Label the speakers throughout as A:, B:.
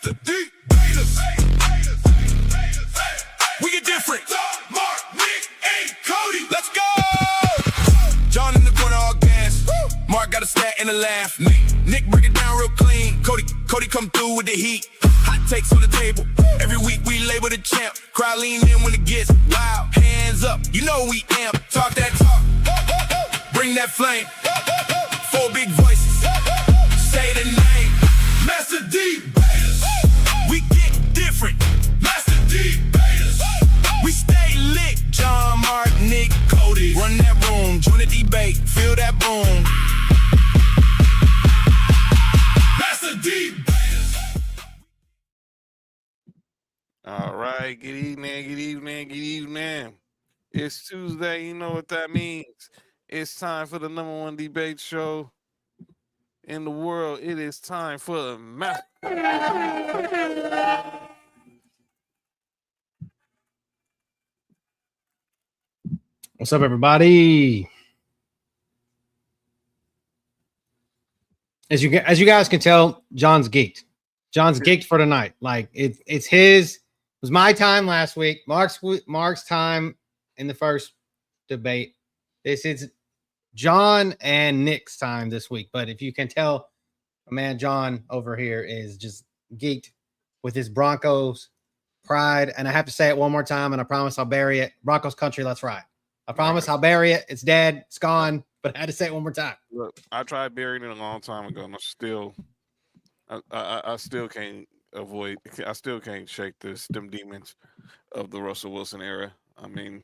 A: Master D-BATERS. We get different. Mark, Nick, and Cody. Let's go. John in the corner, all gas. Mark got a stat and a laugh. Nick break it down real clean. Cody come through with the heat. Hot takes on the table. Every week we label the champ. Crowd lean in when it gets loud. Hands up, you know we amp. Talk that talk. Bring that flame. Four big voices. Say the name. Master D-BATERS. We get different. Master D-BATERS. We stay lit. John, Mark, Nick, Cody. Run that room. Join the debate. Feel that boom. Master D-BATERS.
B: All right. Good evening. It's Tuesday. You know what that means. It's time for the #1 debate show in the world. It is time for the
C: What's up, everybody? As you guys can tell, John's geeked. John's geeked for tonight. Like it's his. It was my time last week. Mark's time in the first debate. This is John and Nick's time this week. But if you can tell, man, John over here is just geeked with his Broncos pride. And I have to say it one more time, and I promise I'll bury it. Broncos country, let's ride. I promise I'll bury it. It's dead. It's gone. But I had to say it one more time.
B: Look, I tried burying it a long time ago, and I still can't avoid. I still can't shake them demons of the Russell Wilson era. I mean,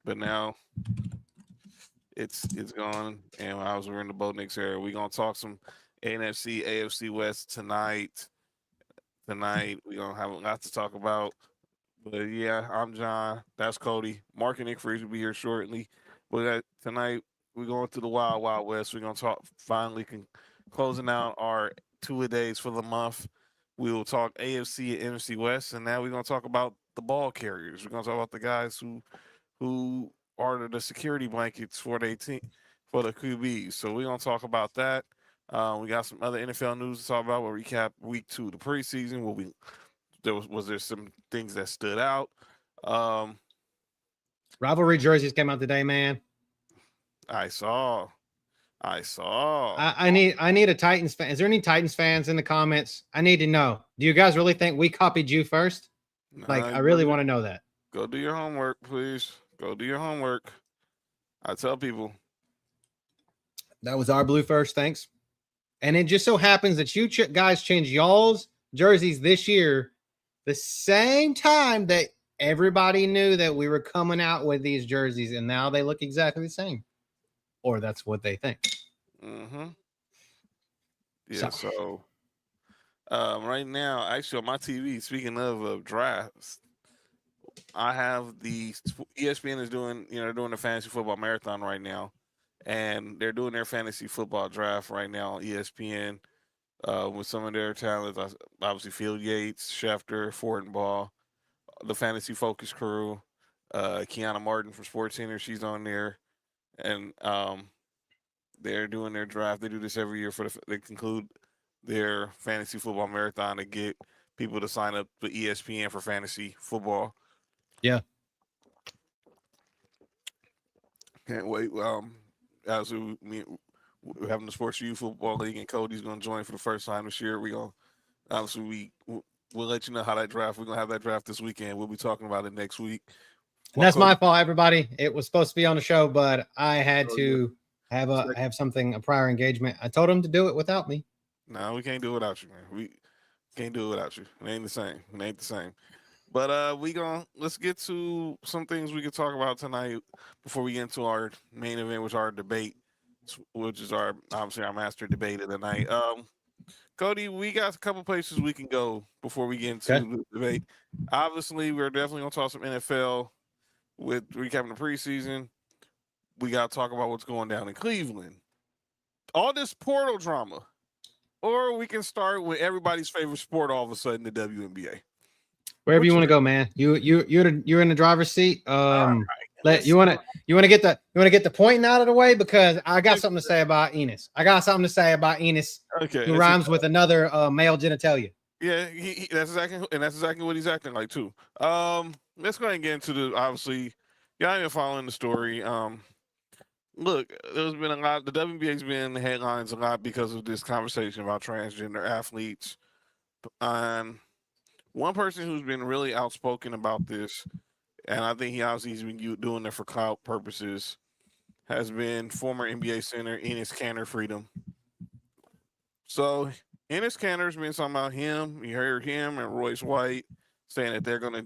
B: but now it's gone, and we're in the Bo Nix era. We're gonna talk some NFC, AFC West tonight. Tonight we're gonna have a lot to talk about. But yeah, I'm John. That's Cody. Mark and Nick Freeze will be here shortly. But tonight we're going to the Wild Wild West. We're gonna talk closing out our two-a-days for the month. We will talk AFC and NFC West, and now we're gonna talk about the ball carriers. We're gonna talk about the guys who are the security blankets for their team, for the QBs. So we're gonna talk about that. We got some other NFL news to talk about. We'll recap week 2 of the preseason. Was there some things that stood out?
C: Rivalry jerseys came out today, man.
B: I saw.
C: I need a Titans fan. Is there any Titans fans in the comments? I need to know. Do you guys really think we copied you first? Like, I really want to know that.
B: Go do your homework, please. Go do your homework. I tell people.
C: That was our blue first. Thanks. And it just so happens that you guys changed y'all's jerseys this year, the same time that everybody knew that we were coming out with these jerseys, and now they look exactly the same. Or that's what they think.
B: Mm-hmm. Yeah, so right now, actually on my TV, speaking of drafts, I have the ESPN is doing the fantasy football marathon right now, and they're doing their fantasy football draft right now on ESPN with some of their talents. Obviously, Field Yates, Schefter, Fortenbaugh, the fantasy focus crew, Kiana Martin from SportsCenter, she's on there, and they're doing their draft. They do this every year they conclude their fantasy football marathon to get people to sign up for ESPN for fantasy football.
C: Yeah.
B: Can't wait. As we're having the Sports U Football League, and Cody's going to join for the first time this year. We'll let you know how that draft. We're going to have that draft this weekend. We'll be talking about it next week.
C: And that's my fault, everybody. It was supposed to be on the show, but I had to have a prior engagement. I told him to do it without me.
B: No, we can't do it without you, man. We can't do it without you. It ain't the same. But let's get to some things we can talk about tonight before we get into our main event, which is our debate, which is obviously our master debate of the night. Cody, we got a couple places we can go before we get into the debate. Obviously, we're definitely gonna talk some NFL with recapping the preseason. We gotta talk about what's going down in Cleveland. All this portal drama. Or we can start with everybody's favorite sport all of a sudden, the WNBA.
C: Wherever you want to go, man. You're in the driver's seat. You want to get the pointing out of the way, because I got something to say about Enos.
B: Okay.
C: Who rhymes with another male genitalia.
B: Yeah, that's exactly what he's acting like too. Let's go ahead and get into the obviously. Y'all been following the story. Look, there's been a lot. The WNBA's been in the headlines a lot because of this conversation about transgender athletes. One person who's been really outspoken about this, and I think he's been doing it for clout purposes, has been former NBA center Enes Kanter Freedom. So Enes Kanter's been talking about him. You heard him and Royce White saying that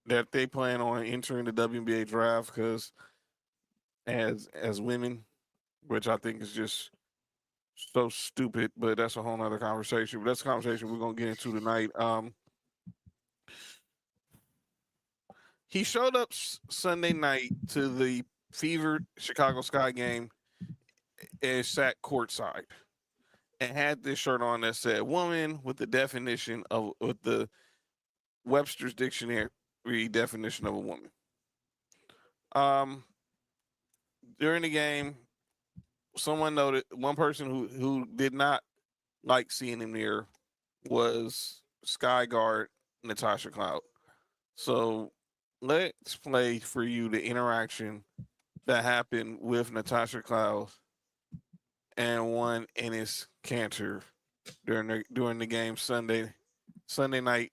B: that they plan on entering the WNBA draft because as women, which I think is just so stupid. But that's a whole nother conversation. But that's a conversation we're gonna get into tonight. He showed up Sunday night to the fevered Chicago Sky game and sat courtside and had this shirt on that said "woman" with the definition of with the Webster's dictionary definition of a woman. During the game, someone noted one person who did not like seeing him there was Sky guard Natasha Cloud. So let's play for you the interaction that happened with Natasha Cloud and one Enes Kanter during the game Sunday night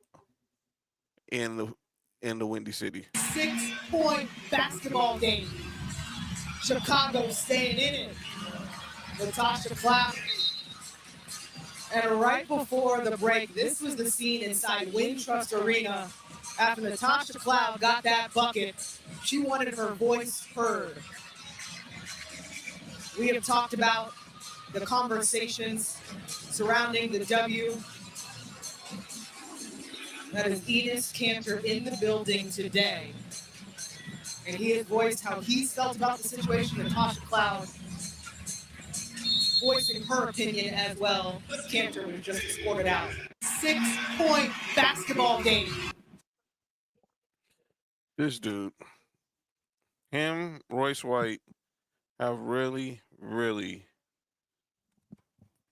B: in the Windy City.
D: 6-point basketball game. Chicago staying in it. Natasha Cloud. And right before the break, this was the scene inside Wintrust Arena. After Natasha Cloud got that bucket, she wanted her voice heard. We have talked about the conversations surrounding the W. That is Enes Kanter in the building today. And he has voiced how he felt about the situation. Natasha Cloud voicing her opinion as well. Kanter was just escorted out. 6-point basketball game.
B: This dude, him, Royce White, have really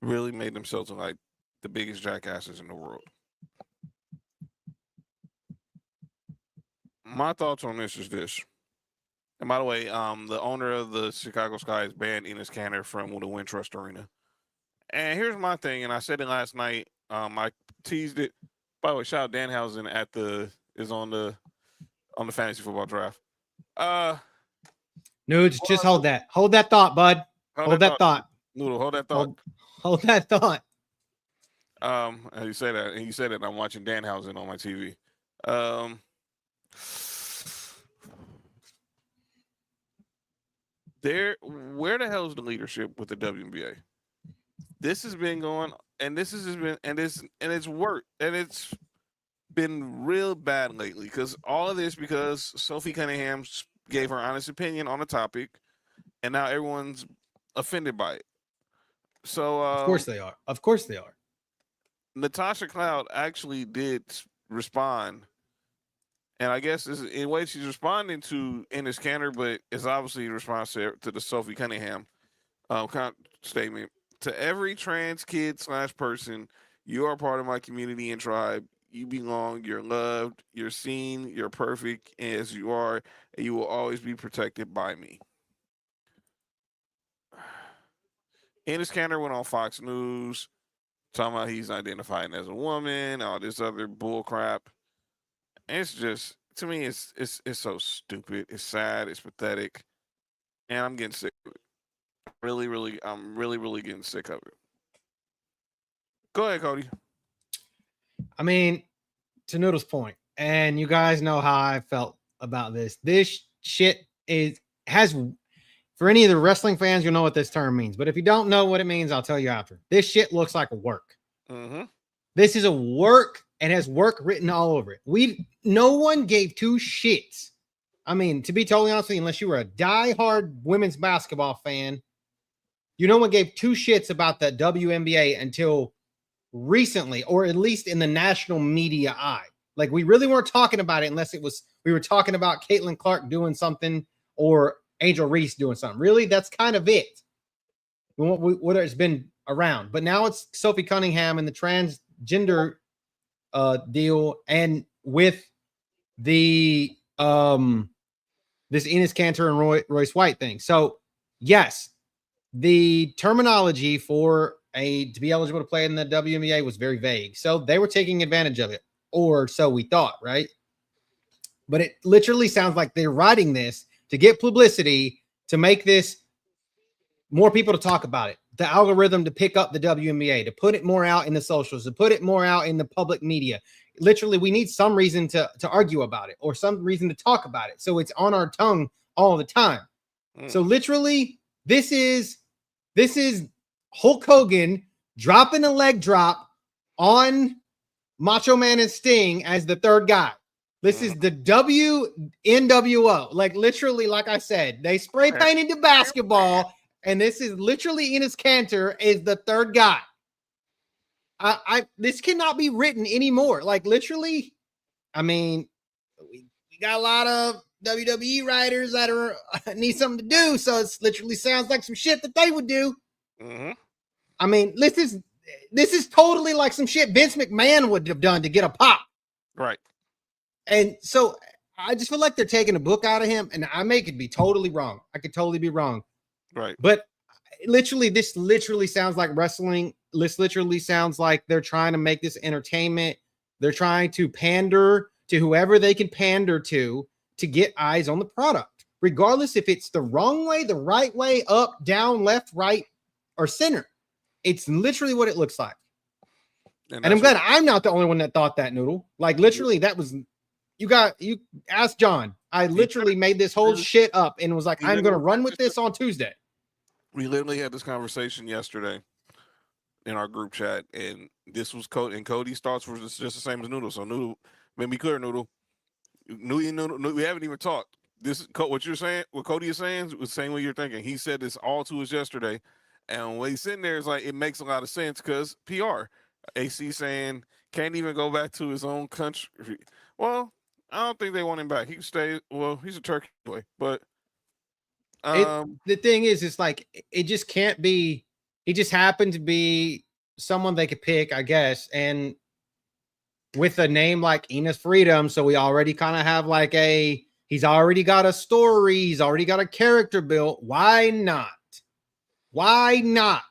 B: made themselves look like the biggest jackasses in the world. My thoughts on this is this. And by the way, the owner of the Chicago Sky has banned Enes Kanter from the Wintrust Arena. And here's my thing, and I said it last night. I teased it. By the way, shout out Danhausen is on the fantasy football draft.
C: Nudes, just hold that. Hold that thought, bud. Hold that thought.
B: Noodle, hold that thought.
C: Hold that thought.
B: And you say that, and I'm watching Danhausen on my TV. Where the hell is the leadership with the WNBA? This has been going, and it's worked, and it's been real bad lately. Because all of this because Sophie Cunningham gave her honest opinion on the topic, and now everyone's offended by it. So
C: of course they are. Of course they are.
B: Natasha Cloud actually did respond. And I guess in a way she's responding to Enes Kanter, but it's obviously a response to the Sophie Cunningham statement. To every trans kid / person, you are part of my community and tribe. You belong, you're loved, you're seen, you're perfect as you are, and you will always be protected by me. Enes Kanter went on Fox News talking about he's identifying as a woman, all this other bull crap. It's just, to me, it's so stupid. It's sad. It's pathetic, and I'm getting sick of it. I'm really getting sick of it. Go ahead, Cody.
C: I mean, to Noodle's point, and you guys know how I felt about this. This shit has for any of the wrestling fans, you'll know what this term means. But if you don't know what it means, I'll tell you after. This shit looks like a work.
B: Mm-hmm.
C: This is a work and has work written all over it. No one gave two shits. I mean, to be totally honest with you, unless you were a diehard women's basketball fan, no one gave two shits about the WNBA until recently, or at least in the national media eye. Like, we really weren't talking about it unless we were talking about Caitlin Clark doing something or Angel Reese doing something. Really, that's kind of it. What it's been around. But now it's Sophie Cunningham and the gender deal, and with the this Enes Kanter and Royce White thing. So yes, the terminology for to be eligible to play in the WNBA was very vague. So they were taking advantage of it, or so we thought, right? But it literally sounds like they're writing this to get publicity, to make this more people to talk about it, the algorithm to pick up the WNBA, to put it more out in the socials, to put it more out in the public media. Literally, we need some reason to argue about it or some reason to talk about it. So it's on our tongue all the time. So literally, this is Hulk Hogan dropping a leg drop on Macho Man and Sting as the third guy. This is the WNWO. Like literally, like I said, they spray painted the basketball, and this is literally Enes Kanter is the third guy. This cannot be written anymore. Like literally, I mean, we got a lot of WWE writers that are need something to do, so it literally sounds like some shit that they would do. I mean, this is totally like some shit Vince McMahon would have done to get a pop.
B: Right.
C: And so I just feel like they're taking a book out of him, and I may could be totally wrong. I could totally be wrong.
B: Right.
C: But literally, this literally sounds like wrestling. This literally sounds like they're trying to make this entertainment. They're trying to pander to whoever they can pander to get eyes on the product, regardless if it's the wrong way, the right way, up, down, left, right, or center. It's literally what it looks like. And I'm glad I'm not the only one that thought that, Noodle. Like literally, that was you asked John. I literally made this whole shit up and was like, I'm gonna run with this on Tuesday.
B: We literally had this conversation yesterday in our group chat, and this was Cody, and Cody's thoughts were just the same as Noodle. So Noodle, made me clear, Noodle. Noodle, we haven't even talked. This what you're saying, what Cody is saying, was saying what you're thinking. He said this all to us yesterday, and when he's sitting there, it's like it makes a lot of sense because PR. AC saying can't even go back to his own country. Well, I don't think they want him back. He can stay. Well, he's a Turkey boy, but
C: the thing is, it's like it just can't be. He just happened to be someone they could pick, I guess, and with a name like Enes Freedom, so we already kind of have like he's already got a story, he's already got a character built. Why not? Why not?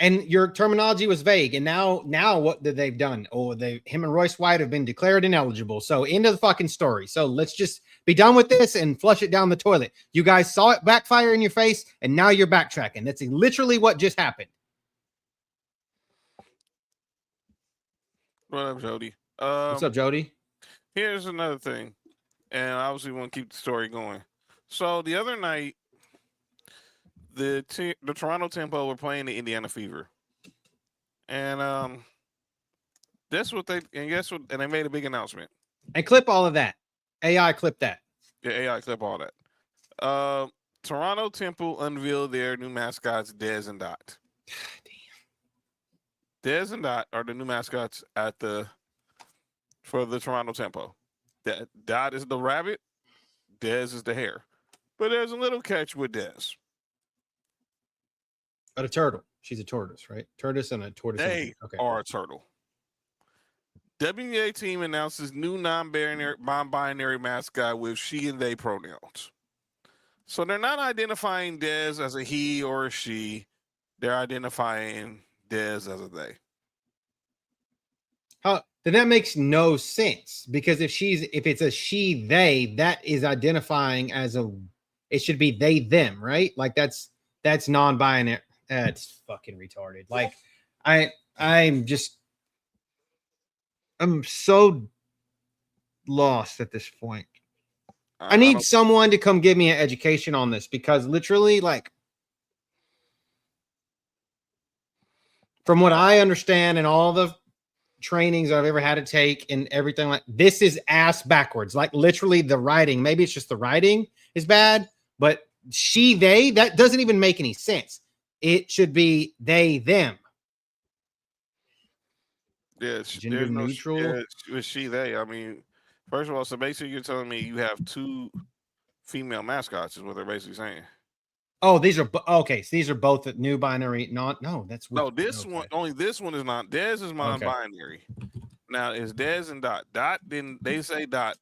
C: And your terminology was vague. And now what did they've done? Oh, him and Royce White have been declared ineligible. So end of the fucking story. So let's just be done with this and flush it down the toilet. You guys saw it backfire in your face, and now you're backtracking. That's literally what just happened.
B: What up, Jody?
C: What's up, Jody?
B: Here's another thing, and obviously we want to keep the story going. So the other night, the Toronto Tempo were playing the Indiana Fever, and that's what they and they made a big announcement.
C: And clip all of that. AI clip that.
B: Yeah, AI clip all that. Toronto Temple unveiled their new mascots, Dez and Dot. Dez and Dot are the new mascots for the Toronto Tempo. Dot is the rabbit, Dez is the hare. But there's a little catch with Dez.
C: But a turtle. She's a tortoise, right? Tortoise and a tortoise.
B: They are a turtle. WNBA team announces new non-binary mascot with she and they pronouns. So they're not identifying Dez as a he or a she. They're identifying Dez as a they.
C: Then that makes no sense, because if it's a she they, that is identifying as it should be they them, right? Like that's non-binary. That's fucking retarded. Like I'm so lost at this point. I need someone to come give me an education on this, because literally, like, from what I understand and all the trainings I've ever had to take and everything, like, this is ass backwards. Like, literally the writing, maybe it's just the writing is bad, but she, they, that doesn't even make any sense. It should be they, them.
B: Yeah,
C: gender neutral.
B: It's she, they. I mean, first of all, so basically you're telling me you have two female mascots is what they're basically saying.
C: Oh, these are okay. So these are both new binary. No, that's
B: No,
C: weird.
B: this
C: Okay.
B: one only. This one is not. Dez is
C: Okay.
B: non-binary. Now is Dez and Dot. Dot didn't they say Dot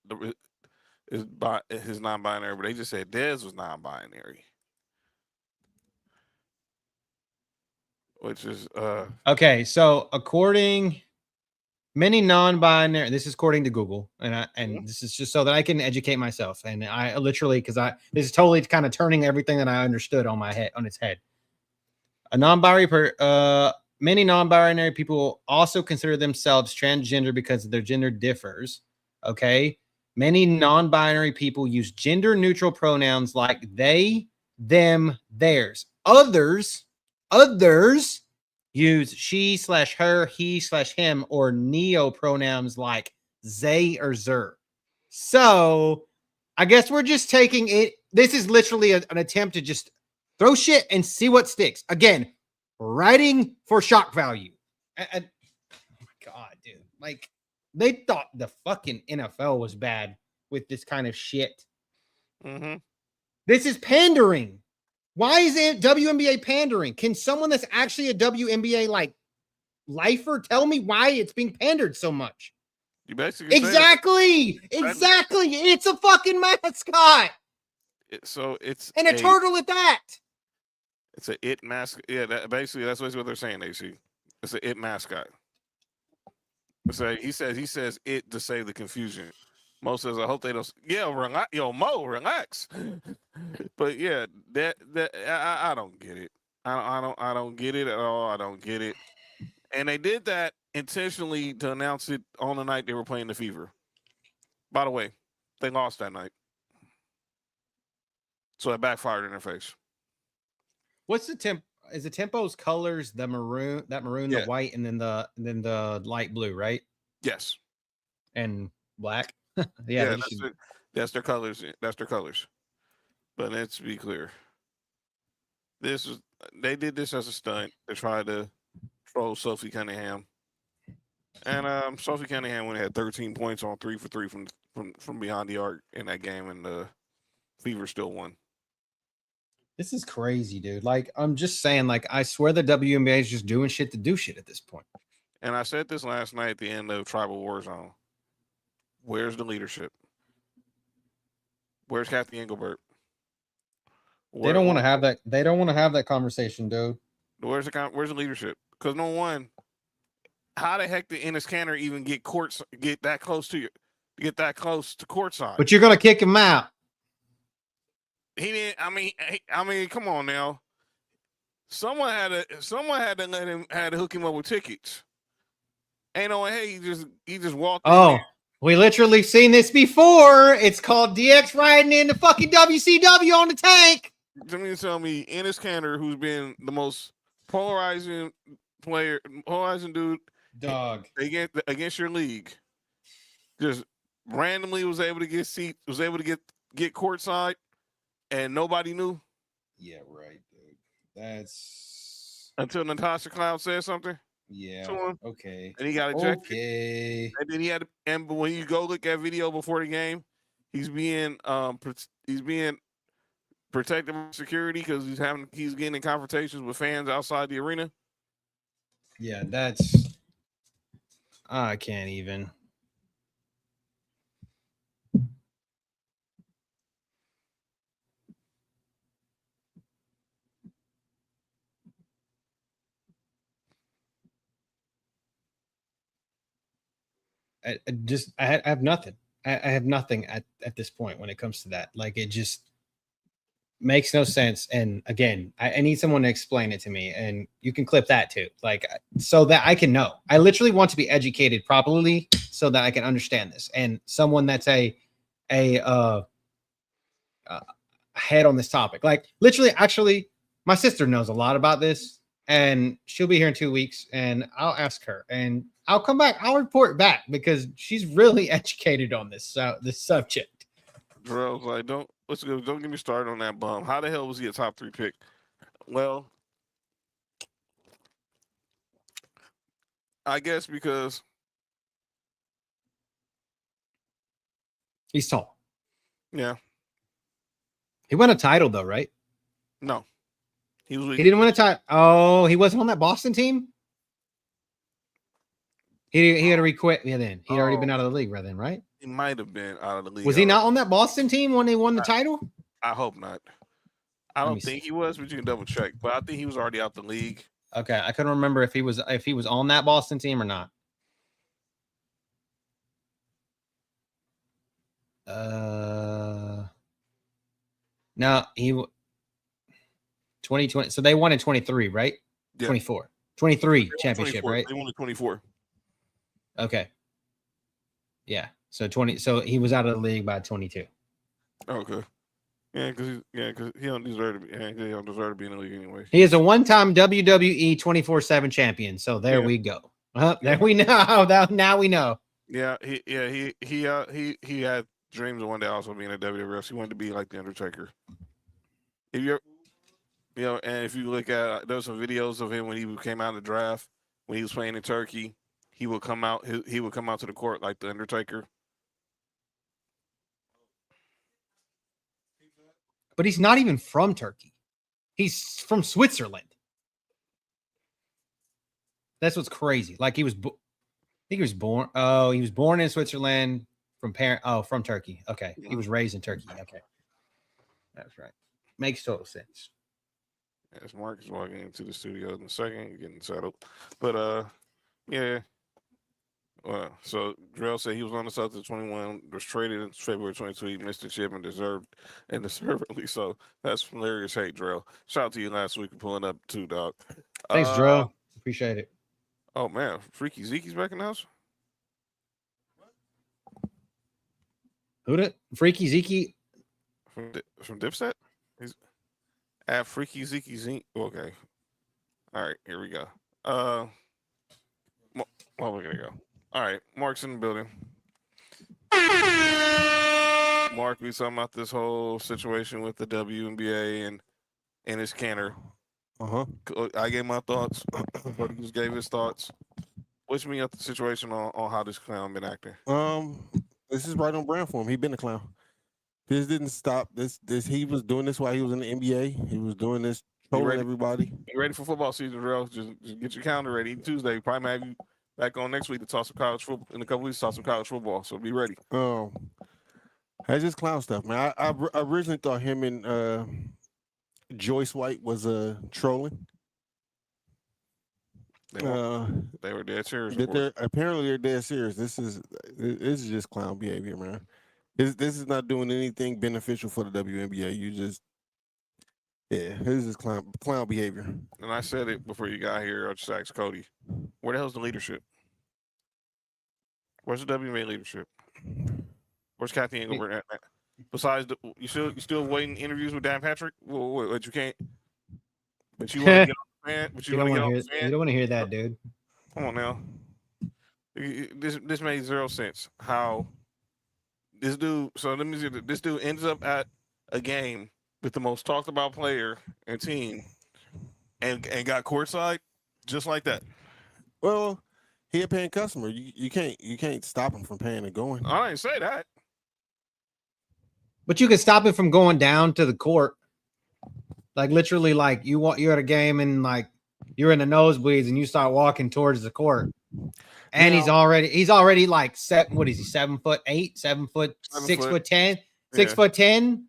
B: is non-binary, but they just said Dez was non-binary, which is
C: Okay, so according many non-binary, this is according to Google, and this is just so that I can educate myself. And I literally because this is totally kind of turning everything that I understood on its head. Many non-binary people also consider themselves transgender because their gender differs. Okay. Many non-binary people use gender-neutral pronouns like they, them, theirs. Others use she/her, he/him, or neo pronouns like they or zer. So I guess we're just taking it. This is literally an attempt to just throw shit and see what sticks. Again, writing for shock value. Oh my God, dude. Like, they thought the fucking NFL was bad with this kind of shit. This is pandering. Why is it WNBA pandering? Can someone that's actually a WNBA like lifer tell me why it's being pandered so much?
B: you basically
C: Exactly. It's a fucking mascot.
B: So it's
C: And a turtle at that.
B: It's a it mascot. Yeah, basically that's what they're saying. AC. It's a it mascot. So he says it to save the confusion. Mo says, I hope they don't. Yeah, relax. Yo, Mo, relax. But yeah, I don't get it. I don't get it at all. I don't get it. And they did that intentionally to announce it on the night they were playing the Fever. By the way, they lost that night, so it backfired in their face.
C: What's the temp? Is the tempo's colors the maroon,
B: Yeah.
C: the white, and then the light blue, right?
B: Yes.
C: And black.
B: Yeah, that's their colors. That's their colors. But let's be clear. They did this as a stunt to try to troll Sophie Cunningham. And Sophie Cunningham went had 13 points on 3 for 3 from beyond the arc in that game, and the Fever still won.
C: This is crazy, dude. Like, I'm just saying, like, I swear the WNBA is just doing shit to do shit at this point.
B: And I said this last night at the end of Tribal Warzone. Where's the leadership? Where's Kathy Engelbert?
C: They don't want to have that. They don't want to have that conversation, dude.
B: Where's the leadership? Because no one. How the heck did Enes Kanter even get that close to courtside?
C: But you're gonna kick him out.
B: He didn't. I mean, come on now. Someone had to hook him up with tickets. Ain't no way. Hey, he just walked.
C: Oh, we literally seen this before. It's called DX riding in the fucking WCW on the tank.
B: Tell me, Enes Kanter, who's been the most polarizing dude,
C: dog,
B: against your league, just randomly was able to get courtside, and nobody knew.
C: Yeah, right, dude. That's
B: until Natasha Cloud said something.
C: Yeah.
B: To him,
C: okay.
B: And he got ejected.
C: Okay.
B: And then but when you go look at video before the game, he's being protected by security because he's getting in confrontations with fans outside the arena.
C: Yeah, I can't even. I have nothing. I have nothing at this point when it comes to that. Like, it just makes no sense. And again, I need someone to explain it to me, and you can clip that too, like, so that I can know. I literally want to be educated properly so that I can understand this. And someone that's a head on this topic, like, literally, actually, my sister knows a lot about this, and she'll be here in 2 weeks, and I'll ask her, and I'll come back. I'll report back because she's really educated on this subject.
B: Bro, like, don't get me started on that bum. How the hell was he a top 3 pick? Well, I guess because
C: he's tall.
B: Yeah.
C: He won a title though, right?
B: No, he was.
C: He didn't win a title. Oh, he wasn't on that Boston team. He had to requit. Yeah, then he'd already been out of the league by then, right?
B: He might have been out of the league.
C: Was he not on that Boston team when they won the title?
B: I hope not. I don't think he was, but you can double check. But I think he was already out the league.
C: Okay, I couldn't remember if he was on that Boston team or not. No, 2020. So they won in 23, right?
B: Yeah.
C: 24. 23 championship,
B: 24.
C: right?
B: They won the 24.
C: Okay. Yeah. So 20. So he was out of the league by 22.
B: Okay. Yeah, because he don't deserve to be. Yeah, he don't deserve to be in the league anyway.
C: He is a one-time WWE 24/7 champion. So there we go. There we know. Now we know.
B: Yeah, he had dreams of one day also being a WWF. He wanted to be like the Undertaker. If you're, and if you look at there's some videos of him when he came out of the draft when he was playing in Turkey, he would come out. He would come out to the court like the Undertaker.
C: But he's not even from Turkey. He's from Switzerland. That's what's crazy. Like he was, I think he was born. Oh, he was born in Switzerland from Turkey. Okay, he was raised in Turkey. Okay, that's right. Makes total sense.
B: As Mark is walking into the studio in a second, getting settled. But yeah. So Drell said he was on the Celtics 21, was traded in February 22. He missed the chip and deservedly so. That's hilarious. Hey, Drell. Shout out to you last week for pulling up too, dog.
C: Thanks, Drell. Appreciate it.
B: Oh man, Freaky Zeke's back in the house.
C: Who did Freaky Zeke
B: from Dipset? He's at Freaky Zeke. Okay. All right, here we go. Well, we're gonna go. All right, Mark's in the building. Mark, we talking about this whole situation with the WNBA and his canner. I gave my thoughts. But he just gave his thoughts. What's me up the situation on how this clown been acting?
E: This is right on brand for him. He been a clown. This didn't stop. This he was doing this while he was in the NBA. He was doing this trolling everybody.
B: You ready for football season, Darrell? Just get your calendar ready. Tuesday, we probably might have you back on next week to talk some college football. In a couple weeks, talk some college football. So be ready.
E: That's just clown stuff, man. I originally thought him and Joyce White was trolling.
B: They were dead serious.
E: Apparently they're dead serious. This is just clown behavior, man. This is not doing anything beneficial for the WNBA. This is clown behavior.
B: And I said it before you got here. I just asked Cody, where the hell's the leadership? Where's the WNBA leadership? Where's Kathy Engelbert at? Besides, you still waiting interviews with Dan Patrick? What you can't? But you want to get on the fan? But you want to get on the fan?
C: You don't want to hear that, dude.
B: Come on now. This made zero sense. How this dude? So let me see. This dude ends up at a game with the most talked about player and team, and got courtside just like that.
E: Well, he a paying customer. You can't stop him from paying and going.
B: I didn't say that.
C: But you can stop him from going down to the court. Like literally, like you're at a game and like you're in the nosebleeds and you start walking towards the court. And he's already like what is he, 7'8", 6'10", 6'10",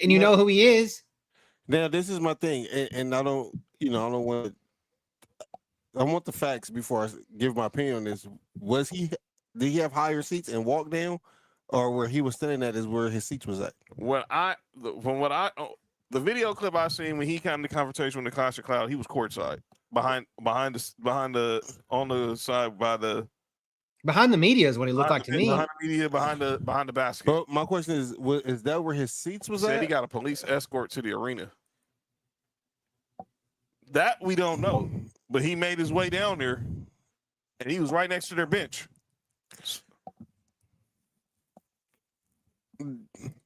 C: and you know who he is.
E: Now this is my thing, and I don't want. I want the facts before I give my opinion on this. Did he have higher seats and walk down, or where he was standing at is where his seats was at?
B: The video clip I seen when he came to confrontation with the Clash of Cloud, he was courtside behind the on the side
C: behind the media is what he looked like to me.
B: Behind the media, behind the basket.
E: But my question is that where his seats was at?
B: He got a police escort to the arena. That we don't know, but he made his way down there, and he was right next to their bench.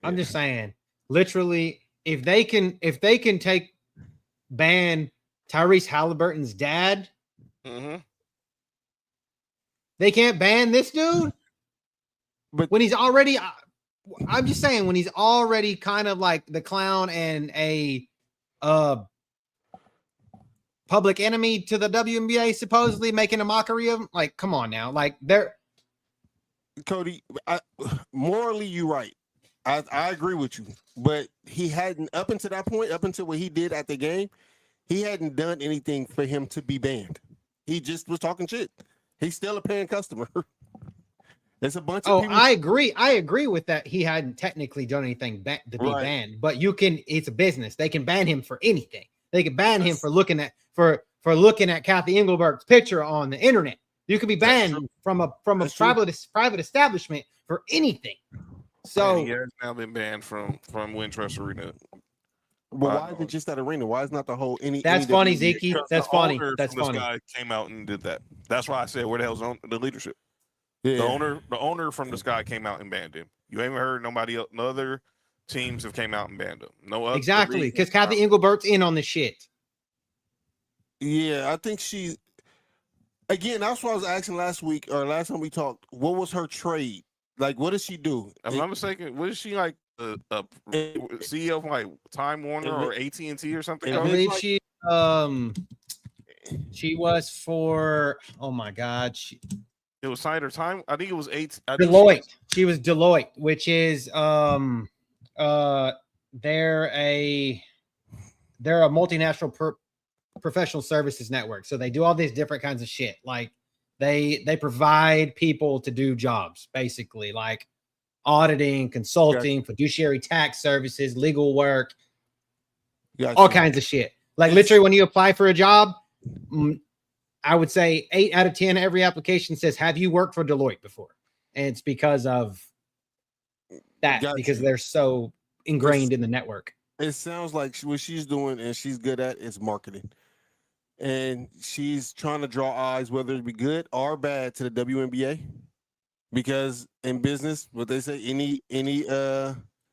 C: I'm just saying, literally, if they can ban Tyrese Halliburton's dad, they can't ban this dude. But when he's already, I'm just saying, when he's already kind of like the clown and a public enemy to the WNBA, supposedly making a mockery of him. Like, come on now. Like, they're
E: Cody, morally, you're right. I agree with you, but he hadn't up until that point, up until what he did at the game, he hadn't done anything for him to be banned. He just was talking shit. He's still a paying customer. There's a bunch of people.
C: I agree with that. He hadn't technically done anything to be banned, but it's a business. They can ban him for anything. They can ban him for looking at Kathy Engelbert's picture on the internet. You could be banned from a private establishment for anything. So
B: he has now been banned from Wintrust Arena.
E: But why is it just that arena? Why is not the whole any?
C: That's funny, Zeke. That's funny. That's funny.
B: This guy came out and did that. That's why I said, where the hell's the leadership?
E: Yeah.
B: The owner from the Sky came out and banned him. You haven't heard nobody else. No other teams have came out and banned him. No other.
C: Exactly, because Kathy Engelbert's in on the shit.
E: Yeah, I think she. Again, that's what I was asking last week or last time we talked. What was her trade? Like, what does she do?
B: If I'm not mistaken, was she like a CEO of like Time Warner or AT&T or something?
C: I believe she was for. Oh my God,
B: it was Sider Time. I think it was
C: Deloitte. She was Deloitte, which is they're a multinational professional services network. So they do all these different kinds of shit. Like they provide people to do jobs, basically, like auditing, consulting, fiduciary tax services, legal work, all kinds of shit. Like literally, when you apply for a job, I would say 8 out of 10 every application says, "Have you worked for Deloitte before?" And it's because of that, because they're so ingrained in the network.
E: It sounds like what she's doing and she's good at is marketing. And she's trying to draw eyes, whether it be good or bad, to the WNBA. Because in business, what they say, any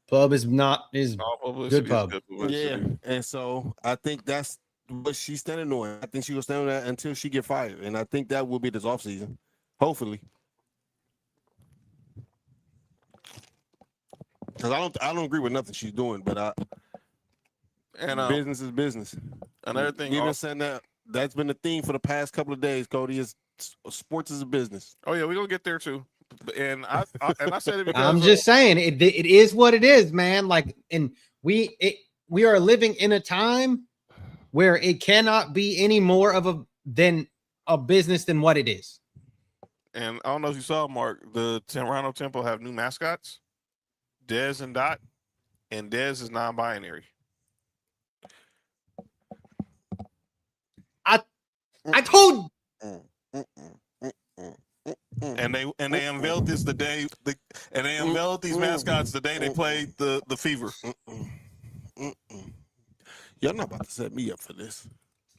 C: pub is good pub.
E: Yeah. And so I think that's what she's standing on. I think she will stand on that until she get fired. And I think that will be this offseason. Hopefully. Because I don't agree with nothing she's doing, but business is business.
B: Another thing,
E: we've been saying that's been the theme for the past couple of days, Cody, is sports is a business.
B: Oh yeah, we're gonna get there too. And I said it because
C: I'm just saying it is what it is, man. Like, and we are living in a time where it cannot be any more of a business than what it is.
B: And I don't know if you saw, Mark, the Toronto Temple have new mascots, Dez and Dot, and Dez is non-binary.
C: I told.
B: And they unveiled this the day they unveiled these mascots the day they played the Fever.
E: Y'all not about to set me up for this.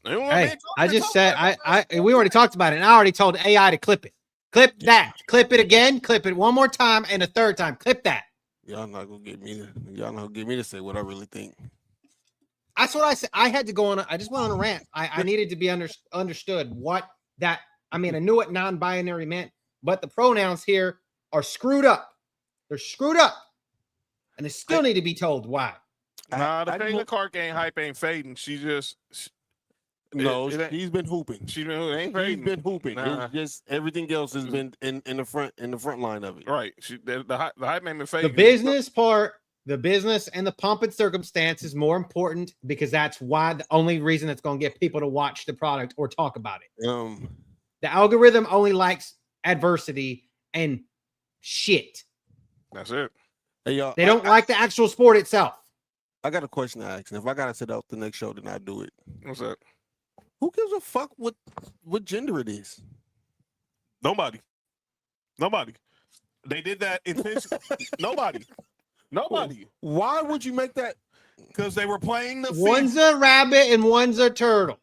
C: Hey, I just said we already talked about it, and I already told AI to clip it. Clip that. Clip it again. Clip it one more time, and a third time. Clip that.
E: Y'all not gonna get me to say what I really think.
C: That's what I said. I had to go on. I just went on a rant. I needed to be understood what that. I mean, I knew what non-binary meant, but the pronouns here are screwed up. They're screwed up, and they still need to be told why.
B: Nah, the Taylor Clark hype ain't fading. She's
E: been hooping.
B: She's been
E: hooping.
B: Nah.
E: It's just everything else has been in the front line of it.
B: Right. The hype ain't been fading.
C: The business part. The business and the pomp and circumstance is more important, because that's why the only reason that's going to get people to watch the product or talk about it. The algorithm only likes adversity and shit.
B: That's it.
E: Hey, y'all,
C: they don't like the actual sport itself.
E: I got a question to ask, and if I gotta sit out the next show, then I do it.
B: What's that?
E: Who gives a fuck what gender it is?
B: Nobody. They did that intentionally. Nobody.
E: Why would you make that?
B: Because they were playing the
C: one's a rabbit and one's a turtle.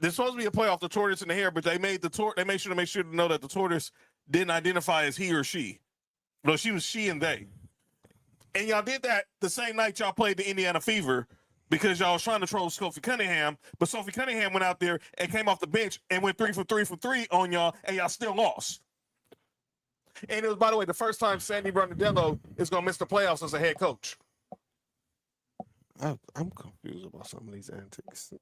B: There's supposed to be a playoff, the tortoise and the hare, but they made they made sure to know that the tortoise didn't identify as he or she. No, she was she and they. And y'all did that the same night y'all played the Indiana Fever, because y'all was trying to troll Sophie Cunningham, but Sophie Cunningham went out there and came off the bench and went 3 for 3 on y'all, and y'all still lost. And it was, by the way, the first time Sandy Bernardello is going to miss the playoffs as a head coach.
E: I'm confused about some of these antics.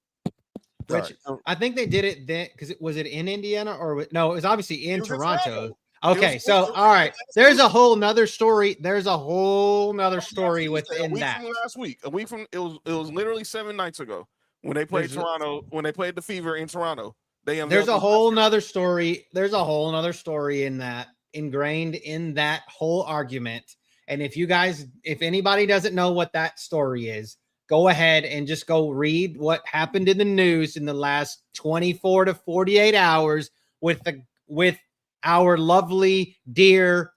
C: Which I think they did it then because was it in Indiana or no? It was obviously in
B: was in
C: Toronto.
B: Toronto.
C: Okay, so all right, there's a whole nother story. There's a whole nother story within
B: a week
C: that.
B: from last week. A week from it was literally 7 nights ago when they played Toronto. When they played the Fever in Toronto,
C: There's a whole nother story. There's a whole nother story in that, ingrained in that whole argument. And if anybody doesn't know what that story is, go ahead and just go read what happened in the news in the last 24 to 48 hours with our lovely dear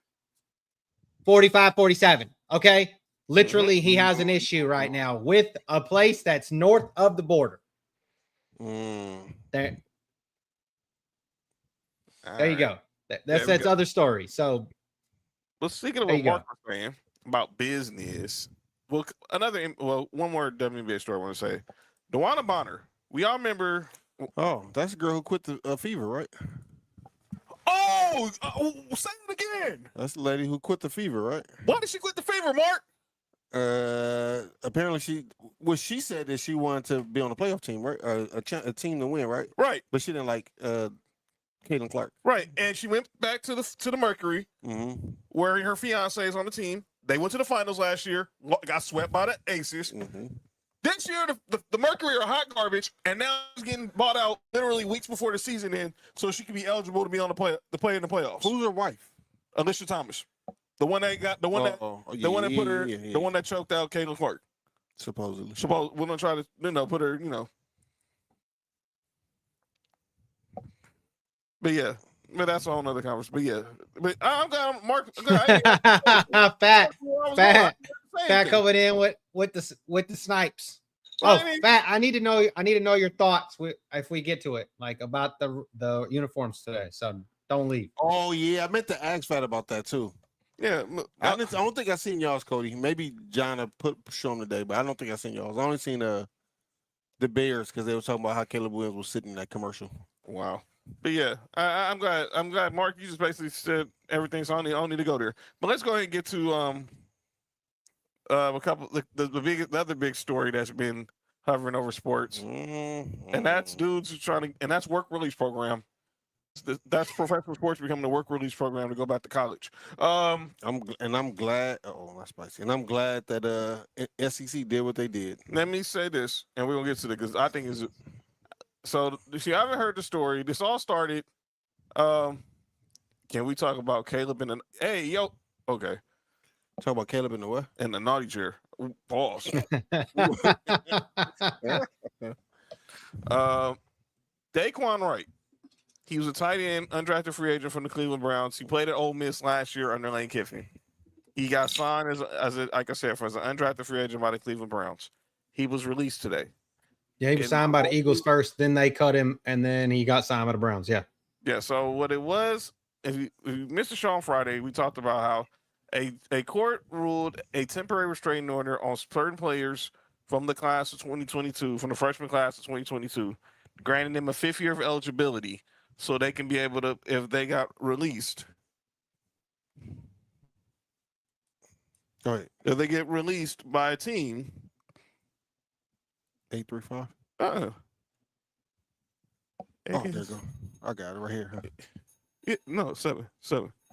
C: 4547. Okay. Literally, he has an issue right now with a place that's north of the border. There you go. That's other story. So,
B: well, speaking of what Mark was saying about business, one more WNBA story I want to say. DeWanna Bonner. We all remember.
E: Oh, that's the girl who quit the Fever, right?
B: Oh, say it again.
E: That's the lady who quit the Fever, right?
B: Why did she quit the Fever, Mark?
E: Apparently she said that she wanted to be on a playoff team, right? A team to win, right?
B: Right.
E: But she didn't like Caitlin Clark.
B: Right. And she went back to the Mercury, where her fiance is on the team. They went to the finals last year, got swept by the Aces. This year, the Mercury are hot garbage, and now it's getting bought out literally weeks before the season ends, so she can be eligible to be on the play in the playoffs.
E: Who's her wife?
B: Alicia Thomas, the one that choked out Caitlin Clark.
E: Supposedly.
B: We're gonna try to put her, But yeah, but that's a whole nother conversation. But yeah, but I'm glad Mark.
C: Fat coming in with the snipes. Fat. I need to know your thoughts if we get to it, like about the uniforms today. So don't leave.
E: Oh yeah, I meant to ask Fat about that too.
B: Yeah,
E: I don't think I seen y'all's, Cody. Maybe John show them today, but I don't think I seen y'all's. I only seen the Bears because they were talking about how Caleb Williams was sitting in that commercial.
B: Wow. But yeah, I'm glad Mark, you just basically said everything, so I don't need to go there. But let's go ahead and get to a couple the other big story that's been hovering over sports, and that's dudes who and that's work release program. That's professional sports becoming the work release program to go back to college.
E: I'm glad. Oh, that's spicy. And I'm glad that SEC did what they did.
B: Let me say this, and we're gonna get to it because I think is. So, if you haven't heard the story, this all started. Can we talk about Caleb and okay.
E: Talk about Caleb in the what?
B: In the naughty chair. Pause. Daquan Wright. He was a tight end, undrafted free agent from the Cleveland Browns. He played at Ole Miss last year under Lane Kiffin. He got signed as an undrafted free agent by the Cleveland Browns. He was released today.
C: Yeah, he was signed by the Eagles first, then they cut him, and then he got signed by the Browns. Yeah.
B: Yeah, so what it was, if you missed the show on Friday, we talked about how a court ruled a temporary restraining order on certain players from the class of 2022, from the freshman class of 2022, granting them a 5th year of eligibility so they can be able to, if they got released.
E: All right.
B: If they get released by a team.
E: 835.
B: Oh,
E: there you go. I got it right here.
B: Yeah, no, 7.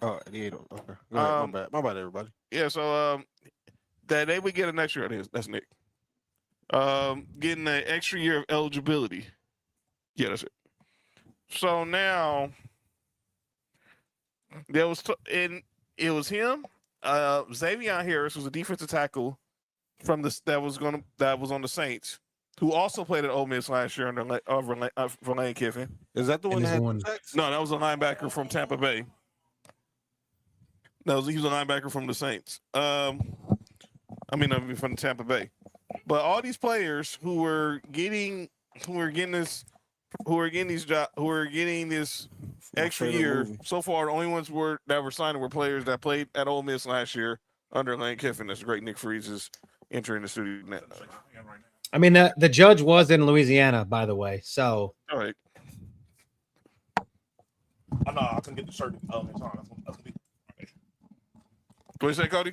E: Oh, the 8. Okay. Go ahead. My bad, everybody.
B: Yeah, so that they would get an extra. That's Nick. Getting an extra year of eligibility. Yeah, that's it. So now it was him. Xavier Harris was a defensive tackle that was on the Saints, who also played at Ole Miss last year for Lane Kiffin.
E: Is that the one that had sex?
B: No, that was a linebacker from Tampa Bay. He was a linebacker from the Saints. From Tampa Bay. But all these players who are getting this extra year so far, the only ones that were signed were players that played at Ole Miss last year under Lane Kiffin. That's great. Nick Freeze is entering the studio now.
C: I mean, the judge was in Louisiana, by the way. So,
B: all right.
F: I know I couldn't get the shirt. That's me.
B: What you say, Cody?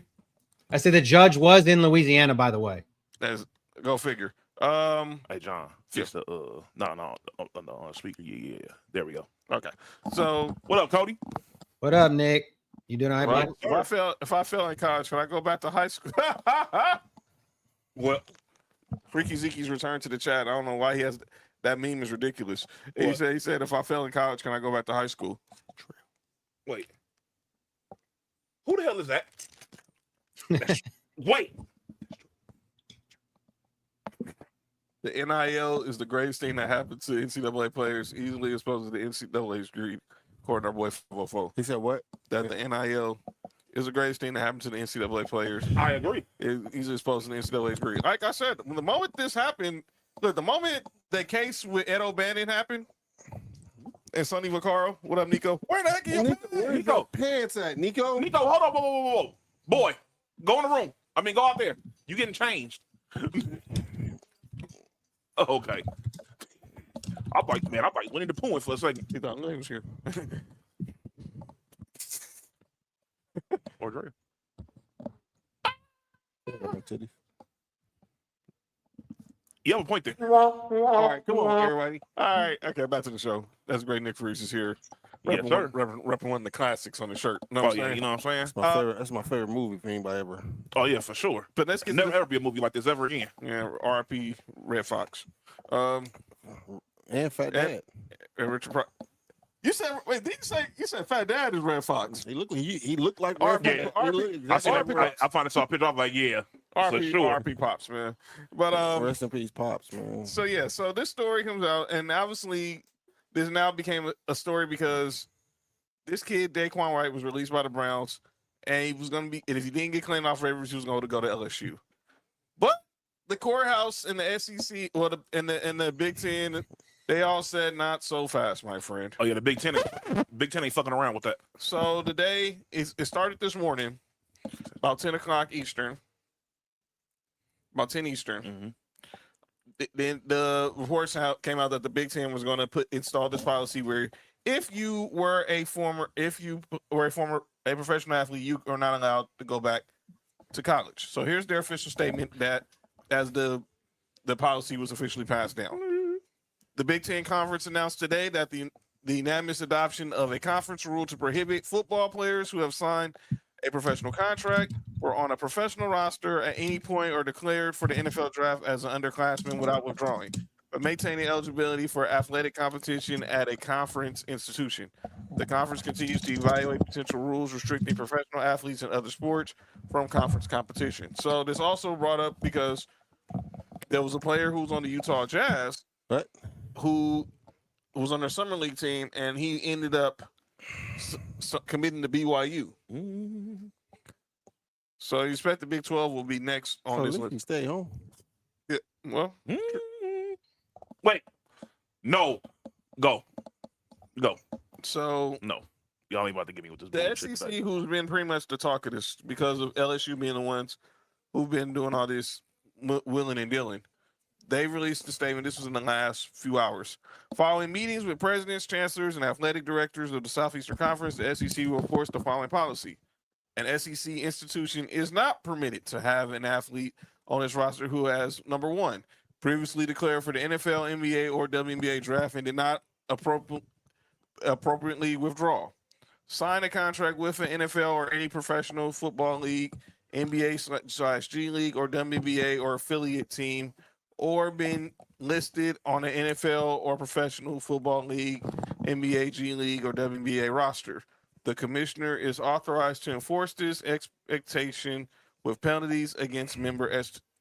C: I said the judge was in Louisiana, by the way.
B: That's Go figure.
F: Hey, John, fix the no speaker. Yeah. There we go.
B: Okay. So
F: What up, Cody?
C: What up, Nick? You doing all right,
B: if
C: bud?
B: if I fail in college, can I go back to high school?
F: What?
B: Freaky Zeke's return to the chat. I don't know why he has that meme is ridiculous.
F: What?
B: He said if I fail in college, can I go back to high school?
F: Wait. Who the hell is that? Wait.
B: The NIL is the greatest thing that happened to NCAA players, easily exposed to the NCAA's greed, according to our boy 404.
E: He said what?
B: That the NIL is the greatest thing that happened to the NCAA players.
F: I agree.
B: He's exposed to the NCAA's greed. Like I said, the moment this happened, look, the moment the case with Ed O'Bannon happened, and Sonny Vaccaro, what up, Nico? Where the heck is
E: Where's
F: Nico?
E: your pants at, Nico?
F: Nico, hold on, whoa. Boy, go in the room. I mean, go out there. You getting changed. Oh, okay. I thought Winnie the Pooh for a second.
B: He thought he was here.
F: Or Dre. You have a point there.
B: All right, come on, everybody. All right, okay, back to the show. That's great. Nick Freeze is here.
F: Yes, sir.
B: Repping one of the classics on the shirt. Know
F: Oh,
B: what I'm
F: yeah,
B: saying?
F: you know what I'm saying?
E: That's my favorite. That's my favorite movie for anybody ever.
F: Oh, yeah, for sure.
B: But let's get
F: Never ever be a movie like this ever again.
B: yeah, RIP Red Fox.
E: And Fat Dad.
B: And Richard You said wait, did you said Fat Dad is Red Fox?
E: He looked like
B: RP,
E: Red Fox. He looked
F: I,
E: exactly like Red
F: I finally saw a picture. I was like, yeah, for
B: RP,
F: sure.
B: RP Pops, man. But
E: Fox. Rest in peace, Pops, man.
B: so yeah, so this story comes out, and obviously this now became a story because this kid, Daquan White, was released by the Browns, and he was gonna be, and if he didn't get claimed off waivers, he was going to go to LSU. But the courthouse and the SEC, or and the Big Ten, they all said not so fast, my friend.
F: Oh, yeah, the Big Ten ain't fucking around with that.
B: So the day it started this morning, about 10 o'clock Eastern, about 10 Eastern.
F: Mm-hmm.
B: Then the reports came out that the Big Ten was going to install this policy where if you were a professional athlete, you are not allowed to go back to college. So here's their official statement that as the policy was officially passed down. The Big Ten Conference announced today that the unanimous adoption of a conference rule to prohibit football players who have signed a professional contract or on a professional roster at any point or declared for the NFL draft as an underclassman without withdrawing, but maintaining eligibility for athletic competition at a conference institution. The conference continues to evaluate potential rules restricting professional athletes and other sports from conference competition. So this also brought up because there was a player who was on the Utah Jazz
E: What?
B: who was on their summer league team, and he ended up committing to BYU.
E: Mm-hmm.
B: So you expect the Big 12 will be next on this
E: You
B: list.
E: stay home.
B: Yeah, well,
F: Wait. No. Go.
B: so
F: No. Y'all ain't about to get me with this
B: the
F: bullshit
B: SEC,
F: today.
B: who's been pretty much the talk of this because of LSU being the ones who've been doing all this willing and dealing, they released the statement. This was in the last few hours. Following meetings with presidents, chancellors, and athletic directors of the Southeastern Conference, the SEC will enforce the following policy. An SEC institution is not permitted to have an athlete on its roster who has, number one, previously declared for the NFL, NBA, or WNBA draft and did not appropriately withdraw. Sign a contract with an NFL or any professional football league, NBA/G League, or WNBA or affiliate team, or been listed on an NFL or professional football league, NBA, G League, or WNBA roster. The commissioner is authorized to enforce this expectation with penalties against member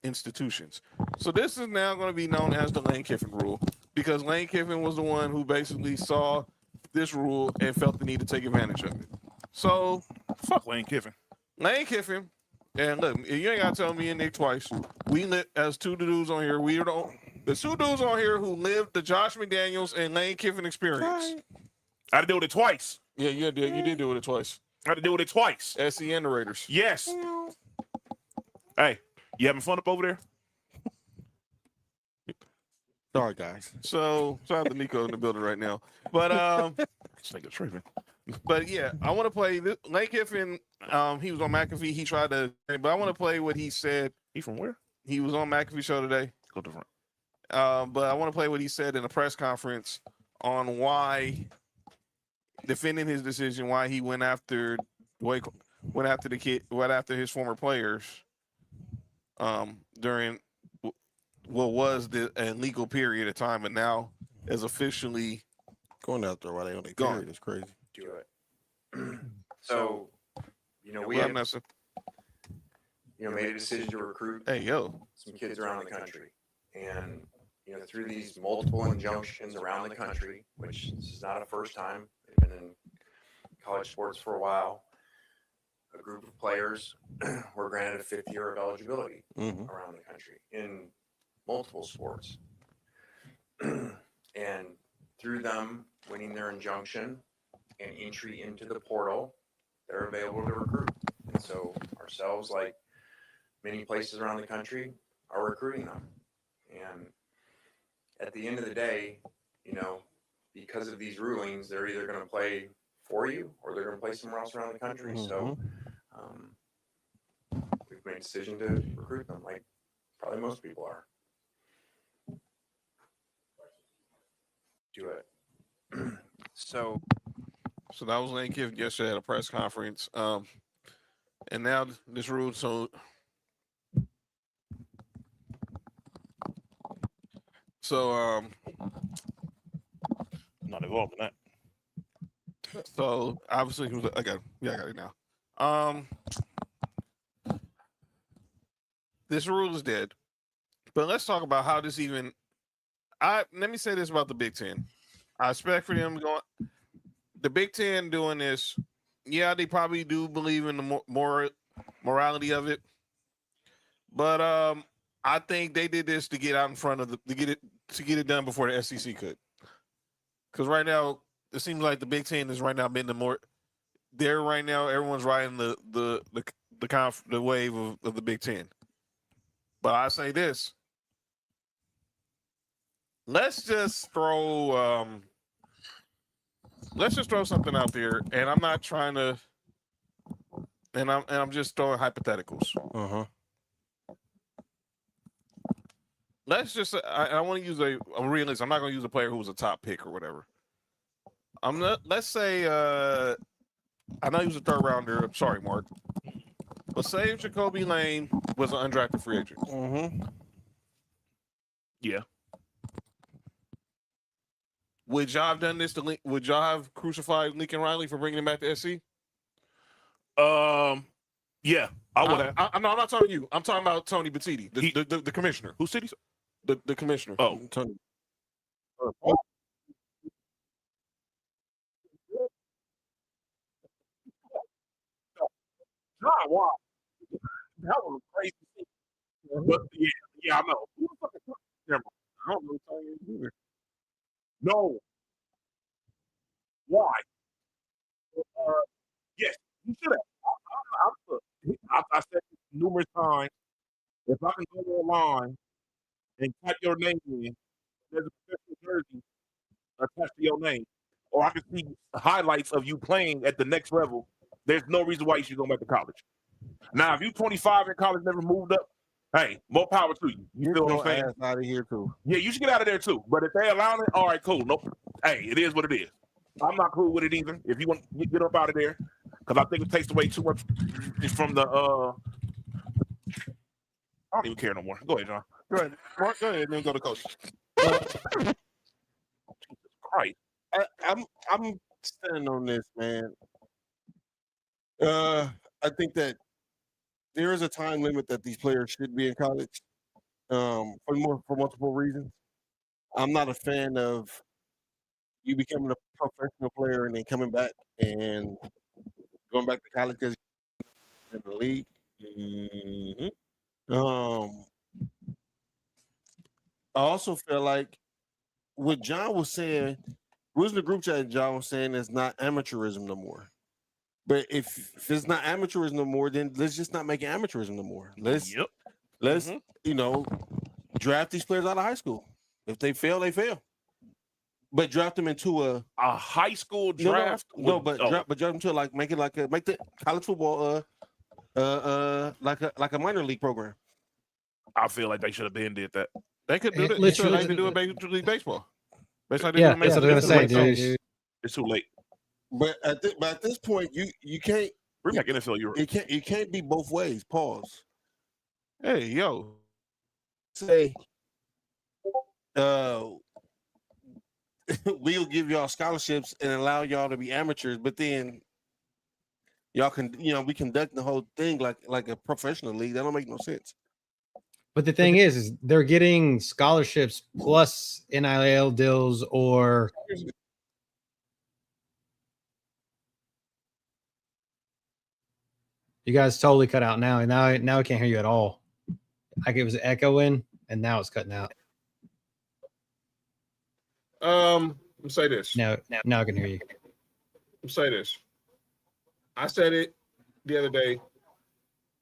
B: institutions. So this is now going to be known as the Lane Kiffin rule because Lane Kiffin was the one who basically saw this rule and felt the need to take advantage of it. So
F: Fuck Lane Kiffin.
B: Lane Kiffin, and look, you ain't got to tell me and Nick twice. We live as two dudes on here. We are the two dudes on here who lived the Josh McDaniels and Lane Kiffin experience.
F: I had to deal with it twice.
B: Yeah, you did do it twice.
F: I had to deal with it twice.
B: SC and the Raiders.
F: Yes. Hey, you having fun up over there?
E: Sorry, guys.
B: So shout out to Nico in the building right now. But
F: This nigga tripping.
B: but yeah, I want to play this. Lane Kiffin. He was on McAfee. He tried to, but I want to play what he said.
F: He from where?
B: he was on McAfee show today.
F: Go to front.
B: But I want to play what he said in a press conference on why defending his decision, why he went after his former players during what was the illegal period of time, and now is officially
E: Going out there while they on their
B: Gone.
E: period is crazy.
G: Do it. So, we
B: Well,
G: have,
B: Nessa.
G: made a decision to recruit
B: Hey, yo.
G: some kids around the country. And, through these multiple injunctions around the country, which this is not a first time, they've been in college sports for a while, a group of players were granted a 5th year of eligibility
E: Mm-hmm.
G: around the country in multiple sports. And through them winning their injunction and entry into the portal, they're available to recruit. And so ourselves, like many places around the country, are recruiting them. And at the end of the day, because of these rulings, they're either going to play for you or they're going to play somewhere else around the country. So we've made a decision to recruit them, like probably most people are. Do it.
B: So that was Lane Kiffin yesterday at a press conference. And now this rule. So
F: Not involved in that.
B: So obviously, I got it now. This rule is dead. But let's talk about how this even. Let me say this about the Big Ten. I expect for them going. The Big Ten doing this. Yeah, they probably do believe in the morality of it. But I think they did this to get out in front of to get it done before the SEC could. Because right now it seems like the Big Ten is right now been the more. They're right now everyone's riding the wave of the Big Ten. But I say this. Let's just throw something out there, and I'm not trying to, and I'm just throwing hypotheticals. Let's just I want to use a realist. I'm not going to use a player who was a top pick or whatever. Let's say I know he was a 3rd rounder. Sorry, Mark. But say Jacoby Lane was an undrafted free agent.
F: Yeah.
B: Would y'all have done this would y'all have crucified Lincoln Riley for bringing him back to SC?
F: Yeah, I would have.
B: I'm not talking to you. I'm talking about Tony Batiti, the commissioner.
F: Who said he?
B: The commissioner.
F: Oh,
E: Tony.
F: wow. That was a crazy thing. But yeah, I know. Who the fuck is Tony? Never mind. I don't know Tony either. No. Why? Yes, you should have. I said this numerous times. If I can go online and type your name in, there's a professional jersey attached to your name, or I can see highlights of you playing at the next level. There's no reason why you should go back to college. Now, if you're 25 in college, never moved up, hey, more power to you. You feel what I'm saying?
E: Out of here too.
F: Yeah, you should get out of there too. But if they allow it, all right, cool. Nope. Hey, it is what it is. I'm not cool with it either. If you want to get up out of there, because I think it takes away too much from the. I don't even care no more. Go ahead, John.
B: Go ahead, Mark. Go ahead, and then go to coach.
F: Jesus Christ.
E: I'm standing on this, man. I think that there is a time limit that these players should be in college, for multiple reasons. I'm not a fan of you becoming a professional player and then coming back and going back to college because you're in the league. I also feel like what John was saying, was in the group chat, John was saying is not amateurism no more. But if it's not amateurism no more, then let's just not make it amateurism no more. Let's draft these players out of high school. If they fail, they fail. But draft them into a
F: high school draft.
E: But draft them to make the college football like a minor league program.
F: I feel like they should have been did that.
B: They could do
C: It
B: that.
C: literally-
B: They could do it Major League Baseball. Basically, they
C: Yeah,
B: do in
C: that's what
B: Major
C: I'm gonna
B: League
C: say,
B: Baseball.
C: dude.
F: It's too late.
E: But at this point, you can't
F: Bring back NFL Europe.
E: it can't be both ways. Pause.
B: Hey, yo,
E: Say, we'll give y'all scholarships and allow y'all to be amateurs, but then y'all can, we conduct the whole thing like a professional league. That don't make no sense.
C: But the thing is they're getting scholarships plus NIL deals or you guys totally cut out now. And now I can't hear you at all. Like it was echoing and now it's cutting out.
F: Let me say this.
C: Now I can hear you.
F: Let me say this. I said it the other day.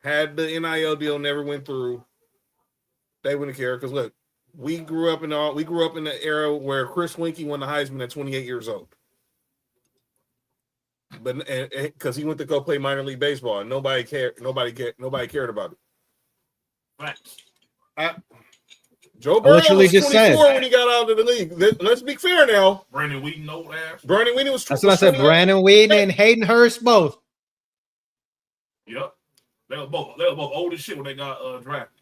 F: Had the NIL deal never went through, they wouldn't care. Because look, we grew up in the era where Chris Winkie won the Heisman at 28 years old. But because he went to go play minor league baseball and nobody cared about it.
H: Facts.
F: Joe Burrow
C: literally
F: was
C: just
F: 24
C: said.
F: when he got out of the league. Let's be fair now.
H: Brandon Wheaton, old ass.
F: Brandon Wheaton was.
C: That's what I said. Brandon Wheaton and Hayden Hurst both.
H: Yep. They were both old as shit when they got drafted.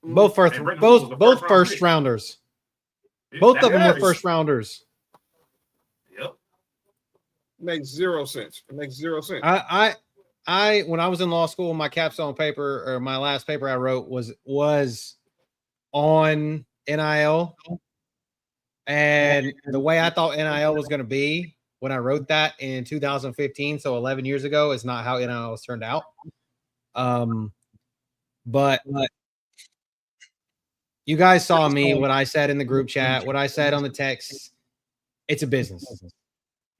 C: Both first
H: And Brandon Wheaton was the
C: both
H: first round
C: first
H: pick.
C: rounders.
H: Yeah,
C: Both of them were
F: Yes.
C: first rounders.
H: Yep.
F: Makes zero sense. It makes zero sense.
C: I when I was in law school, my capstone paper or my last paper I wrote was on NIL. And the way I thought NIL was going to be when I wrote that in 2015, so 11 years ago, is not how NIL has turned out. But you guys saw me, what I said in the group chat, what I said on the text. It's a business.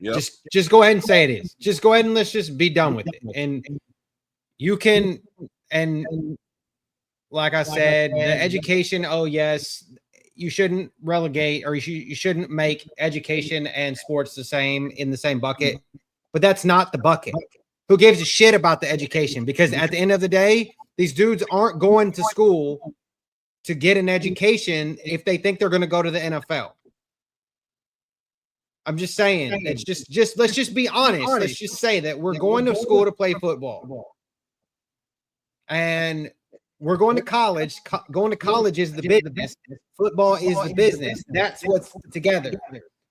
F: Yep.
C: Just go ahead and say it is. Just go ahead and let's just be done with it. And you can, and like I said, the education, oh yes, you shouldn't relegate or you shouldn't make education and sports the same in the same bucket. But that's not the bucket. Who gives a shit about the education? Because at the end of the day, these dudes aren't going to school to get an education if they think they're going to go to the NFL. I'm just saying, it's just let's just be honest. Let's just say that we're going to school to play football. And we're going to college. Going to college is the business. Football is the business. That's what's together.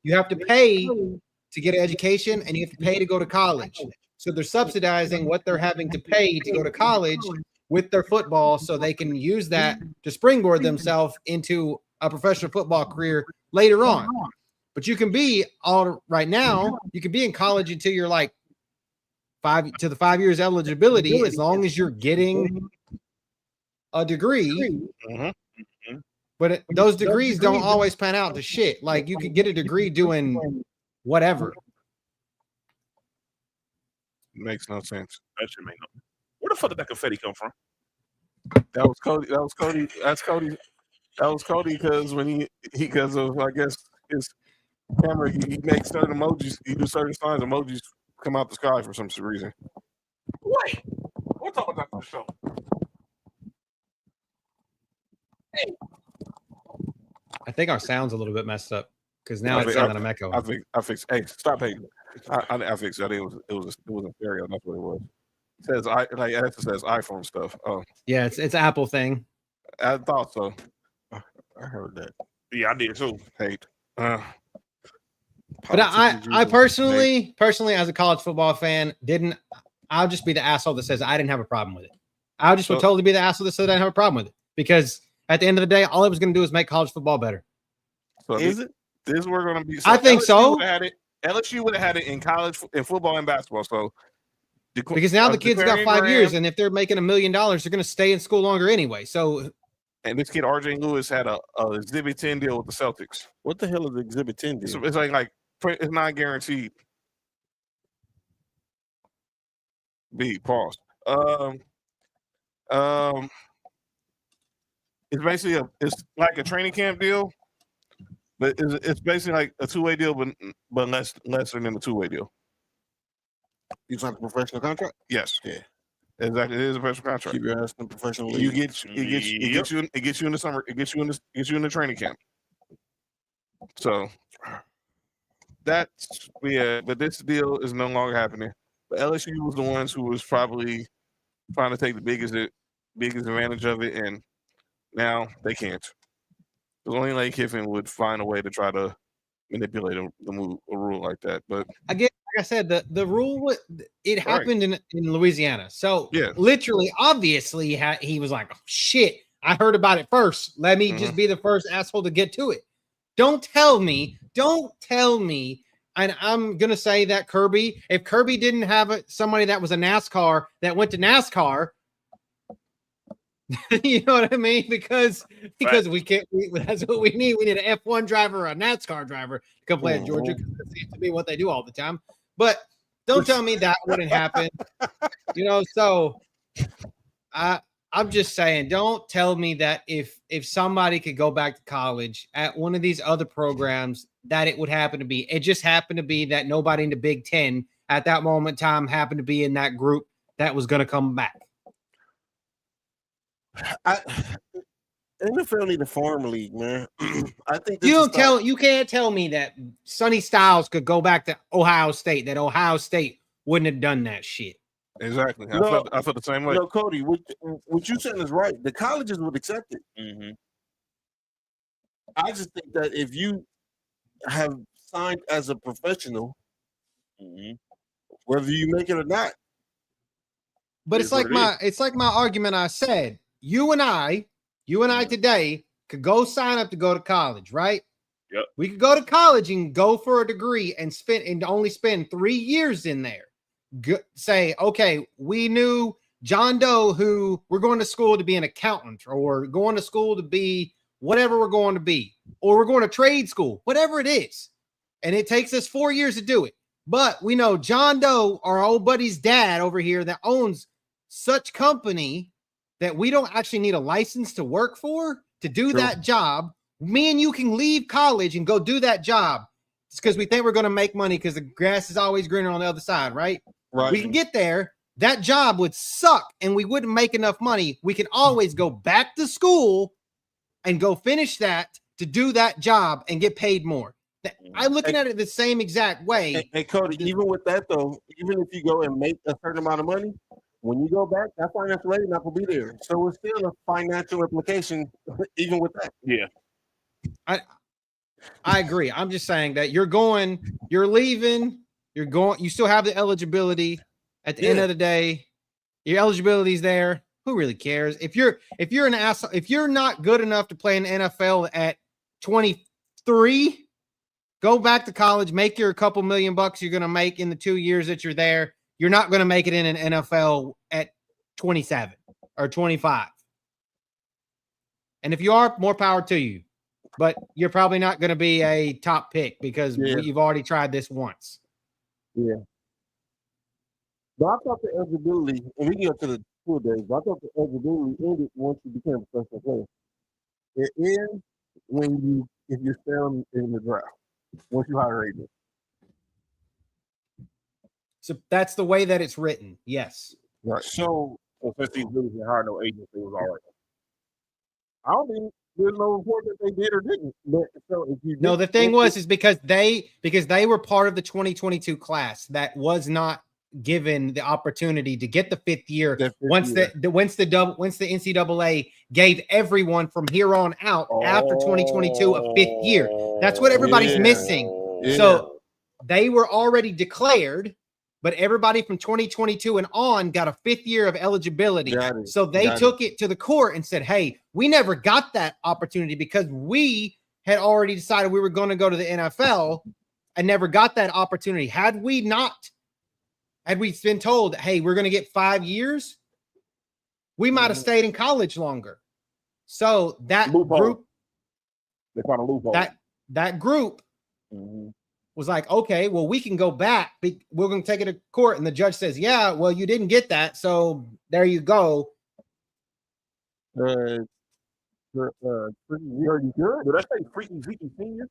C: You have to pay to get an education and you have to pay to go to college. So they're subsidizing what they're having to pay to go to college with their football so they can use that to springboard themselves into a professional football career later on. But you can be right now, you can be in college until you're like 5 years eligibility, as long as you're getting a degree.
F: Mm-hmm.
C: But those degrees don't always pan out to shit. Like you could get a degree doing whatever.
B: makes no sense.
F: That should make no. Where the fuck did that confetti come from?
B: That was Cody. That's Cody. That was Cody because when he because of I guess his camera, he makes certain emojis. He do certain signs. Emojis come out the sky for some reason.
F: Wait, we'll talk about that for the show.
C: I think our sound's a little bit messed up because now it's sounding like I'm echoing.
B: I fixed. Hey, stop hating. I fixed. I think it was a stereo. That's what it was. It says it says iPhone stuff. Oh,
C: Yeah, it's Apple thing.
B: I thought so.
E: I heard that.
F: Yeah, I did too.
B: Hate.
C: But I personally, as a college football fan, I'll just be the asshole that says I didn't have a problem with it. I would totally be the asshole that said I didn't have a problem with it because at the end of the day, all it was going to do is make college football better.
B: So
E: Is it?
B: This is where we're going to be.
C: I think so.
B: LSU would have had it in college, in football and basketball. So
C: Because now the kids got 5 years, and if they're making $1 million, they're going to stay in school longer anyway. So,
B: and this kid RJ Lewis had a Exhibit 10 deal with the Celtics.
E: What the hell is Exhibit 10
B: It's
E: deal?
B: like it's not guaranteed. B pause. It's basically it's like a training camp deal, but it's basically like a two-way deal, but lesser than a two-way deal.
E: You signed a professional contract?
B: Yes.
E: Yeah.
B: Exactly, it is a professional contract.
E: Keep your ass in the professional
B: You
E: league.
B: it gets you in the summer. It gets you in the training camp. So that's but this deal is no longer happening. But LSU was the ones who was probably trying to take the biggest advantage of it, and now they can't. Because only Lane Kiffin would find a way to try to manipulate a rule like that. But
C: again, like I said, the rule it happened in Louisiana. So
B: yeah,
C: literally, obviously, he was like, oh, "Shit, I heard about it first. Let me just be the first asshole to get to it." Don't tell me, and I'm gonna say that Kirby, if Kirby didn't have somebody that was a NASCAR that went to NASCAR, you know what I mean? Because we can't. That's what we need. We need an F1 driver or a NASCAR driver to come play at Georgia. Because that seems to be what they do all the time. But don't tell me that wouldn't happen. You know, so I'm just saying, don't tell me that if somebody could go back to college at one of these other programs, that it would happen to be. It just happened to be that nobody in the Big Ten at that moment in time happened to be in that group that was going to come back.
E: NFL need a farm league, man. I think
C: you can't tell me that Sonny Styles could go back to Ohio State, that Ohio State wouldn't have done that shit.
B: Exactly. I felt the same way.
E: No, Cody, what you saying is right. The colleges would accept it.
B: Mm-hmm.
E: I just think that if you have signed as a professional, whether you make it or not.
C: But it's like my argument I said. You and I today could go sign up to go to college, right?
H: Yep.
C: We could go to college and go for a degree and only spend 3 years in there. Say, okay, we knew John Doe who we're going to school to be an accountant, or we're going to school to be whatever we're going to be, or we're going to trade school, whatever it is. And it takes us 4 years to do it. But we know John Doe, our old buddy's dad over here, that owns such company that we don't actually need a license to work for to do that job. Me and you can leave college and go do that job. It's because we think we're going to make money because the grass is always greener on the other side, right?
E: Right.
C: We can get there. That job would suck and we wouldn't make enough money. We can always go back to school and go finish that to do that job and get paid more. I'm looking at it the same exact way.
E: Hey, Cody, even with that though, even if you go and make a certain amount of money, when you go back, that financial aid not gonna be there. So it's still a financial implication, even with that.
H: Yeah.
C: I agree. I'm just saying that you're leaving, you still have the eligibility. At the end of the day, your eligibility is there. Who really cares? If you're an asshole, if you're not good enough to play in the NFL at 23, go back to college, make your couple $1 million you're going to make in the 2 years that you're there. You're not going to make it in an NFL at 27 or 25. And if you are, more power to you. But you're probably not going to be a top pick because you've already tried this once.
E: Yeah. But I thought the eligibility, and we can go to the school days, but I thought the eligibility ended once you became a professional player. It ends if you're still in the draft, once you hire agent.
C: So that's the way that it's written. Yes.
E: Right.
F: So since these dudes didn't hire no agents, it was all right. I don't think there's no report that they did or didn't. But so if you
C: no, the thing is because they were part of the 2022 class that was not given the opportunity to get the fifth year once the NCAA gave everyone from here on out after 2022 a fifth year. That's what everybody's missing.
E: Yeah.
C: So they were already declared, but everybody from 2022 and on got a fifth year of eligibility. So they took it to the court and said, hey, we never got that opportunity because we had already decided we were going to go to the NFL and never got that opportunity. Had we been told, hey, we're going to get 5 years, we might have stayed in college longer. So that group,
F: they found a loophole.
C: That group was like, okay, well, we can go back. We're going to take it to court. And the judge says, yeah, well, you didn't get that. So there you go.
F: Pretty good. Did I say freaky Zeke Senior?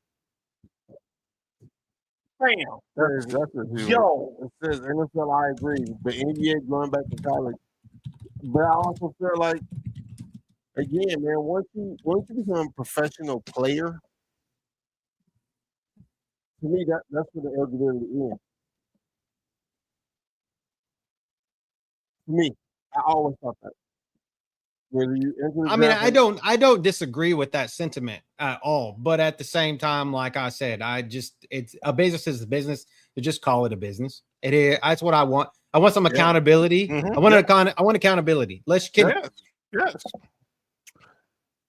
F: Bam.
E: That's a yo. It says NFL. I agree. The NBA going back to college But I also feel like, again, man, once you become a professional player, to me that's where the eligibility ends. For me, I always thought that. Whether you enter the
C: I mean,
E: draft,
C: I don't disagree with that sentiment at all. But at the same time, like I said, it's a business is a business. To just call it a business. It is. That's what I want. I want some accountability.
B: Mhm.
C: I want I want accountability. Let's can
B: Yes.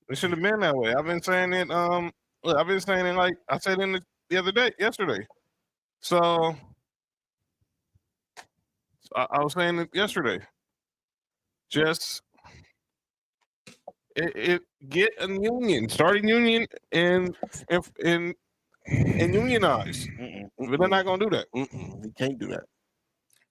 B: It should have been that way. I've been saying it. Look, I've been saying it like I said in the other day, yesterday. So I was saying it yesterday. Just get a union, start a union, and unionize. But they're not gonna do that.
E: you can't do that.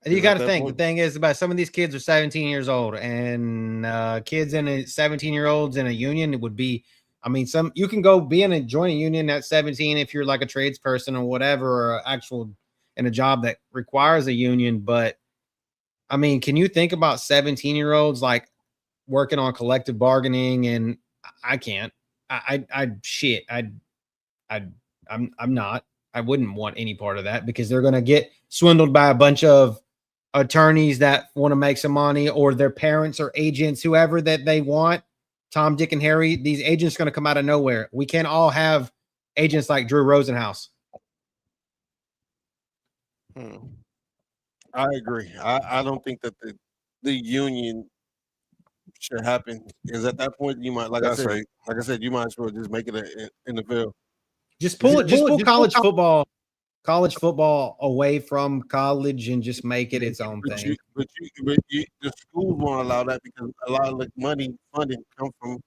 C: You got to
E: that
C: think. The
E: point-
C: thing is about some of these kids are 17 years old, and kids in a 17-year-olds in a union, it would be. I mean, some you can go be in a join a union at 17 if you're like a tradesperson or whatever, or actual in a job that requires a union. But I mean, can you think about 17-year-olds like working on collective bargaining? And I can't. Shit. I'm not. I wouldn't want any part of that because they're going to get swindled by a bunch of attorneys that want to make some money, or their parents or agents, whoever that they want. Tom, Dick, and Harry. These agents are going to come out of nowhere. We can't all have agents like Drew Rosenhaus.
E: I agree. I don't think that the union should happen because at that point you might, like I said, you might as well just make it an NFL.
C: Just pull college football away from college and just make it its own thing.
E: But the schools won't allow that because a lot of the funding come from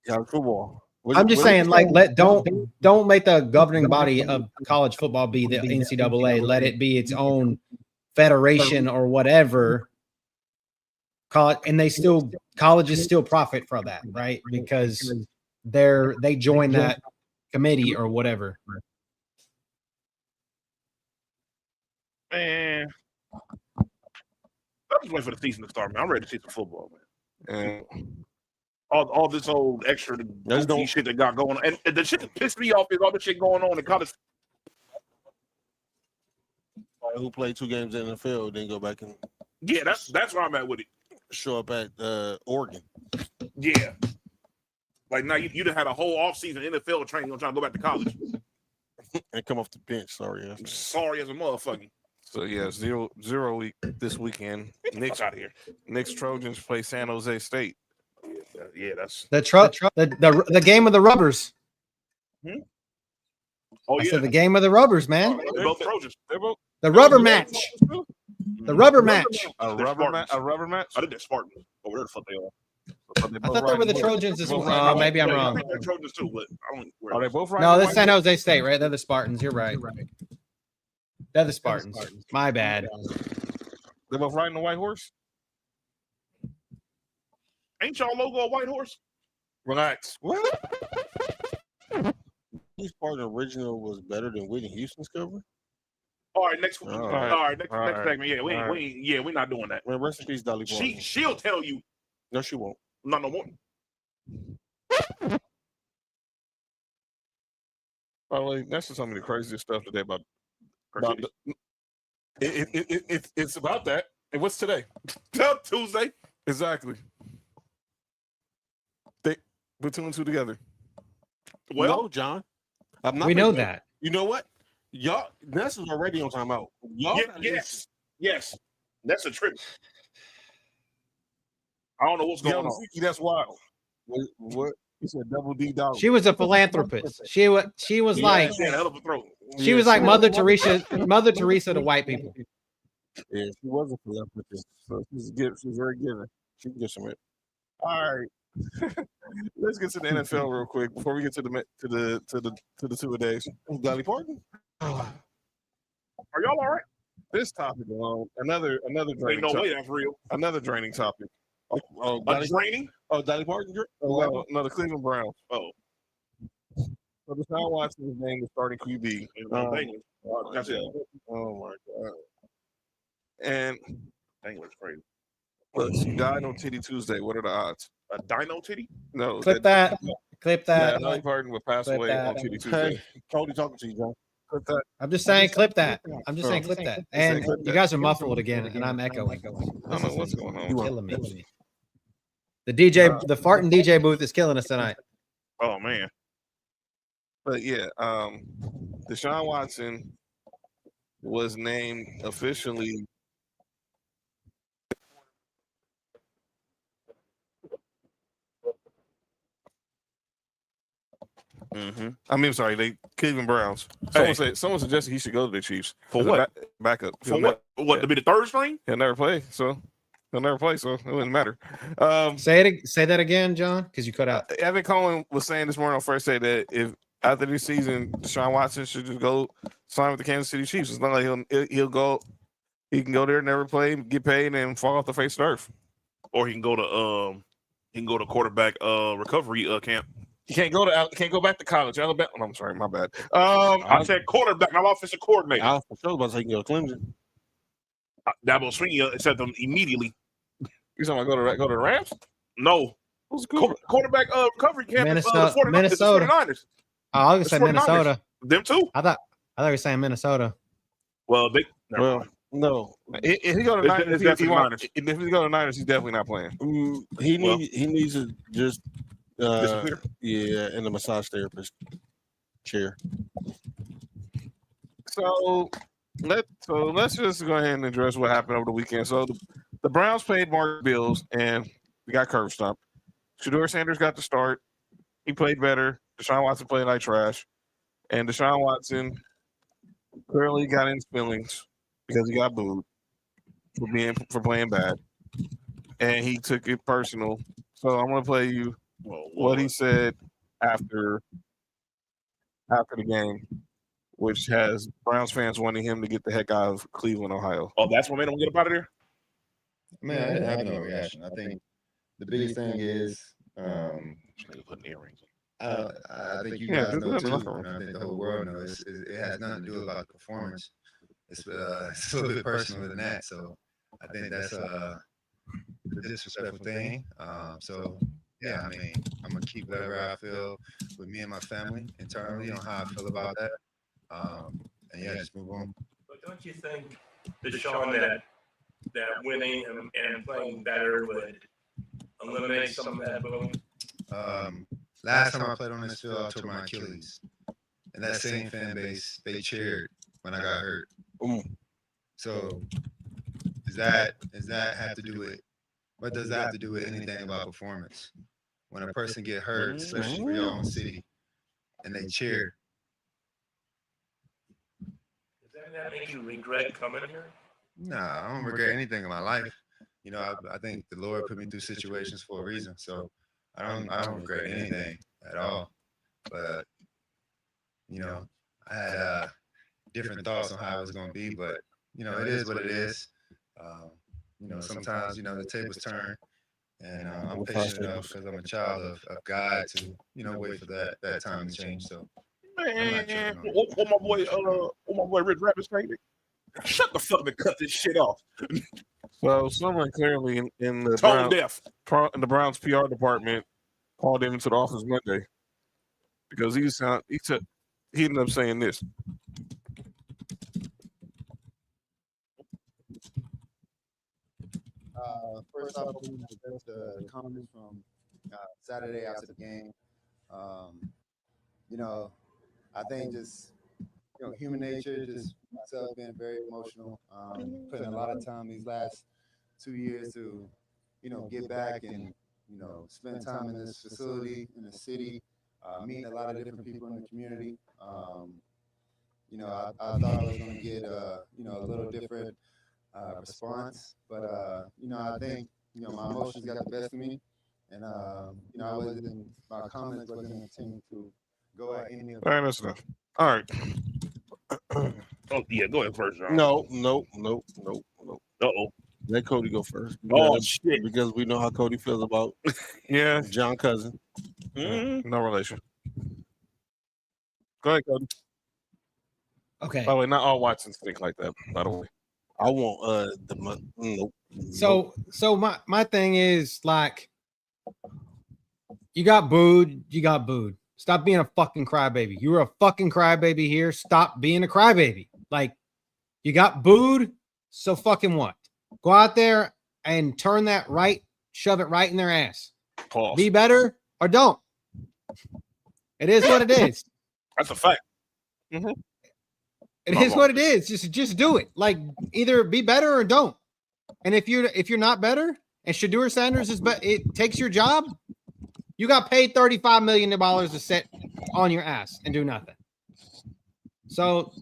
E: college football.
C: I'm just saying, like, don't make the governing body of college football be the NCAA. Let it be its own federation or whatever. Colleges still profit from that, right? Because they join that committee or whatever.
F: Man, I'm just waiting for the season to start, man. I'm ready to see some football, man. And all this old extra shit that got going on. And the shit that pissed me off is all the shit going on in college.
E: Who played 2 games in the NFL, then go back and
F: that's where I'm at with it.
E: Show up at Oregon.
F: Yeah. Like now you'd have had a whole offseason NFL training on trying to go back to college.
E: And come off the bench. Sorry as
F: a motherfucker.
B: So yeah, zero week this weekend.
F: Knicks out of here.
B: Knicks Trojans play San Jose State.
F: Yeah, that's
C: the game of the rubbers.
F: Oh,
C: I said the game of the rubbers, man.
F: They're both Trojans.
B: They're both
C: the rubber match. The rubber match.
B: A rubber match.
F: I think they're Spartans. Where the fuck they are?
C: I thought they were the Trojans as well. Maybe I'm wrong.
F: They're Trojans too, but I don't.
B: Are they both right?
C: No, that's San Jose State, right? They're the Spartans. You're right. They're the Spartans. My bad.
B: They're both riding the white horse.
F: Ain't y'all logo a white horse?
B: Relax.
E: What? This part of the original was better than Whitney Houston's cover.
F: All right, next segment. Yeah, we're not doing that.
E: Well, rest in peace, Dolly Parton.
F: She'll tell you.
E: No, she won't.
F: Not no more.
B: Oh, that's just some of the craziest stuff today about it's about that. And what's today?
F: Tuesday.
B: Exactly. They put 2 and 2 together.
E: Well, no, John.
C: We know that.
E: You know what? Y'all, this is already on timeout. Y'all,
F: yes. That's a trip. I don't know what's going on.
B: That's wild. What? You said double D dollar.
C: She was a philanthropist. She was like
F: she had a hell of a throat.
C: She was like Mother Teresa to white people.
E: Yeah, she was a philanthropist. So she's very giving. She can get some it.
B: All right. Let's get to the NFL real quick before we get to the 2 a days.
E: Dolly Parton.
F: Are y'all all right?
B: This topic alone, another draining.
F: Ain't no way that's real.
B: Another draining topic.
F: Draining?
E: Oh, Dolly Parton.
B: No, the Cleveland Browns.
F: Oh.
B: So Deshaun Watson is named the starting QB.
F: That's it.
B: Oh my God. And
F: Dang, looks crazy.
B: look, she died on Titty Tuesday. What are the odds?
F: A dino titty?
B: No,
C: Clip that. Clip that.
B: Dolly Parton would pass
C: Clip
B: away
C: that.
B: on Titty Tuesday.
E: Hey, Cody talking to you, John.
B: Clip that.
C: I'm just saying, clip that. I'm just saying, clip that. And
B: clip
C: you
B: that.
C: guys are muffled again, and I'm echoing.
B: I don't know what's going on.
C: Killing me. The DJ, the farting DJ booth is killing us tonight.
F: Oh man.
B: But yeah, Deshaun Watson was named officially. I mean, sorry, they Cleveland Browns. Someone suggested he should go to the Chiefs
F: For
B: as a
F: what?
B: backup.
F: For what? What to be the third string?
B: He'll never play, so it wouldn't matter.
C: Say that again, John, because you cut out.
B: Evan Cohen was saying this morning on First Day that if after this season, Deshaun Watson should just go sign with the Kansas City Chiefs. It's not like he'll go. He can go there, never play, get paid, and fall off the face of the earth.
F: Or he can go to quarterback recovery camp.
B: He can't go back to college. Alabama. I'm sorry, my bad.
F: I said quarterback, not offensive coordinator.
E: I was sure about to say he can go to Clemson.
F: Dabo Swinney said them immediately.
B: You talking about go to the Rams?
F: No.
B: Who's cool?
F: Quarterback recovery camp.
C: Minnesota.
F: The 49ers.
C: Oh, I was gonna say
F: 49ers.
C: Minnesota.
F: Them too.
C: I thought you were saying Minnesota.
F: Well,
E: No.
B: If he go to
F: It's
B: Niners,
F: definitely Niners.
B: If he go to Niners, he's definitely not playing.
E: He needs to just
F: disappear.
E: Yeah, in the massage therapist chair.
B: So let's just go ahead and address what happened over the weekend. So the Browns paid Mark Bills and we got curb stomped. Shedeur Sanders got the start. He played better. Deshaun Watson played like trash. And Deshaun Watson clearly got in his feelings because he got booed for playing bad. And he took it personal. So I'm gonna play you what he said after the game, which has Browns fans wanting him to get the heck out of Cleveland, Ohio.
F: Oh, that's what made him get up out of there?
I: Man, I didn't have no reaction. I think the biggest thing is
F: putting earrings.
I: I think you guys know too, and I think the whole world knows it has nothing to do about the performance. It's a little bit personal than that. So I think that's a disrespectful thing. So yeah, I mean, I'm gonna keep whatever I feel with me and my family internally on how I feel about that. And yeah, just move on.
J: But don't you think, Deshaun, that winning and playing better would eliminate some of that boom?
I: Last time I played on this field, I tore my Achilles, and that same fan base, they cheered when I got hurt. So does that have to do with? What does that have to do with anything about performance? When a person get hurt, especially for your own city, and they cheer.
J: Does that make you regret coming here?
I: Nah, I don't regret anything in my life. You know, I think the Lord put me through situations for a reason. So I don't regret anything at all. But you know, I had different thoughts on how it was going to be. But you know, it is what it is. You know, sometimes the tables turn, and I'm patient enough because I'm a child of God to wait for that time to change. So
F: Man, what my boy Rich Rabbit's crazy. Shut the fuck and cut this shit off.
B: So someone clearly in the
F: Tone deaf.
B: In the Browns PR department called him into the office Monday because he ended up saying this.
I: First off, we want to address the comments from Saturday after the game. I think just human nature, just myself being very emotional, putting a lot of time these last 2 years to get back and spend time in this facility in the city, meeting a lot of different people in the community. I thought I was going to get a little different response, but I think my emotions got the best of me, and my comments wasn't intended to go at any of.
B: All right, that's enough. All right.
F: Oh yeah, go ahead first, John.
E: No.
F: Uh-oh.
E: Let Cody go first.
F: Shit.
E: Because we know how Cody feels about John Cousin.
B: No relation. Go ahead, Cody.
C: Okay.
B: By the way, not all Watsons think like that, by the way.
E: I want nope.
C: So my thing is like, you got booed. Stop being a fucking crybaby. You were a fucking crybaby here. Stop being a crybaby. Like, you got booed. So fucking what? Go out there and turn that right, shove it right in their ass.
B: Pause.
C: Be better or don't. It is what it is.
F: That's a fact.
C: It is what it is. Just do it. Like, either be better or don't. And if you're not better, and Shedeur Sanders it takes your job, you got paid $35 million to sit on your ass and do nothing. So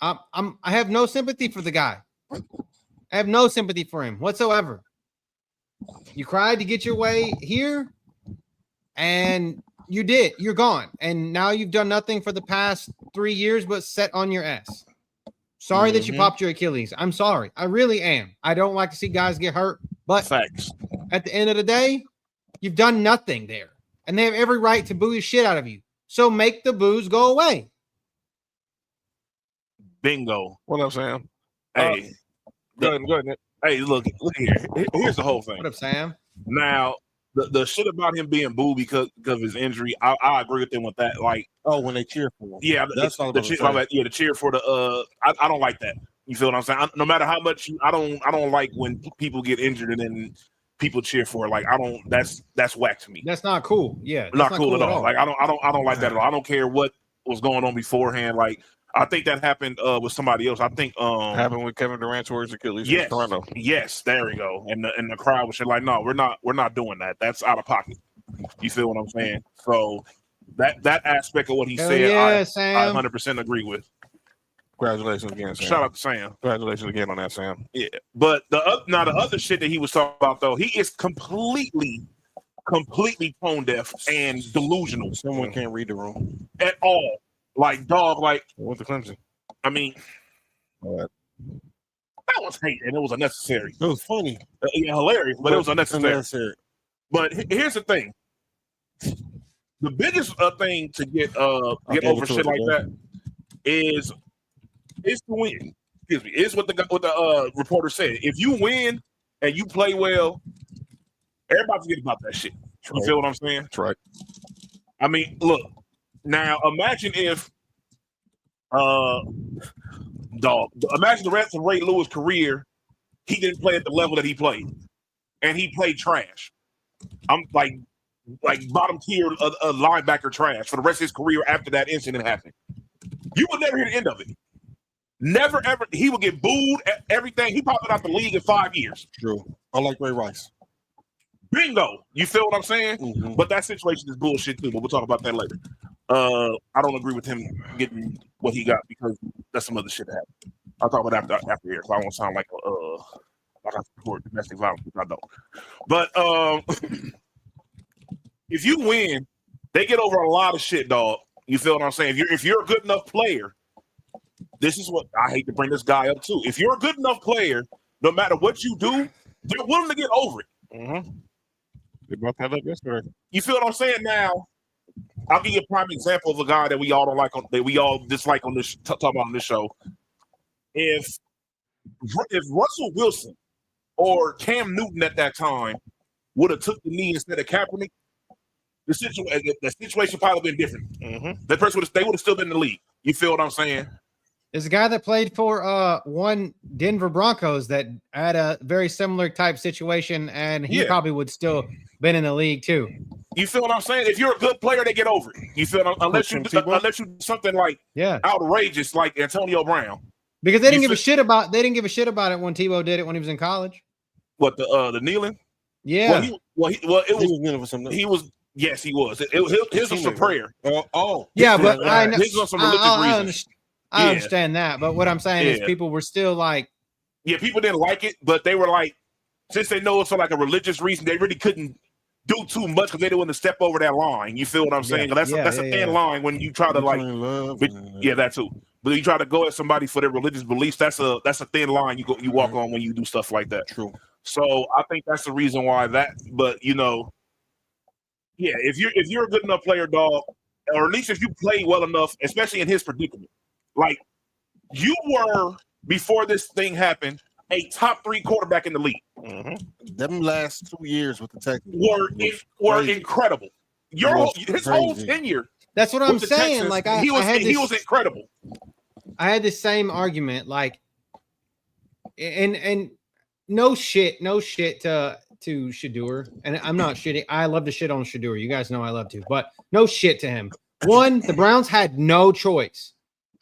C: I have no sympathy for the guy. I have no sympathy for him whatsoever. You cried to get your way here, and you did. You're gone. And now you've done nothing for the past 3 years but sit on your ass. Sorry that you popped your Achilles. I'm sorry. I really am. I don't like to see guys get hurt. But
F: Facts.
C: At the end of the day, you've done nothing there. And they have every right to boo the shit out of you. So make the boos go away.
F: Bingo.
B: What up, Sam?
F: Hey. Go ahead, Nick. Hey, look here. Here's the whole thing.
C: What up, Sam?
F: Now, the shit about him being booed because of his injury, I agree with him with that. Like,
E: when they cheer for him.
F: Yeah,
E: that's all
F: the cheer for the I don't like that. You feel what I'm saying? No matter how much I don't like when people get injured and then people cheer for it. Like, I don't. That's whack to me.
C: That's not cool. Yeah, that's
F: not cool at all. Like, I don't like that at all. I don't care what was going on beforehand. Like, I think that happened with somebody else. I think
B: happened with Kevin Durant towards Achilles.
F: Yes,
B: in Toronto.
F: Yes, there we go. And the crowd was like, no, we're not doing that. That's out of pocket. You feel what I'm saying? So that aspect of what he said, I 100% agree with.
B: Congratulations again, Sam.
F: Shout out to Sam.
B: Congratulations again on that, Sam.
F: Yeah, but the other shit that he was talking about though, he is completely tone deaf and delusional.
E: Someone can't read the room
F: at all. Like, dog, like
B: with the Clemson.
F: I mean, that was hate and it was unnecessary.
E: It was funny,
F: hilarious, but it was unnecessary. But here's the thing: the biggest thing to get over shit like that is to win. Excuse me. Is what the reporter said. If you win and you play well, everybody forget about that shit. You feel what I'm saying?
B: That's right.
F: I mean, look. Now, imagine if, imagine the rest of Ray Lewis' career, he didn't play at the level that he played, and he played trash. I'm like bottom tier linebacker trash for the rest of his career after that incident happened. You would never hear the end of it. Never ever. He would get booed at everything. He popped out the league in 5 years.
E: True. Unlike Ray Rice.
F: Bingo. You feel what I'm saying?
E: Mm-hmm.
F: But that situation is bullshit too. But we'll talk about that later. I don't agree with him getting what he got because that's some other shit that happened. I'll talk about that after here, so I won't sound like I support domestic violence, which I don't. But if you win, they get over a lot of shit, dog. You feel what I'm saying? If you're a good enough player, this is what I hate to bring this guy up too. If you're a good enough player, no matter what you do, they're willing to get over it.
B: Mm-hmm. They brought that up yesterday.
F: You feel what I'm saying? Now, I'll give you a prime example of a guy that we all don't like, that we all dislike on this, talk about on this show. If Russell Wilson or Cam Newton at that time would have took the knee instead of Kaepernick, the situation probably been different.
B: Mm-hmm.
F: That person they would have still been in the league. You feel what I'm saying?
C: There's a guy that played for one Denver Broncos that had a very similar type situation, and he probably would still been in the league too.
F: You feel what I'm saying? If you're a good player, they get over it. You feel unless you do something like outrageous, like Antonio Brown,
C: because they didn't give a shit about it when Tebow did it when he was in college.
F: What the kneeling?
C: Yeah.
F: He was. Yes, he was. His was a prayer.
C: Yeah, but I know.
F: His was some religious reasons.
C: I understand that, but what I'm saying is people were still like,
F: people didn't like it, but they were like, since they know it's for like a religious reason, they really couldn't do too much because they didn't want to step over that line. You feel what I'm saying? That's a thin line when you try to that too. But you try to go at somebody for their religious beliefs. That's a thin line you walk on when you do stuff like that.
E: True.
F: So I think that's the reason why that. But if you're a good enough player, dog, or at least if you play well enough, especially in his predicament, like you were before this thing happened, a top 3 quarterback in the league.
E: Them last 2 years with the Texans
F: were incredible. His whole tenure.
C: That's what I'm
F: with the
C: saying.
F: Texans,
C: Like
F: he was incredible.
C: I had the same argument. Like, and no shit to Shedeur. And I'm not shitting. I love to shit on Shedeur. You guys know I love to, but no shit to him. One, the Browns had no choice.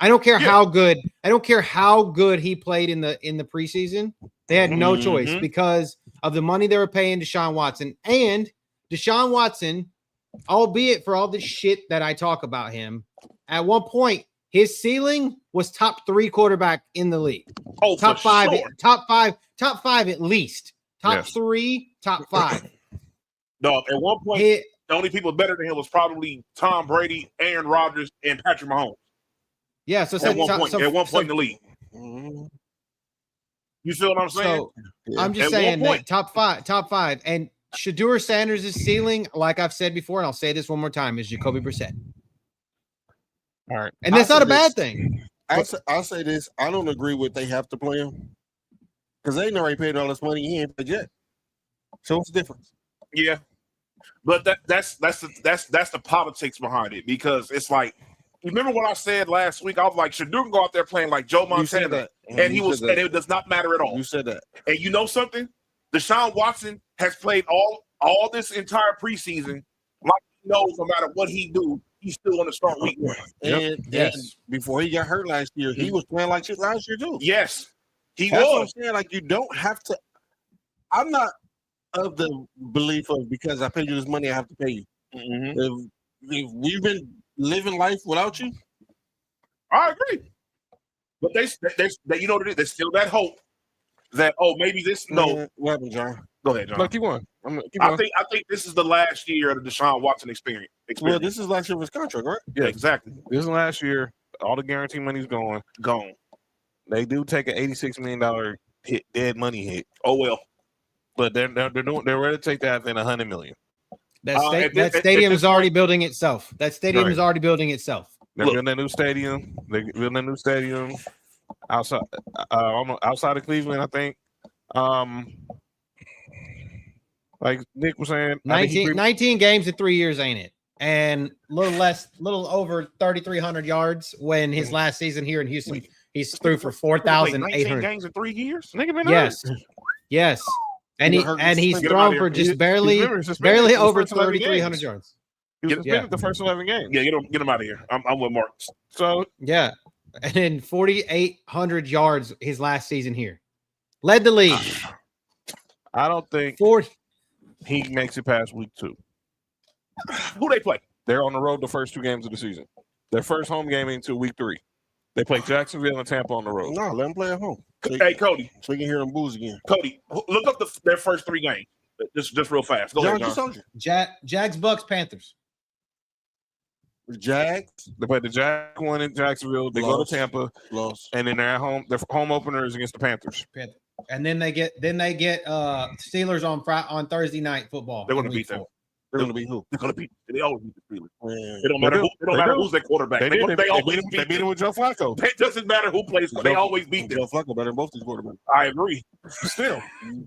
C: I don't care how good. I don't care how good he played in the preseason. They had no choice because of the money they were paying Deshaun Watson. And Deshaun Watson, albeit for all the shit that I talk about him, at one point his ceiling was top 3 quarterback in the league.
F: Oh,
C: top 5,
F: sure.
C: top 5 at least. Top 3, top 5.
F: No, at one point, the only people better than him was probably Tom Brady, Aaron Rodgers, and Patrick Mahomes.
C: Yeah, so
F: at one point in the league. You feel what I'm saying?
C: So I'm just saying that top five, and Shedeur Sanders' ceiling, like I've said before, and I'll say this one more time, is Jacoby Brissett.
B: All right,
C: and that's not a bad thing.
E: I'll say this: I don't agree with they have to play him because they ain't already paid all this money. He ain't paid yet. So what's the difference?
F: Yeah, but that's the politics behind it because it's like. Remember what I said last week? I was like, Shedeur can go out there playing like Joe Montana, and it does not matter at all.
E: You said that,
F: and you know something? Deshaun Watson has played all this entire preseason like he knows no matter what he do, he's still going to start week 1.
E: And before he got hurt last year, he was playing like shit last year too.
F: Yes, he
E: That's
F: was.
E: What I'm saying. Like you don't have to. I'm not of the belief of because I paid you this money, I have to pay you. If we've been living life without you,
F: I agree. But they you know there's still that hope that maybe this
E: what happened, John?
F: Go ahead, John.
B: No, keep going.
F: I think this is the last year of the Deshaun Watson experience.
E: Well, this is last year of his contract, right?
F: Yeah, exactly.
B: This is last year. All the guarantee money's gone. They do take an $86 million dead money hit.
F: Oh well,
B: but they're ready to take that than $100 million.
C: That stadium is already building itself. That stadium is already building itself.
B: They're building a new stadium. They're building a new stadium outside of Cleveland, I think. Like Nick was saying,
C: 19 games in 3 years, ain't it? And little over 3,300 yards when his last season here in Houston, he's threw for 4,800
F: games in 3 years.
C: Yes. And he's thrown for just barely over 3,300 yards.
B: He was suspended the first 11 games.
F: Yeah, get him out of here. I'm with Mark.
B: So
C: yeah, and then 4,800 yards his last season here, led the league.
B: I don't think he makes it past week 2.
F: Who they play?
B: They're on the road the first 2 games of the season. Their first home game into week 3. They play Jacksonville and Tampa on the road.
E: No, let them play at home.
F: Hey, Cody.
E: So you can hear them boos again.
F: Cody, look up their first 3 games. Just real fast. Go ahead, John.
C: Jags, Bucks, Panthers.
E: The Jags.
B: They play the Jags one in Jacksonville. They go to Tampa. And then they're at home. Their home opener is against the Panthers.
C: And then they get Steelers on Thursday night football.
F: They're going to beat them.
E: They're going to beat who?
F: They're going to beat. They always beat the Steelers. It don't matter who's their quarterback.
B: They beat him with Joe Flacco.
F: It doesn't matter who plays. They always beat them.
E: Joe Flacco better than both these quarterbacks.
F: I agree. Still,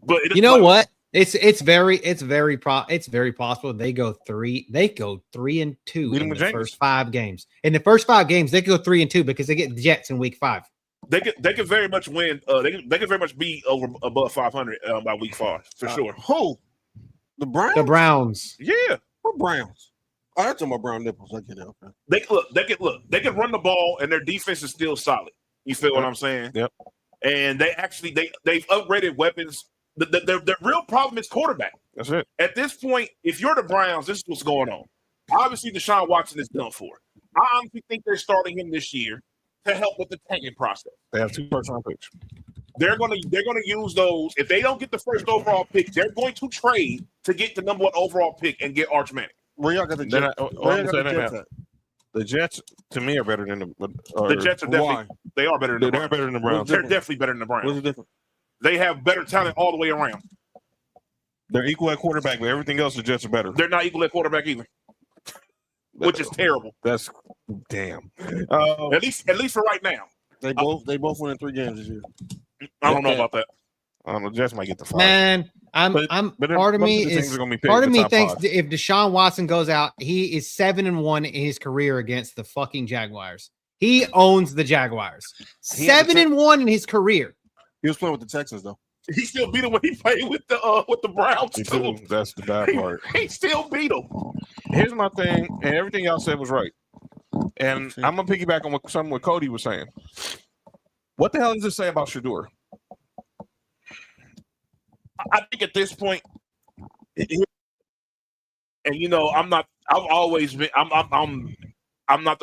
F: but
C: you know what? It's very possible they go 3-2 in the first 5 games. In the first 5 games, they go 3-2 because they get the Jets in week 5.
F: They could very much win. They could very much be above 500 by week 5 for sure.
E: Who? The Browns?
C: The Browns.
F: Yeah.
E: What Browns? I heard some of brown nipples. I get it. Okay.
F: They can run the ball and their defense is still solid. You feel what I'm saying?
B: Yep.
F: And they've upgraded weapons. The real problem is quarterback.
B: That's it.
F: At this point, if you're the Browns, this is what's going on. Obviously, Deshaun Watson is done for. I honestly think they're starting him this year to help with the tanking process.
B: They have 2 first-round picks.
F: They're gonna use those. If they don't get the first overall pick, they're going to trade to get the number 1 overall pick and get Arch Manning.
E: Where y'all got the Jets?
B: The Jets, to me, are better than
F: the Jets are definitely. They are better than
B: they're better than the Browns.
F: They're definitely better than the Browns.
E: What's the difference?
F: They have better talent all the way around.
B: They're equal at quarterback, but everything else, the Jets are better.
F: They're not equal at quarterback either, which is terrible.
B: That's damn.
F: At least for right now.
E: They both won in 3 games this year.
F: I don't know about that.
B: I don't know. Jets might get the 5.
C: Man,
B: But
C: part of me
B: teams are gonna be
C: part of me thinks
B: 5.
C: if Deshaun Watson goes out, he is 7-1 in his career against the fucking Jaguars. He owns the Jaguars. 7-1 in his career.
E: He was playing with the Texans though.
F: He still beat him when he played with the Browns too.
B: That's the bad part.
F: He still beat him.
B: Here's my thing, and everything y'all said was right. And I'm gonna piggyback on what Cody was saying. What the hell does it say about Shedeur?
F: I think at this point, and you know, I'm not the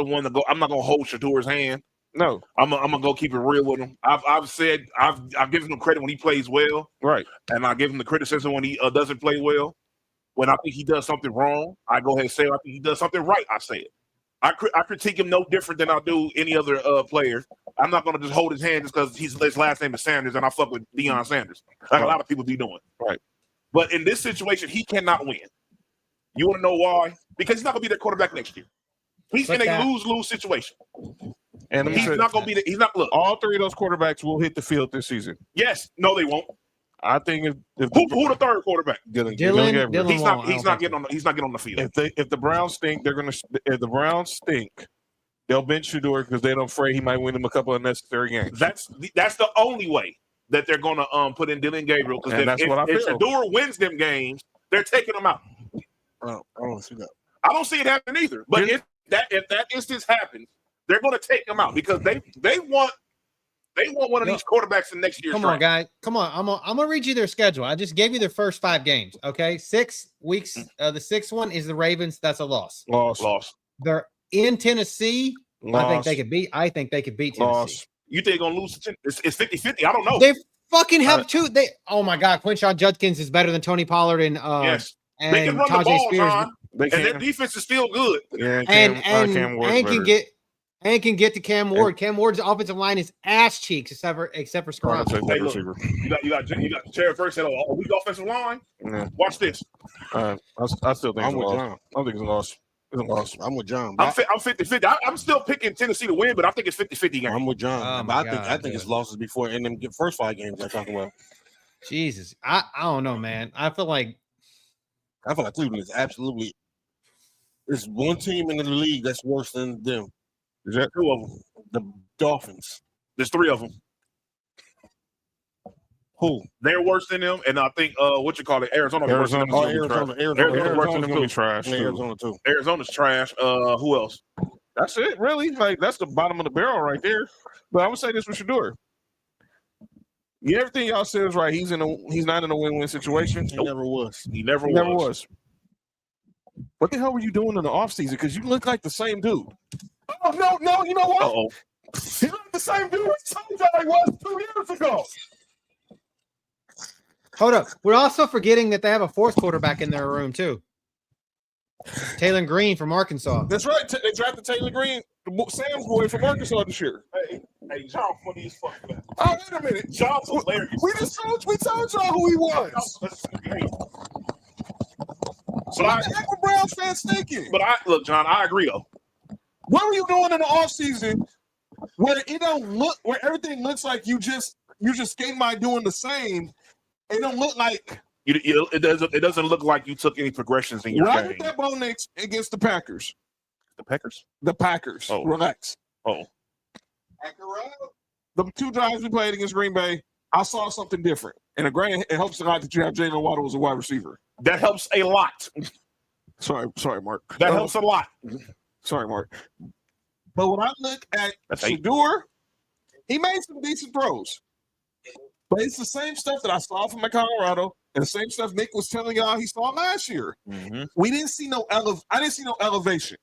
F: one to go. I'm not gonna hold Shadeur's hand.
B: No,
F: I'm gonna go keep it real with him. I've said I've given him credit when he plays well,
B: right,
F: and I give him the criticism when he doesn't play well. When I think he does something wrong, I go ahead and say I think he does something right. I say it. I critique him no different than I do any other player. I'm not gonna just hold his hand just because his last name is Sanders and I fuck with Deion Sanders, like a lot of people be doing.
B: Right.
F: But in this situation, he cannot win. You want to know why? Because he's not gonna be their quarterback next year. He's in a lose-lose situation.
B: And
F: he's not going to be. He's not. Look,
B: all 3 of those quarterbacks will hit the field this season.
F: Yes. No, they won't.
B: I think if
F: who the third quarterback?
B: Dylan
F: He's not getting on the field.
B: If the Browns stink, they're gonna. If the Browns stink, they'll bench Shedeur because they're afraid he might win them a couple of necessary games.
F: That's the only way that they're going to put in Dylan Gabriel, because if Shedeur wins them games, they're taking him out.
E: I don't see that.
F: I don't see it happening either. But if that instance happens, they're going to take him out because they want one of these quarterbacks in next year's
C: Come
F: draft.
C: on, guys. Come on. I'm gonna read you their schedule. I just gave you their first 5 games. Okay, 6 weeks. The 6th one is the Ravens. That's a loss.
F: Loss.
C: They're in Tennessee.
B: Loss.
C: I think they could beat Tennessee.
B: Loss.
F: You think they're gonna lose? It's 50-50. I don't know.
C: They fucking have 2. Oh my God, Quinshon Judkins is better than Tony Pollard and
F: yes.
C: And
F: they can run
C: Tajay
F: the ball,
C: Spears.
F: John, and their defense is still good.
B: Yeah,
C: and can get to Cam Ward. Cam Ward's offensive line is ass cheeks except for Skaron.
F: Hey, look, you got Jared Verse said a weak offensive line.
B: Yeah.
F: Watch this.
B: I still think it's a loss. I don't think it's a loss. It's a loss.
E: I'm with John.
F: I'm 50-50. I'm still picking Tennessee to win, but I think it's 50-50 game.
E: I'm with John.
C: Oh
E: but I think it's losses before in them first 5 games I'm talking about.
C: Jesus, I don't know, man. I feel like
E: Cleveland is absolutely. There's one team in the league that's worse than them.
F: Is that 2 of them?
E: The Dolphins.
F: There's 3 of them.
E: Who?
F: They're worse than them, and I think Arizona's worse than them.
B: Arizona's worse than them too. Trash.
E: Arizona too.
F: Arizona's trash. Who else?
B: That's it, really. Like that's the bottom of the barrel right there. But I'm gonna say this for Shedeur. Yeah, everything y'all said is right. He's not in a win-win situation.
E: He never was.
F: He never was.
B: What the hell were you doing in the offseason? Because you look like the same dude. Oh no! You know what?
F: Uh-oh.
B: He looked the same dude he was 2 years ago.
C: hold up. We're also forgetting that they have a 4th quarterback in their room too. Taylor Green from Arkansas.
B: That's right. They drafted Taylor Green, Sam's boy from Arkansas this year.
F: Hey, John, funny as fuck. Man.
B: Oh, wait a minute.
F: John's hilarious.
B: We told y'all who he was.
F: So
B: what the heck were Browns fans thinking?
F: But look, John, I agree though.
B: What were you doing in the offseason where everything looks like you just skating by doing the same? It don't look like
F: it doesn't look like you took any progressions in your
B: right
F: game.
B: with that Bo Nix against the Packers.
F: The Packers?
B: The Packers.
F: Oh.
B: Relax.
F: Oh.
B: The 2 drives we played against Green Bay, I saw something different. And it helps a lot that you have Jalen Waddle as a wide receiver.
F: That helps a lot.
B: Sorry, Mark.
F: That helps a lot.
B: Sorry, Mark. But when I look at Shedeur, he made some decent throws. But it's the same stuff that I saw from Colorado and the same stuff Nick was telling y'all he saw last year.
F: Mm-hmm.
B: We didn't see I didn't see no elevation.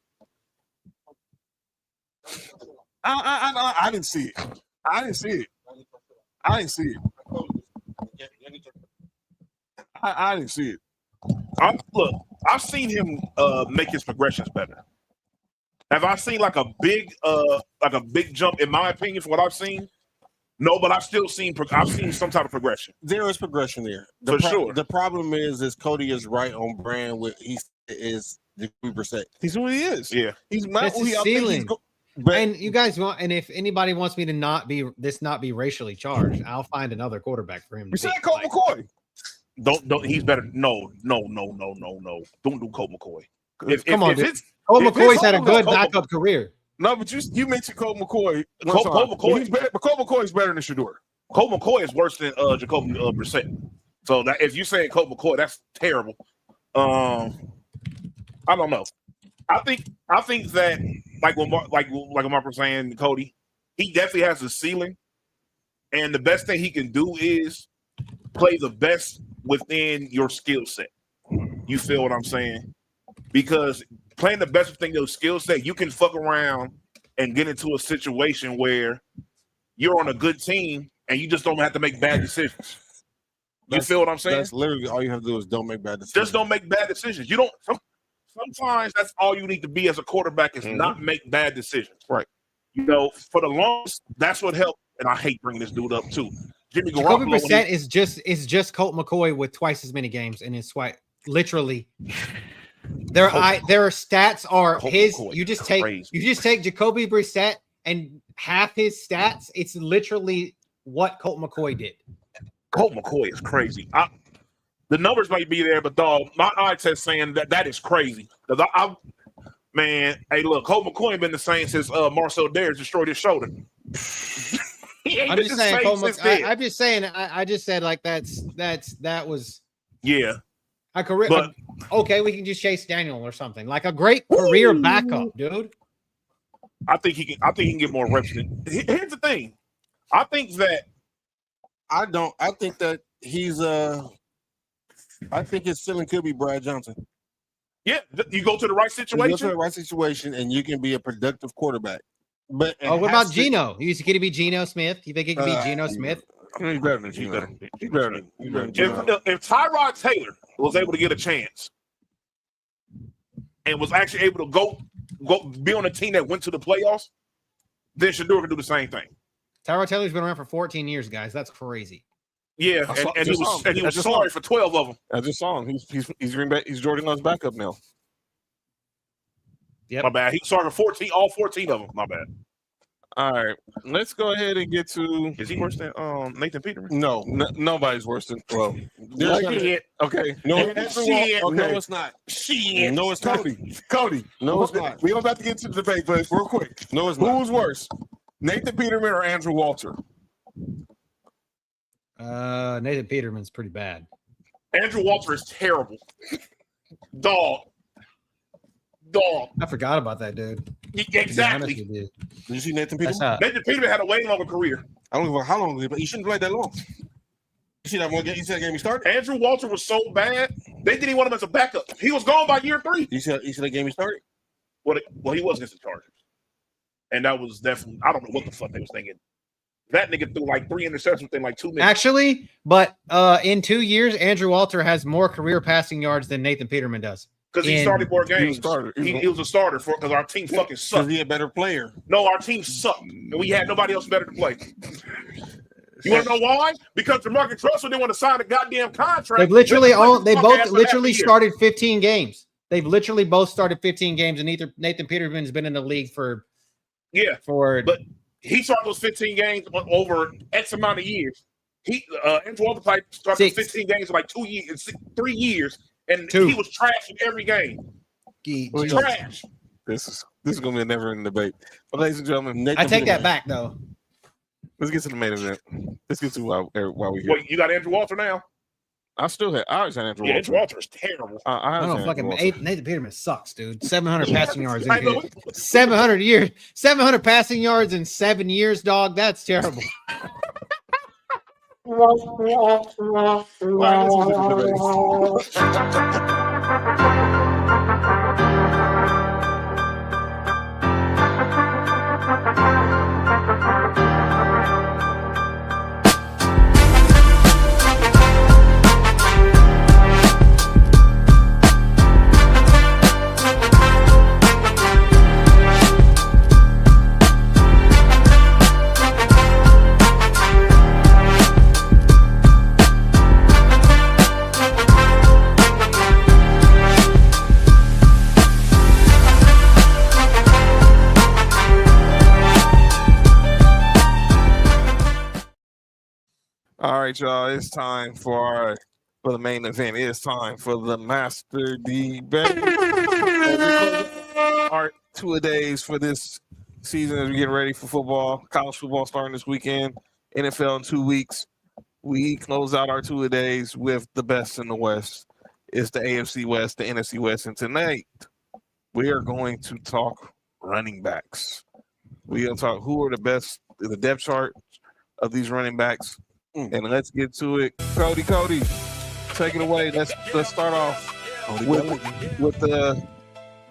B: I didn't see it. I didn't see it. I didn't see it.
F: I've seen him make his progressions better. Have I seen like a big jump in my opinion for what I've seen? No, but I've seen some type of progression.
E: There is progression there.
F: Sure.
E: The problem is Cody is right on brand with he is the 3%.
B: He's who he is.
F: Yeah.
B: He's not
C: That's
B: who
C: his
B: I think
C: ceiling.
E: But
C: And you guys want, and if anybody wants me to not be racially charged, I'll find another quarterback for him.
F: We said Colt McCoy. Don't. He's better. No. Don't do Colt McCoy.
C: Come on, dude.
F: it's
C: Colt
F: if
C: McCoy's
F: it's
C: had a
F: all
C: good
F: Colt
C: backup career.
B: No, but you mentioned Colt McCoy.
F: Colt McCoy.
B: He's better, but Colt McCoy is better than Shador.
F: Colt McCoy is worse than Jacoby Brissett. So that if you saying Colt McCoy, that's terrible. I don't know. I think that like Mark was saying, Cody, he definitely has a ceiling, and the best thing he can do is play the best within your skill set. You feel what I'm saying? Because playing the best within your skill set, you can fuck around and get into a situation where you're on a good team and you just don't have to make bad decisions. You feel what I'm saying?
E: That's literally all you have to do is don't make bad decisions.
F: Just don't make bad decisions. You don't. Sometimes that's all you need to be as a quarterback is not make bad decisions.
B: Right.
F: You know, for the longest, that's what helped. And I hate bringing this dude up too. Jimmy
C: Jacoby
F: Garoppolo.
C: Brissett is just Colt McCoy with twice as many games, and it's literally their stats are
F: Colt
C: his.
F: McCoy
C: You
F: is
C: just
F: crazy.
C: take Jacoby Brissett and half his stats. It's literally what Colt McCoy did.
F: Colt McCoy is crazy. The numbers might be there, but dog, my eye test saying that is crazy. Because man, hey, look, Colt McCoy ain't been the same since Marcel Dares destroyed his shoulder.
C: I'm just saying, I'm just saying. I just said like that was
F: yeah.
C: a career.
F: But
C: okay, we can just Chase Daniel or something like a great career backup, dude.
F: I think he can get more reps. Here's the thing. I think that
E: he's I think his ceiling could be Brad Johnson.
F: yeah, you go to the right
E: You go to
F: situation.
E: the right situation, and you can be a productive quarterback. But
C: Oh, what about Geno? Could it be Geno Smith? You think it could be Geno Smith?
B: He's better than Gino. He's better than Gino.
F: If Tyrod Taylor was able to get a chance and was actually able to go be on a team that went to the playoffs, then Shador could do the same thing.
C: Tyrod Taylor's been around for 14 years, guys. That's crazy.
F: Yeah, and he was sorry for 12 of them.
B: I just saw him. He's Jordan Love's backup now.
C: Yep.
F: My bad. He's sorry for all 14 of them. My bad.
B: All right, let's go ahead and get to.
F: Is he worse than Nathan Peterman?
E: No,
B: Nobody's worse than. Well,
F: Shit.
B: okay.
E: no,
F: Shit.
E: no, it's not.
F: Shit.
E: No, it's not.
B: Cody.
E: No, it's not.
B: We're about to get to the debate, but real quick.
E: No, it's not.
B: Who's worse, Nathan Peterman or Andrew Walter?
C: Nathan Peterman's pretty bad.
F: Andrew Walter is terrible. Dog.
C: I forgot about that dude. To be honest
F: Exactly.
C: with you.
E: Did you see Nathan
C: That's
E: Peterman?
F: Nathan Peterman had a way longer career.
E: I don't know how long, but he shouldn't play that long. You see that one game? You see that game he started?
F: Andrew Walter was so bad, they didn't even want him as a backup. He was gone by year 3.
E: You see that game he started?
F: Well, he was against the Chargers. And that was definitely, I don't know what the fuck they was thinking. That nigga threw like 3 interceptions within like 2 minutes.
C: Actually, but in 2 years, Andrew Walter has more career passing yards than Nathan Peterman does.
F: Because he started more games.
B: He
F: He was a starter because our team fucking
E: Because
F: sucked.
E: he's a better player.
F: No, our team sucked. And we had nobody else better to play. You want to know why? Because DeMarcus Russell didn't want to sign a goddamn contract.
C: They've literally they both
F: Fuck ass
C: literally
F: half a year.
C: started 15 games. They've literally both started 15 games, and Nathan Peterman's been in the league for
F: But he started those 15 games over X amount of years. Andrew Walter started
C: 6.
F: 15 games in like 2 years, 3 years, and
C: 2.
F: he was trash in every game. Trash.
B: This is gonna be a never-ending debate. But ladies and gentlemen,
C: I take that back though.
B: let's get to the main event. Let's get to why we here.
F: Wait, you got Andrew Walter now?
B: I always had Andrew
F: Yeah,
B: Walter.
F: Andrew Walter is terrible.
B: I
C: I don't know.
B: had
C: Fucking
B: Andrew Walter.
C: Nathan Peterman sucks, dude. 700 passing yards.
F: I know.
C: 700 passing yards in 7 years, dog. That's terrible.
B: All right, let's get to the debate. All right, y'all. It's time for the main event. It's time for the Master D-BATE. Our two-a-days for this season as we get ready for football. College football starting this weekend. NFL in 2 weeks. We close out our two-a-days with the best in the West. It's the AFC West, the NFC West, and tonight we are going to talk running backs. We are talk who are the best in the depth chart of these running backs, and let's get to it. Cody, take it away. Let's start off with the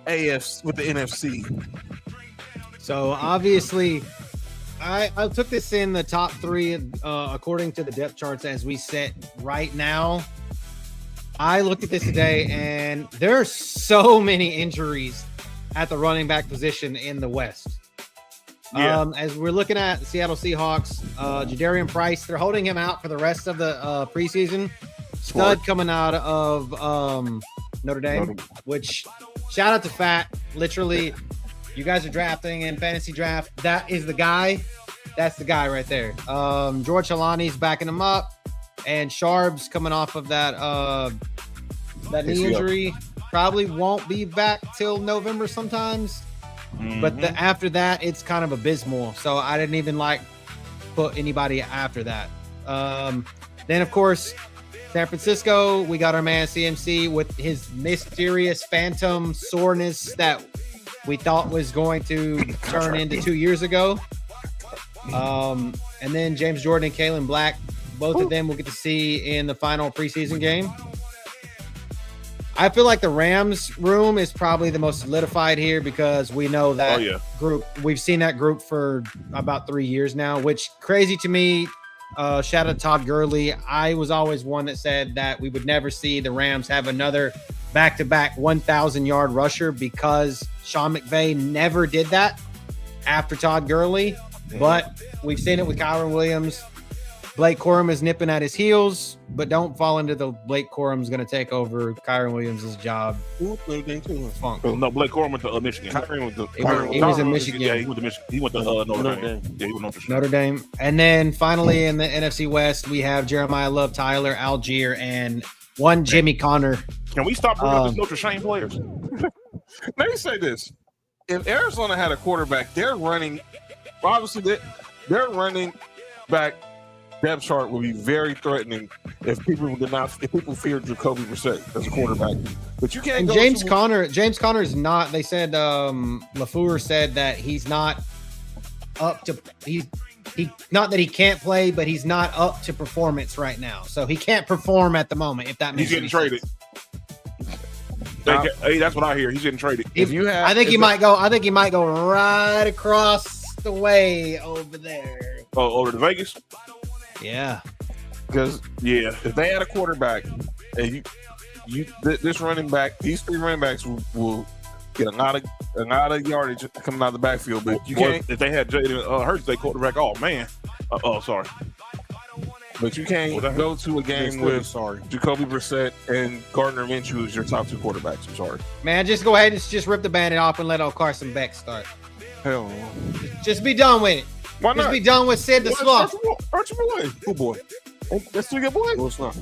B: NFC.
C: So obviously, I took this in the top three according to the depth charts as we sit right now. I looked at this today, and there are so many injuries at the running back position in the West.
F: Yeah.
C: As we're looking at the Seattle Seahawks, Jadarian Price, they're holding him out for the rest of the preseason. Stud coming out of Notre Dame, which shout out to Fat. Literally, you guys are drafting in fantasy draft. That is the guy. That's the guy right there. George Halani's backing him up, and Sharb's coming off of that knee injury. Probably won't be back till November sometimes. But after that, it's kind of abysmal. So I didn't even put anybody after that. Then, of course, San Francisco, we got our man CMC with his mysterious phantom soreness that we thought was going to turn into 2 years ago. And then James Jordan and Kalen Black, both of them we'll get to see in the final preseason game. I feel like the Rams room is probably the most solidified here because we know that group. We've seen that group for about 3 years now, which crazy to me. Shout out to Todd Gurley. I was always one that said that we would never see the Rams have another back-to-back 1,000-yard rusher because Sean McVay never did that after Todd Gurley. But we've seen it with Kyron Williams. Blake Corum is nipping at his heels, but don't fall into the Blake Corum's going to take over Kyron Williams' job. Funk.
F: No, Blake Corum went to Michigan.
C: He was in Michigan.
F: Yeah, he went to Michigan. He went to Notre Dame. Yeah, he went to
C: Notre Dame. And then finally in the NFC West, we have Jeremiah Love, Tyler Algier, and one Jimmy Connor.
F: Can we stop bringing up the Notre Dame players?
B: Let me say this. If Arizona had a quarterback, they're running – obviously, their running back – depth chart would be very threatening if people feared Jacoby Brissett as a quarterback. But you can't.
C: And James Conner is not. They said LaFleur said that he's not up to. He not that he can't play, but he's not up to performance right now. So he can't perform at the moment. If that makes
F: he's getting traded. Hey, that's what I hear. He's getting traded.
C: I think he might go. I think he might go right across the way over there.
F: Oh, over to Vegas.
C: Yeah,
B: because if they had a quarterback, and this running back, these three running backs will get a lot of yardage coming out of the backfield. But you can't.
F: If they had Jalen Hurts, they quarterback. Oh man. Sorry.
B: But you can't go to a game with Jacoby Brissett and Gardner Minshew as your top two quarterbacks. I'm sorry,
C: man. Just go ahead and just rip the Band-Aid off and let old Carson Beck start.
B: Hell no.
C: Just be done with it.
B: Why not?
C: Just be done with Sid the Sloth.
B: Aren't you boy? Who boy? That's still your boy?
F: No, it's not.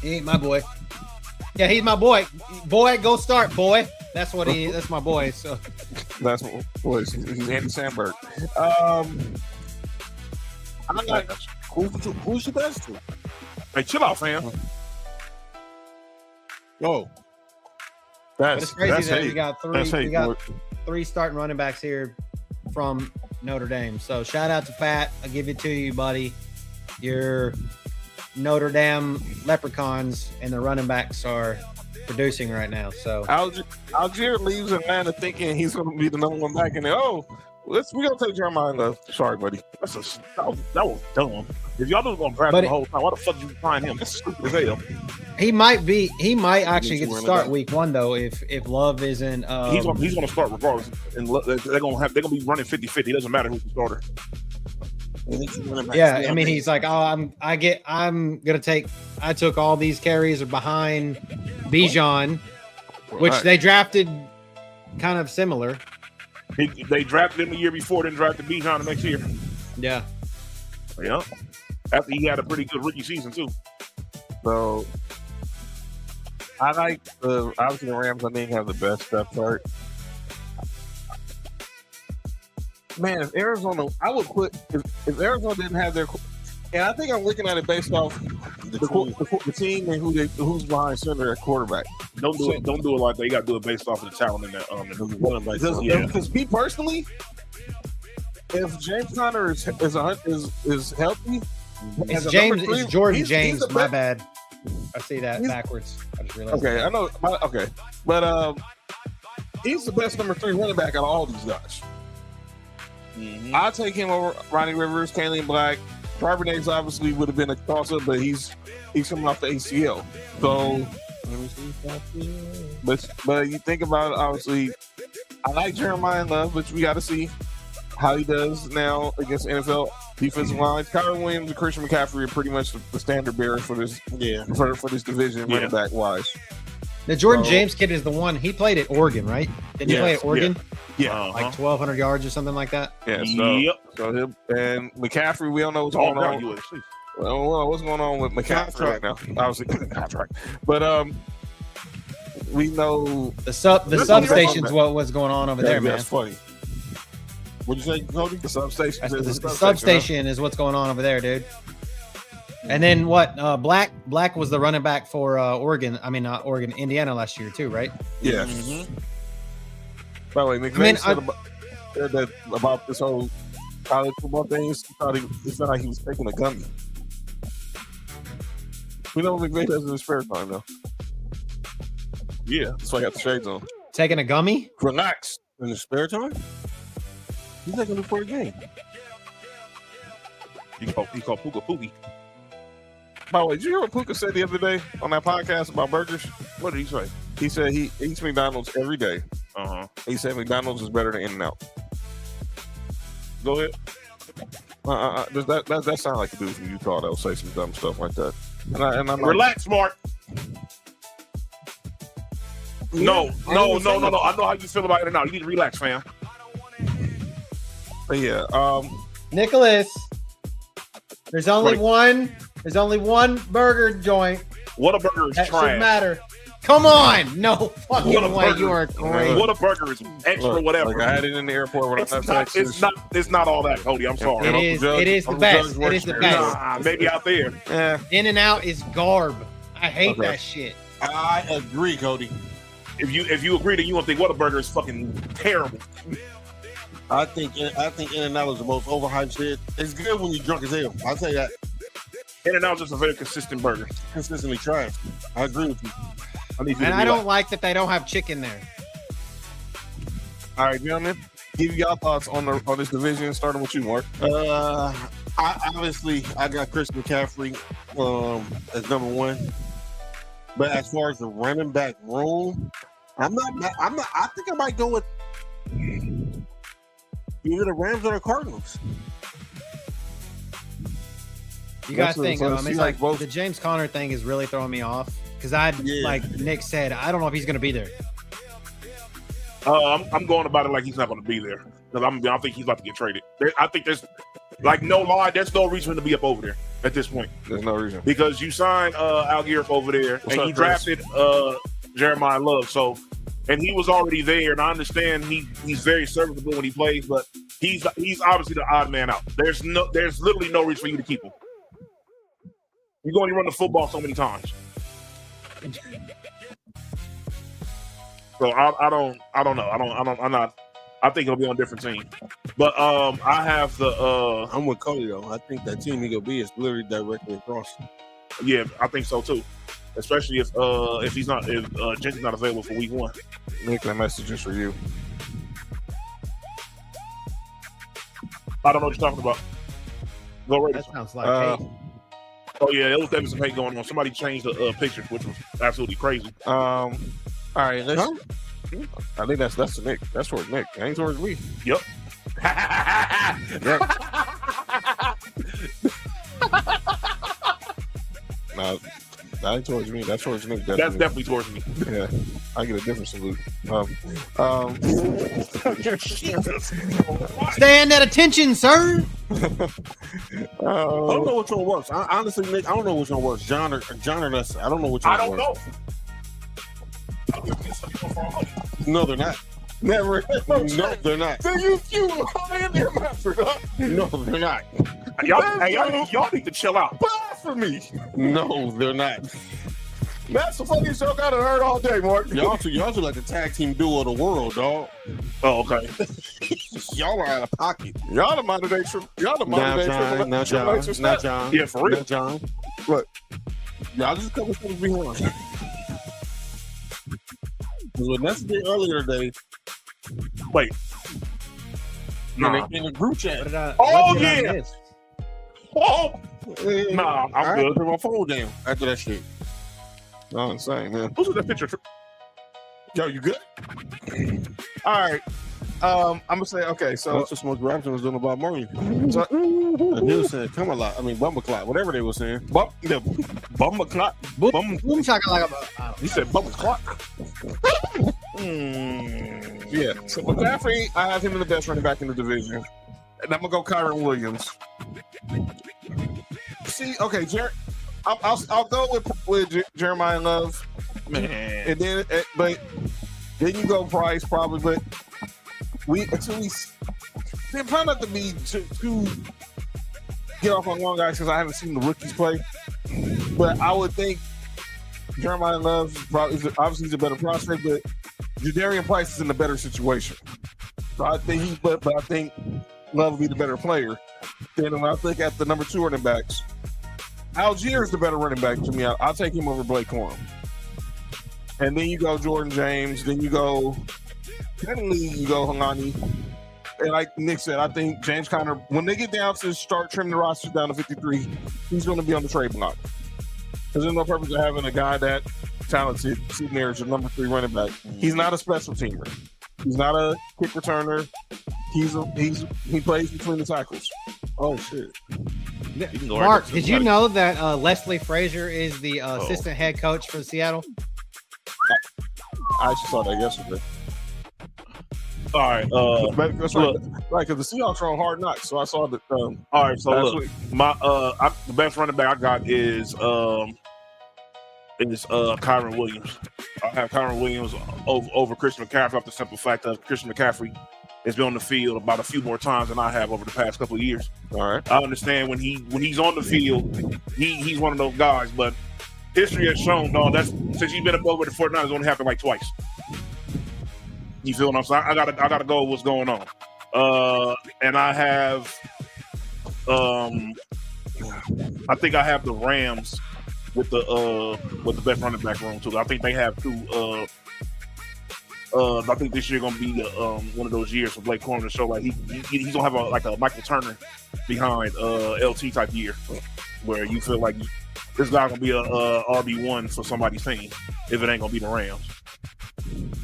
C: He ain't my boy. Yeah, he's my boy. Boy, go start, boy. That's what he is. That's my boy. So
B: that's my boy. He's Andy Sandberg.
F: I'm like, who's the best? Hey, chill out, fam.
B: Yo,
C: it's crazy that we got three starting running backs here from Notre Dame. So shout out to Fat. I'll give it to you, buddy. Your Notre Dame Leprechauns and the running backs are producing right now. So
B: Algier leaves Atlanta thinking he's going to be the number one back, and we're going to take Jeremiah Love. Sorry, buddy.
F: That was dumb. If y'all was going to draft him the whole time, why the fuck did you find him? That's stupid as hell.
C: He might actually get to start week one though if Love isn't.
F: He's going to start regardless, and they're going to be running 50-50. It doesn't matter who's the starter.
C: Yeah, I mean he's like, I took all these carries behind Bijan, which they drafted kind of similar.
F: They drafted him the year before, then drafted Bijan the next year.
C: Yeah.
F: Yeah. after he had a pretty good rookie season too.
B: So I like obviously the Rams. I think have the best depth chart. Man, if Arizona, I would put if Arizona didn't have their, and I think I'm looking at it based off the team and who's behind center at quarterback.
F: Don't do it like that. You got to do it based off of the talent in that.
B: Because me personally, if James Conner is healthy,
C: It's James. It's Jordan James. My bad. I see that backwards. I just realized.
B: Okay, I know. Okay, but he's the best number 3 running back out of all these guys.
F: Mm-hmm.
B: I'll take him over Ronnie Rivers, Kalen Black. Charbonnet's obviously would have been a toss-up, but he's coming off the ACL. So, but you think about it, obviously, I like Jeremiah Love, but we got to see how he does now against NFL defensive lines. Kyron Williams and Christian McCaffrey are pretty much the standard bearer for this. For this division, running back wise.
C: The Jordan James kid is the one. He played at Oregon, right? Didn't he play at Oregon?
B: Yeah.
C: Like 1,200 yards or something like that.
B: Yeah. So him and McCaffrey, we don't know what's going on. Well, what's going on with McCaffrey right now? Obviously, contract. But we know
C: the substation's what was going on over there, man.
B: That's funny. What'd you say, Cody? The substation.
C: The substation is what's going on over there, dude. And then what? Black was the running back for Oregon. I mean, not Oregon, Indiana last year too, right?
B: Yeah.
C: Mm-hmm.
B: By the way, McVay said about this whole college football thing. It felt like he was taking a gummy. We know what McVay does in his spare time, though. Yeah, that's why I got the shades on.
C: Taking a gummy?
B: Relax.
E: In the spare time? He's taking it for a game.
F: He called Puka Pookie.
B: By the way, did you hear what Puka said the other day on that podcast about burgers?
F: What did he say?
B: He said he eats McDonald's every day. He said McDonald's is better than In-N-Out.
F: Go ahead.
B: That sounds like a dude from Utah that will say some dumb stuff like that. And I'm
F: relax, Mark. No. I know how you feel about it now. You need to relax, fam.
B: But yeah,
C: Nicholas, there's only one burger joint.
F: What a burger is
C: that
F: trash.
C: Should matter. Come on, no fucking way. You are great.
F: What a burger is extra, whatever.
B: Like I had it in the airport when I left Texas.
F: It's not all that, Cody. I'm sorry.
C: It is the best. It is the best.
F: Nah, maybe out there.
B: Yeah.
C: In-N-Out is garb. I hate that shit.
E: I agree, Cody.
F: If you agree, then you won't think Whataburger is fucking terrible.
E: I think In-N-Out is the most overhyped shit. It's good when you're drunk as hell. I'll tell you that.
F: In-N-Out is just a very consistent burger.
E: Consistently trash. I agree with you.
C: I don't like that they don't have chicken there.
B: All right, gentlemen, give y'all thoughts on this division, starting with you, Mark.
E: I got Chris McCaffrey as number 1. But as far as the running back room, I think I might go with either the Rams or the Cardinals.
C: You got to think, it's like the James Conner thing is really throwing me off because like Nick said, I don't know if he's going to be there.
F: I'm going about it like he's not going to be there because I think he's about to get traded. I think there's no lie. There's no reason to be up over there at this point.
B: There's no reason
F: because you signed Algier over there and you drafted Jeremiah Love. So, and he was already there. And I understand he's very serviceable when he plays, but he's obviously the odd man out. There's literally no reason for you to keep him. You're going to run the football so many times. So I don't know. I think he'll be on a different team. But I have the
E: I'm with Cody though. I think that team he'll be is literally directly across.
F: Yeah, I think so too. Especially if Jensen's not available for week 1.
B: Nick, that message is for you.
F: I don't know what you're talking about. Go Raiders.
C: That sounds like hate.
F: Oh yeah, there was definitely some hate going on. Somebody changed the picture, which was absolutely crazy.
B: All right, let's. I think that's to Nick. That's towards Nick. Ain't towards me.
F: Yep.
B: No, that ain't towards me. That's towards Nick.
F: That's definitely towards me.
B: Yeah, I get a different salute.
C: Stand at attention, sir.
E: I don't know which one works. Honestly, Nick, I don't know which one works. John or Nestor. I don't know which one
J: I don't
E: works.
J: know. I'll give you some people for all money.
E: No, they're not. Never. No, they're not.
F: Then you in there, master.
E: No, they're not.
J: Y'all need to chill out.
F: Blasphemy.
E: No, they're not.
F: That's the funniest joke I've heard all day, Mark.
E: Y'all two like the tag team duo of the world, dog.
J: Oh, okay.
E: Y'all are out of pocket.
F: Y'all the modern day
E: Now, John.
J: Yeah, for real.
E: Now, John.
F: What?
E: Y'all just a couple steps behind. What Ness did earlier today,
J: Wait.
E: in the group chat.
J: Oh,
C: what did I
J: yeah.
C: miss?
J: Oh, nah, I'm good.
E: Put my phone down after that shit. No, I'm saying, man.
J: Who's that picture?
F: Yo, you good? All right. I'm gonna say okay. So
E: That's what Smoke Raptor was doing about Marley.
F: So-
E: And they was saying, come a lot. I mean, Bumba Clock, whatever they were saying.
J: Bumba clock.
C: Boom talking like
J: He said Bumba clock.
F: yeah. So McCaffrey, I have him in the best running back in the division, and I'm gonna go Kyron Williams. See, okay, I'll go with Jeremiah Love,
J: Man.
F: and then but then you go Price probably, but they're probably not to be too get off on long guys because I haven't seen the rookies play, but I would think Jeremiah Love obviously he's a better prospect, but Jadarian Price is in a better situation. So I think but I think Love will be the better player. Then when I think at the number 2 running backs, Algier is the better running back to me. I'll take him over Blake Corum. And then you go Jordan James. Then you go technically you go Helani. And like Nick said, I think James Conner, when they get down to start trimming the roster down to 53, he's going to be on the trade block. Because there's no purpose of having a guy that talented sitting there as your number 3 running back. He's not a special teamer. He's not a kick returner. He plays between the tackles. Oh shit!
C: Mark, did you know that Leslie Frazier is the assistant head coach for Seattle?
F: I actually saw that yesterday.
J: All right.
F: That's right. Right, because the Seahawks are on Hard Knocks, so I saw that.
J: All right. So
F: last
J: look,
F: week.
J: the best running back I got is Kyron Williams. I have Kyron Williams over Christian McCaffrey off the simple fact that Christian McCaffrey has been on the field about a few more times than I have over the past couple of years.
F: All right.
J: I understand when he's on the field, he's one of those guys, but history has shown, dog, that's since he's been up over the 49ers, it's only happened like twice. You feel what I'm saying? I gotta go with what's going on. And I have I think I have the Rams with the best running back room too. I think they have two I think this year gonna be one of those years for Blake Corum to show like he's gonna have a Michael Turner behind LT type year, where you feel like this guy gonna be a RB1 for somebody's team if it ain't gonna be the Rams.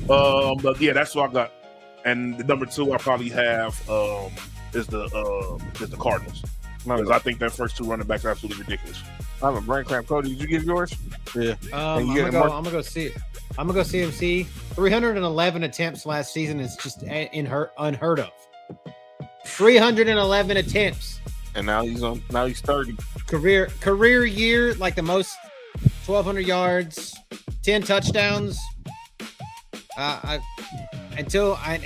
J: But yeah, that's what I got. And the number 2 I probably have is the Cardinals. Because I think their first 2 running backs are absolutely ridiculous.
F: I have a brain cramp. Cody, did you give yours?
E: Yeah.
C: I'm gonna go see it. I'm gonna go CMC. 311 attempts last season is just unheard of. 311 attempts.
E: And now he's 30.
C: Career year, like the most 1,200 yards, 10 touchdowns. And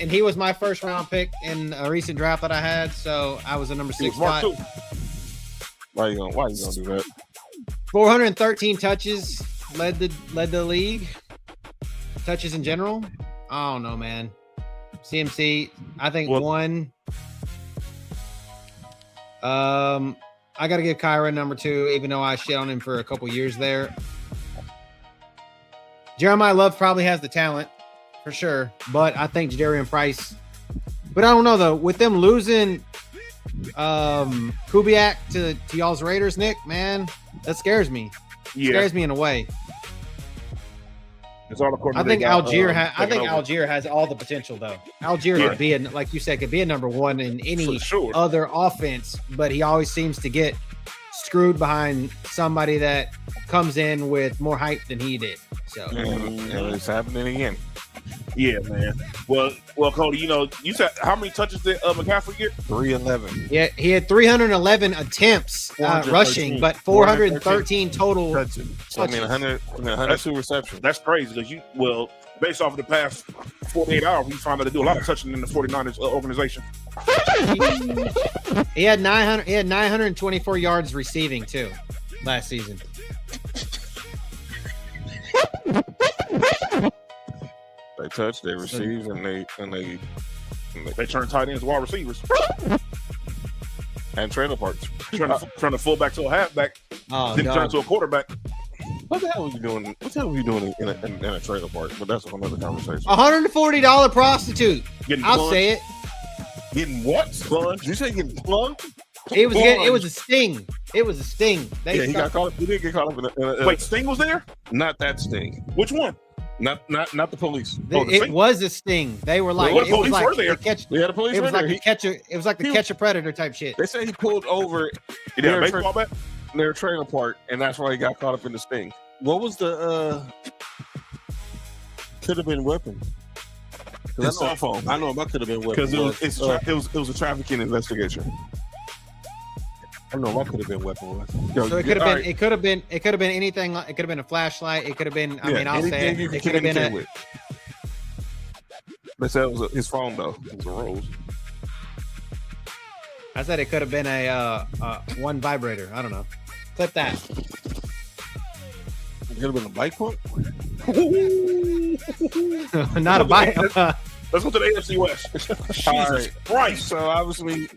C: he was my first round pick in a recent draft that I had, so I was a number 6 spot.
E: Why you gonna do that?
C: 413 touches, led the league. Touches in general. I don't know, man. CMC, I think one. I got to give Kyron number 2, even though I shit on him for a couple years there. Jeremiah Love probably has the talent for sure, but I think Jadarian Price. But I don't know though. With them losing Kubiak to y'all's Raiders, Nick, man, that scares me.
J: Yeah.
C: Scares me in a way.
J: It's all according
C: I
J: to
C: think
J: they got,
C: Algier
J: taking over.
C: Algier has all the potential though. Algier could be like you said, could be a number 1 in any
J: For sure.
C: other offense, but he always seems to get screwed behind somebody that comes in with more hype than he did. So
E: And it's happening again.
J: Yeah, man. Well, Cody, you said how many touches did McCaffrey get?
E: 311.
C: Yeah, he had 311 attempts
E: 413.
C: rushing, but 413 total.
E: Touches. So, I mean, 102 receptions.
J: That's crazy because based off of the past 48 hours, we found out to do a lot of touching in the 49ers organization.
C: He had 924 yards receiving too last season.
B: They touch, they receive, and
J: They turn tight ends wide receivers
B: and trailer parks.
J: Turn a fullback to a halfback, then turn into a quarterback.
B: What the hell are you doing? What the hell are you doing in a trailer park? But that's another conversation.
C: $140 prostitute. I'll say it.
B: Getting what? Plunged? Did you say getting plugged?
C: It was a sting. It was a sting.
B: He got caught up. He did get caught up in a
J: Wait, Sting was there?
B: Not that Sting.
J: Which one?
B: Not the police.
C: It was a sting. They were like,
J: it was like
B: the police.
C: It was like the catcher. It was like the catch a predator type shit.
B: They say he pulled over.
J: He did a baseball bat?
B: Near a trailer park, and that's why he got caught up in the sting.
E: What was the could have been weapon?
B: His cell phone.
E: I know it could have been weapon
B: because it was a trafficking investigation.
E: I don't know what could have been weapon was.
C: So it could have been. It could have been. It could have been anything. It could have been a flashlight. It could have been. I mean, I'll say it. It could have been a.
B: They said it was his phone though. It was a Rose.
C: I said it could have been a one vibrator. I don't know. Clip that.
E: It could have been a bike pump.
C: Not a bike.
J: Let's go to the AFC West. Jesus Christ!
B: So obviously,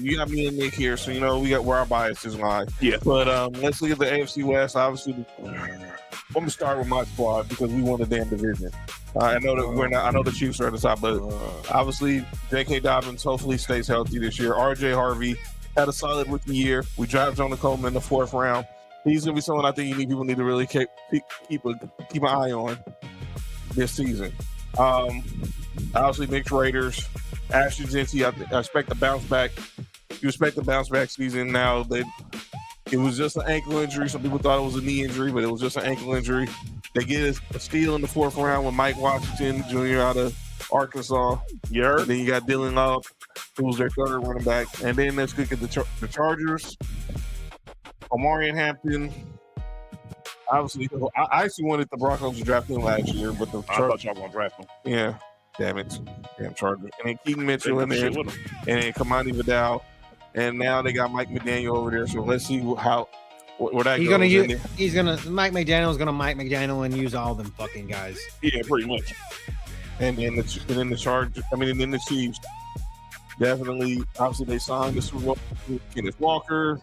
B: you got me and Nick here, so we got where our biases lie.
J: Yeah.
B: But let's look at the AFC West. Obviously, I'm gonna start with my squad because we won the damn division. I know that we're not. I know the Chiefs are at the top, but obviously, J.K. Dobbins hopefully stays healthy this year. R.J. Harvey had a solid rookie year. We drafted Jonah Coleman in the 4th round. He's gonna be someone I think people need to really keep an eye on this season. Obviously, Nick Raiders, Ashton Jeanty. I expect a bounce back. You expect a bounce back season. Now it was just an ankle injury. Some people thought it was a knee injury, but it was just an ankle injury. They get a steal in the 4th round with Mike Washington Jr. out of Arkansas.
J: Yeah.
B: Then you got Dylan Love, who was their 3rd running back. And then let's look at the Chargers. Omarion Hampton. Obviously, I actually wanted the Broncos to draft him last year, but
J: I thought y'all going to draft him.
B: Yeah. Damn it. Damn Chargers. And then Keaton Mitchell in there. And then Kamani Vidal. And now they got Mike McDaniel over there. So let's see where that
C: he's
B: goes.
C: Mike McDaniel's gonna Mike McDaniel and use all them fucking guys.
J: Yeah, pretty much.
B: And then the Chargers. I mean, and then the Chiefs. Definitely. Obviously, they signed the Super Bowl Kenneth Walker.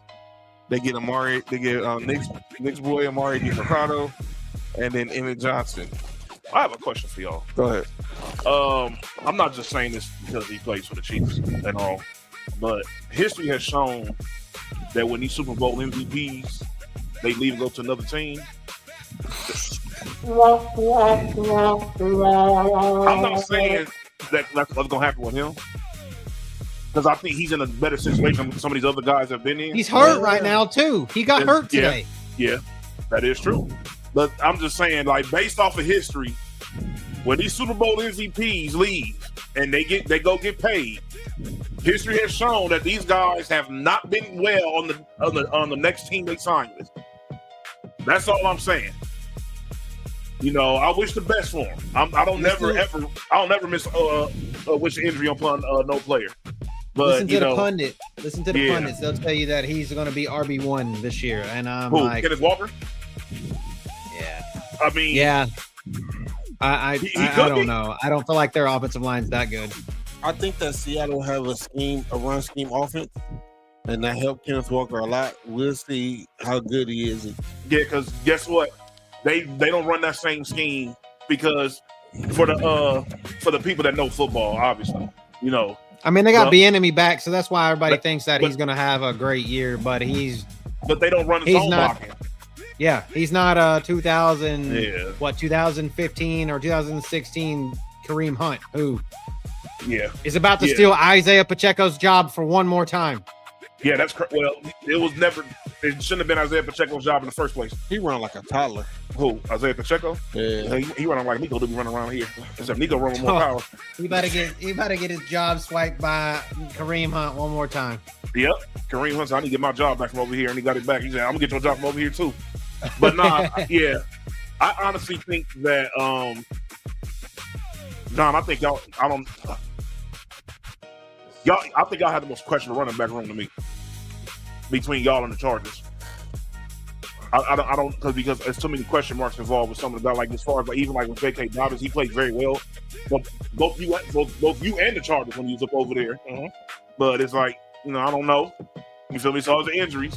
B: They get Amari. They get Nick's boy Amari DiMercado, and then Emmett Johnson.
J: I have a question for y'all.
B: Go ahead.
J: I'm not just saying this because he plays for the Chiefs and all, but history has shown that when these Super Bowl MVPs, they leave and go to another team. I'm not saying that's what's going to happen with him, because I think he's in a better situation than some of these other guys have been in.
C: He's hurt right now too. He got hurt today.
J: Yeah, that is true. But I'm just saying, like, based off of history, when these Super Bowl MVPs leave and they go get paid, history has shown that these guys have not been well on the next team they sign with. That's all I'm saying. I wish the best for him. I don't never miss wish injury upon no player. But
C: listen to the pundit. Listen to the pundits. They'll tell you that he's going to be RB1 this year, and I'm like,
J: Kenneth Walker.
C: Yeah.
J: I mean,
C: yeah. I don't know. I don't feel like their offensive line's that good.
E: I think that Seattle have a run scheme offense, and that helped Kenneth Walker a lot. We'll see how good he is.
J: Yeah, because guess what? They don't run that same scheme because for the people that know football, obviously,
C: I mean, they got Bieniemy back, so that's why everybody thinks that he's going to have a great year. But they
J: don't run his own blocking.
C: Yeah, he's not 2015 or 2016 Kareem Hunt, who is about to steal Isaiah Pacheco's job for one more time.
J: Yeah, that's well. It was never. It shouldn't have been Isaiah Pacheco's job in the first place.
E: He run like a toddler.
J: Who? Isaiah Pacheco?
E: Yeah.
J: He running like Nico to be running around here. Except Nico run with more power.
C: He better get his job swiped by Kareem Hunt one more time.
J: Yep. Kareem Hunt said, I need to get my job back from over here, and he got it back. He said, I'm gonna get your job from over here too. But nah, yeah. I honestly think that John, I think y'all I think y'all have the most questionable running back room to me. Between y'all and the Chargers. I don't because there's too many question marks involved with some of the guys. Like as far as like even like with J.K. Dobbins, he played very well. But both you and the Chargers when you was up over there. But it's like, I don't know. You feel me? So it's the injuries.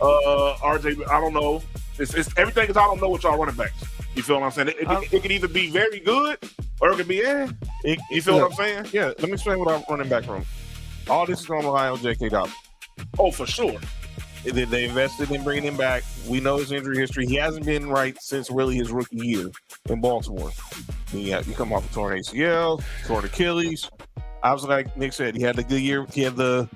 J: RJ, I don't know. It's everything is I don't know with y'all running backs. You feel what I'm saying? It could either be very good or it could be You feel what I'm saying?
E: Yeah. Let me explain what I'm running back room. All this is going to rely on J.K. Dobbins.
J: Oh, for sure.
E: They invested in bringing him back. We know his injury history. He hasn't been right since really his rookie year in Baltimore. He come off a torn ACL, torn Achilles. Obviously, like Nick said, he had the good year. He had the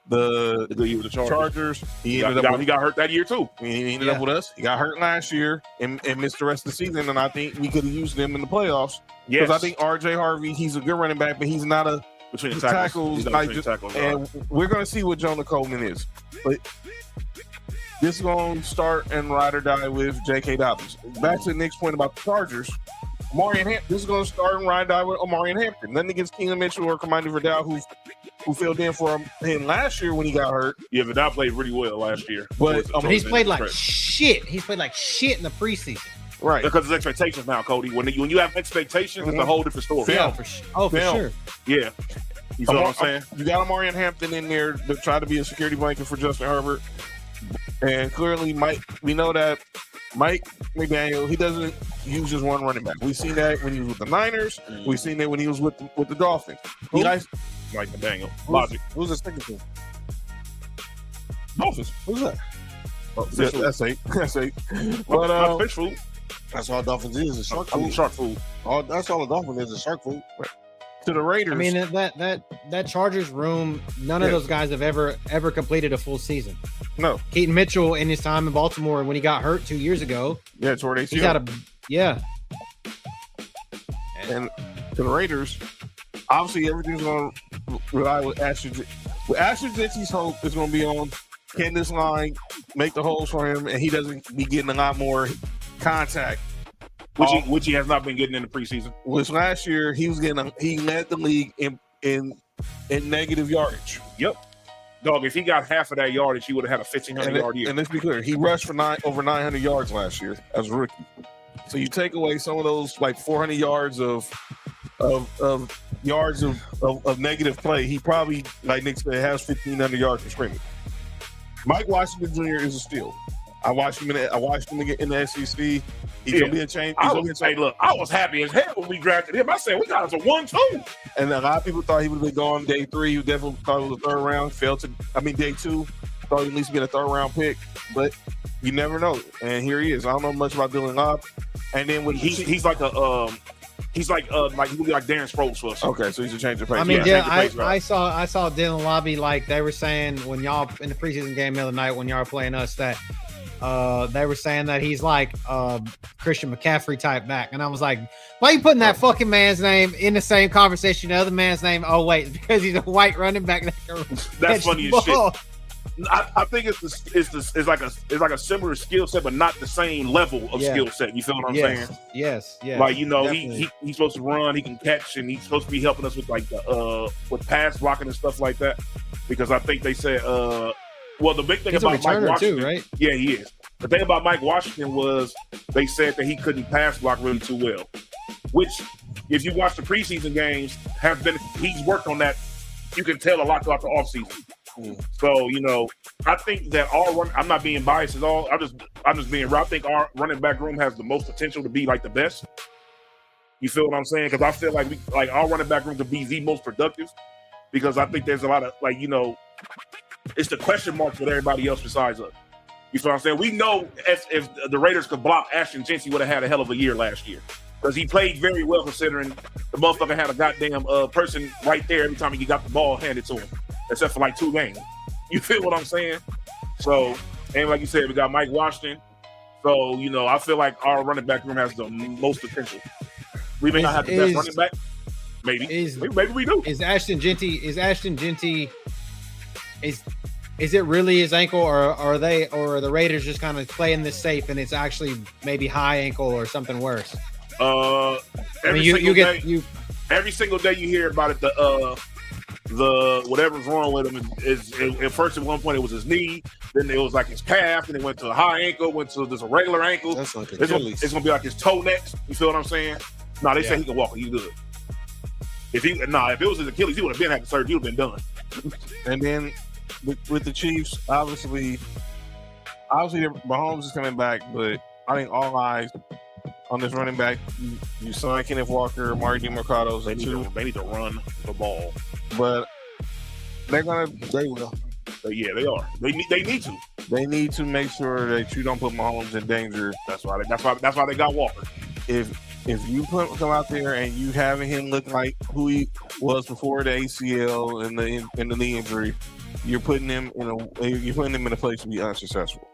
E: good year with the Chargers. He got hurt that year too. He ended up with us. He got hurt last year and missed the rest of the season. And I think we could have used him in the playoffs. Because I think RJ Harvey, he's a good running back, but he's not a
J: between the tackles.
E: And we're going to see what Jonah Coleman is. But this is going to start and ride or die with J.K. Dobbins. Back to Nick's point about the Chargers. This is going to start and ride or die with Omari and Hampton. Nothing against Keenan Mitchell or Kamani Vidal, who filled in for him last year when he got hurt.
J: Yeah, Vidal played really well last year.
E: But
C: he's played like shit. He's played like shit in the preseason.
E: Right.
J: Because it's expectations now, Cody. When you have expectations, it's a whole different story.
C: Yeah, for sure.
J: Yeah. You feel what I'm saying?
E: You got Omari and Hampton in there to try to be a security blanket for Justin Herbert. And clearly, we know that Mike McDaniel, he doesn't use just one running back. We've seen that when he was with the Niners. We've seen that when he was with the Dolphins. He likes
J: Mike McDaniel. Logic.
E: Who's the second team?
J: Dolphins.
E: Who's that?
J: Oh,
E: that's eight. That's eight.
J: But fish food.
E: That's all Dolphins is shark food.
J: Shark food.
E: That's all the Dolphins is shark food. To the Raiders.
C: I mean that Chargers room, none of those guys have ever completed a full season.
E: No.
C: Keaton Mitchell in his time in Baltimore when he got hurt 2 years ago.
E: Yeah, toward ACL.
C: He's got
E: And to the Raiders, obviously everything's going to rely with Ashton. With Ashton Jinty's hope is going to be on, can this line make the holes for him, and he doesn't be getting a lot more contact.
J: Which he has not been getting in the preseason.
E: Which last year he led the league in negative yardage.
J: Yep. Dog, if he got half of that yardage, he would have had a 1,500-yard year.
E: And let's be clear, he rushed for over 900 yards last year as a rookie. So you take away some of those like 400 yards of negative play, he probably, like Nick said, has 1,500 yards from scrimmage. Mike Washington Jr. is a steal. I watched him in the SEC. He's gonna be a change.
J: Hey, look, I was happy as hell when we drafted him. I said we got us a 1-2.
E: And a lot of people thought he would have been gone day 3. You definitely thought it was a third round. Day 2. Thought he'd at least get a third round pick, but you never know. And here he is. I don't know much about Dylan Lobb. And then when
J: he's like a he's like he would be like Darren Sproles for us.
E: Okay, so he's a change of pace.
C: I mean, I saw Dylan Lobby, like they were saying when y'all in the preseason game the other night when y'all were playing us that they were saying that he's like Christian McCaffrey type back, and I was like, why are you putting that fucking man's name in the same conversation? The other man's name? Oh wait, because he's a white running back.
J: That's funny as shit. I think it's like a similar skill set, but not the same level of skill set. You feel what I'm saying?
C: Yes.
J: Like he's supposed to run, he can catch, and he's supposed to be helping us with like with pass blocking and stuff like that. Because I think they said, well, the big thing
C: he's
J: about Mike Washington,
C: too, right?
J: Yeah, he is. The thing about Mike Washington was they said that he couldn't pass block really too well. Which, if you watch the preseason games, he's worked on that. You can tell a lot throughout the offseason. So, I think that I'm not being biased at all. I'm just being real. I think our running back room has the most potential to be like the best. You feel what I'm saying? Because I feel like our running back room to be the most productive. Because I think there's a lot of it's the question marks with everybody else besides us. You feel what I'm saying? We know if the Raiders could block Ashton Jinty would have had a hell of a year last year. Because he played very well considering the motherfucker had a goddamn person right there every time he got the ball handed to him. Except for like 2 games. You feel what I'm saying? So, and like you said, we got Mike Washington. So, you know, I feel like our running back room has the most potential. We may not have the best running back. Maybe we do.
C: Is Ashton Genty? Is it really his ankle, or are the Raiders just kind of playing this safe and it's actually maybe high ankle or something worse?
J: Every single day you hear about it. The whatever's wrong with him is at first at one point it was his knee, then it was like his calf, and it went to a high ankle, went to just a regular ankle.
E: That's like
J: it's gonna be like his toe next. You feel what I'm saying? No, they say he can walk. He's good. If it was his Achilles, he would have been had the surgery. He would have been done.
B: And then with the Chiefs, obviously Mahomes is coming back, but I think all eyes on this running back. You sign Kenneth Walker, Marty DeMarcado.
J: They need to run the ball,
B: but they will.
J: Yeah, they are. They need to.
B: They need to make sure that you don't put Mahomes in danger.
J: That's why they got Walker.
B: If you come out there and you having him look like who he was before the ACL and the knee injury, you're putting him in a place to be unsuccessful.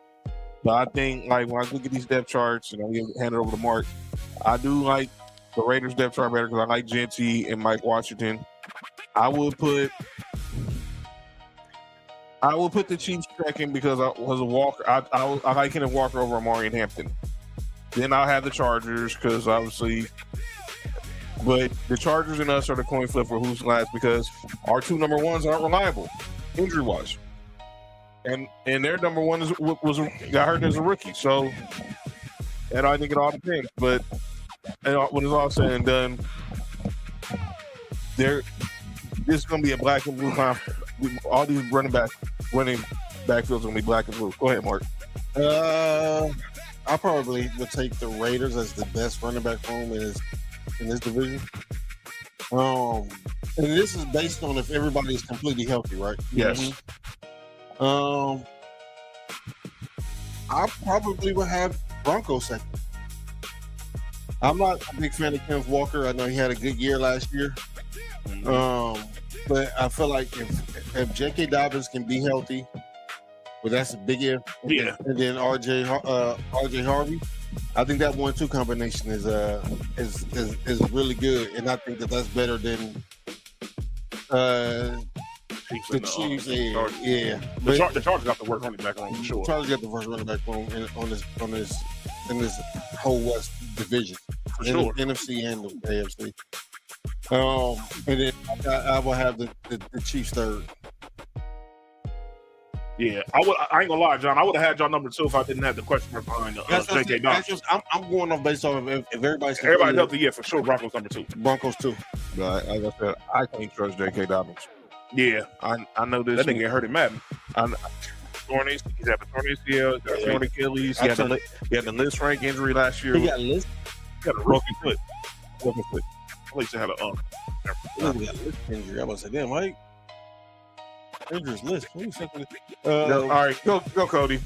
B: But I think, like, when I look at these depth charts and I hand it over to Mark, I do like the Raiders depth chart better because I like Genty and Mike Washington. I would put the Chiefs second because I was a Walker. I like Kenneth Walker over Amari and Hampton. Then I'll have the Chargers because obviously, but the Chargers and us are the coin flip for who's last because our two number ones aren't reliable injury wise, and their number one got hurt as a rookie. So, and I think it all depends. But when it's all said and done, this is going to be a black and blue conference. All these running backfields are going to be black and blue. Go ahead, Mark.
E: I probably would take the Raiders as the best running back room in this division. And this is based on if everybody is completely healthy, right?
J: Yes.
E: I probably would have Broncos second. I'm not a big fan of Kenneth Walker. I know he had a good year last year. But I feel like if J.K. Dobbins can be healthy, but that's a big if.
J: Yeah.
E: And then RJ Harvey, I think that 1-2 combination is really good, and I think that's better than the Chiefs. Yeah.
J: The Chargers got the worst running back on for sure.
E: The Chargers got the worst running back on this whole West division,
J: for sure.
E: NFC and the AFC. And then I will have the Chiefs third.
J: Yeah, I ain't gonna lie, John. I would have had y'all number 2 if I didn't have the question mark behind J.K. Dobbins.
E: I'm going off based off of if everybody's
J: healthy. Yeah, for sure. Broncos number 2.
E: Broncos 2.
B: But like I said, I can't trust J.K. Dobbins.
J: Yeah,
B: I know this.
J: That nigga get hurt in Madden.
B: He's had the torn ACL, got torn Achilles. He had the list rank injury last year.
E: He got list.
J: He got a broken foot. At least he had a
E: he got list injury. I was say, damn, Mike. Dangerous list.
B: All right, go, Cody.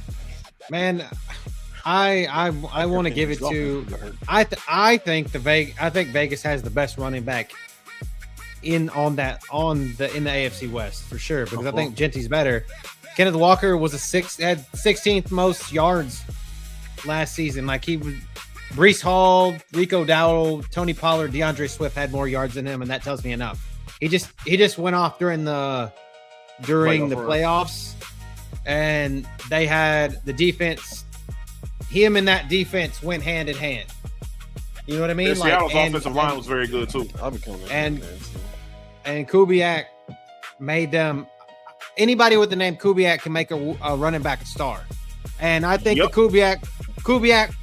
C: Man, I want to give it to. I think Vegas has the best running back in the AFC West for sure because I think Genty's better. Kenneth Walker was had 16th most yards last season. Like he was. Breece Hall, Rico Dowdle, Tony Pollard, DeAndre Swift had more yards than him, and that tells me enough. He just went off during the playoffs, and they had the defense. Him and that defense went hand in hand. You know what I mean?
J: Seattle's offensive line was very good too.
C: And Kubiak made them. Anybody with the name Kubiak can make a running back a star, and I think the Kubiak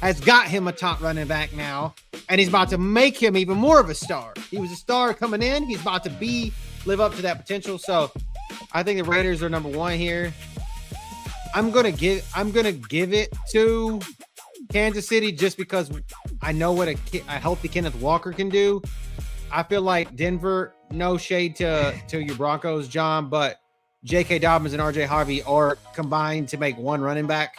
C: has got him a top running back now, and he's about to make him even more of a star. He was a star coming in. He's about to live up to that potential. So I think the Raiders are number 1 here. I'm gonna give it to Kansas City just because I know what a healthy Kenneth Walker can do. I feel like Denver, no shade to your Broncos, John, but J.K. Dobbins and R.J. Harvey are combined to make one running back.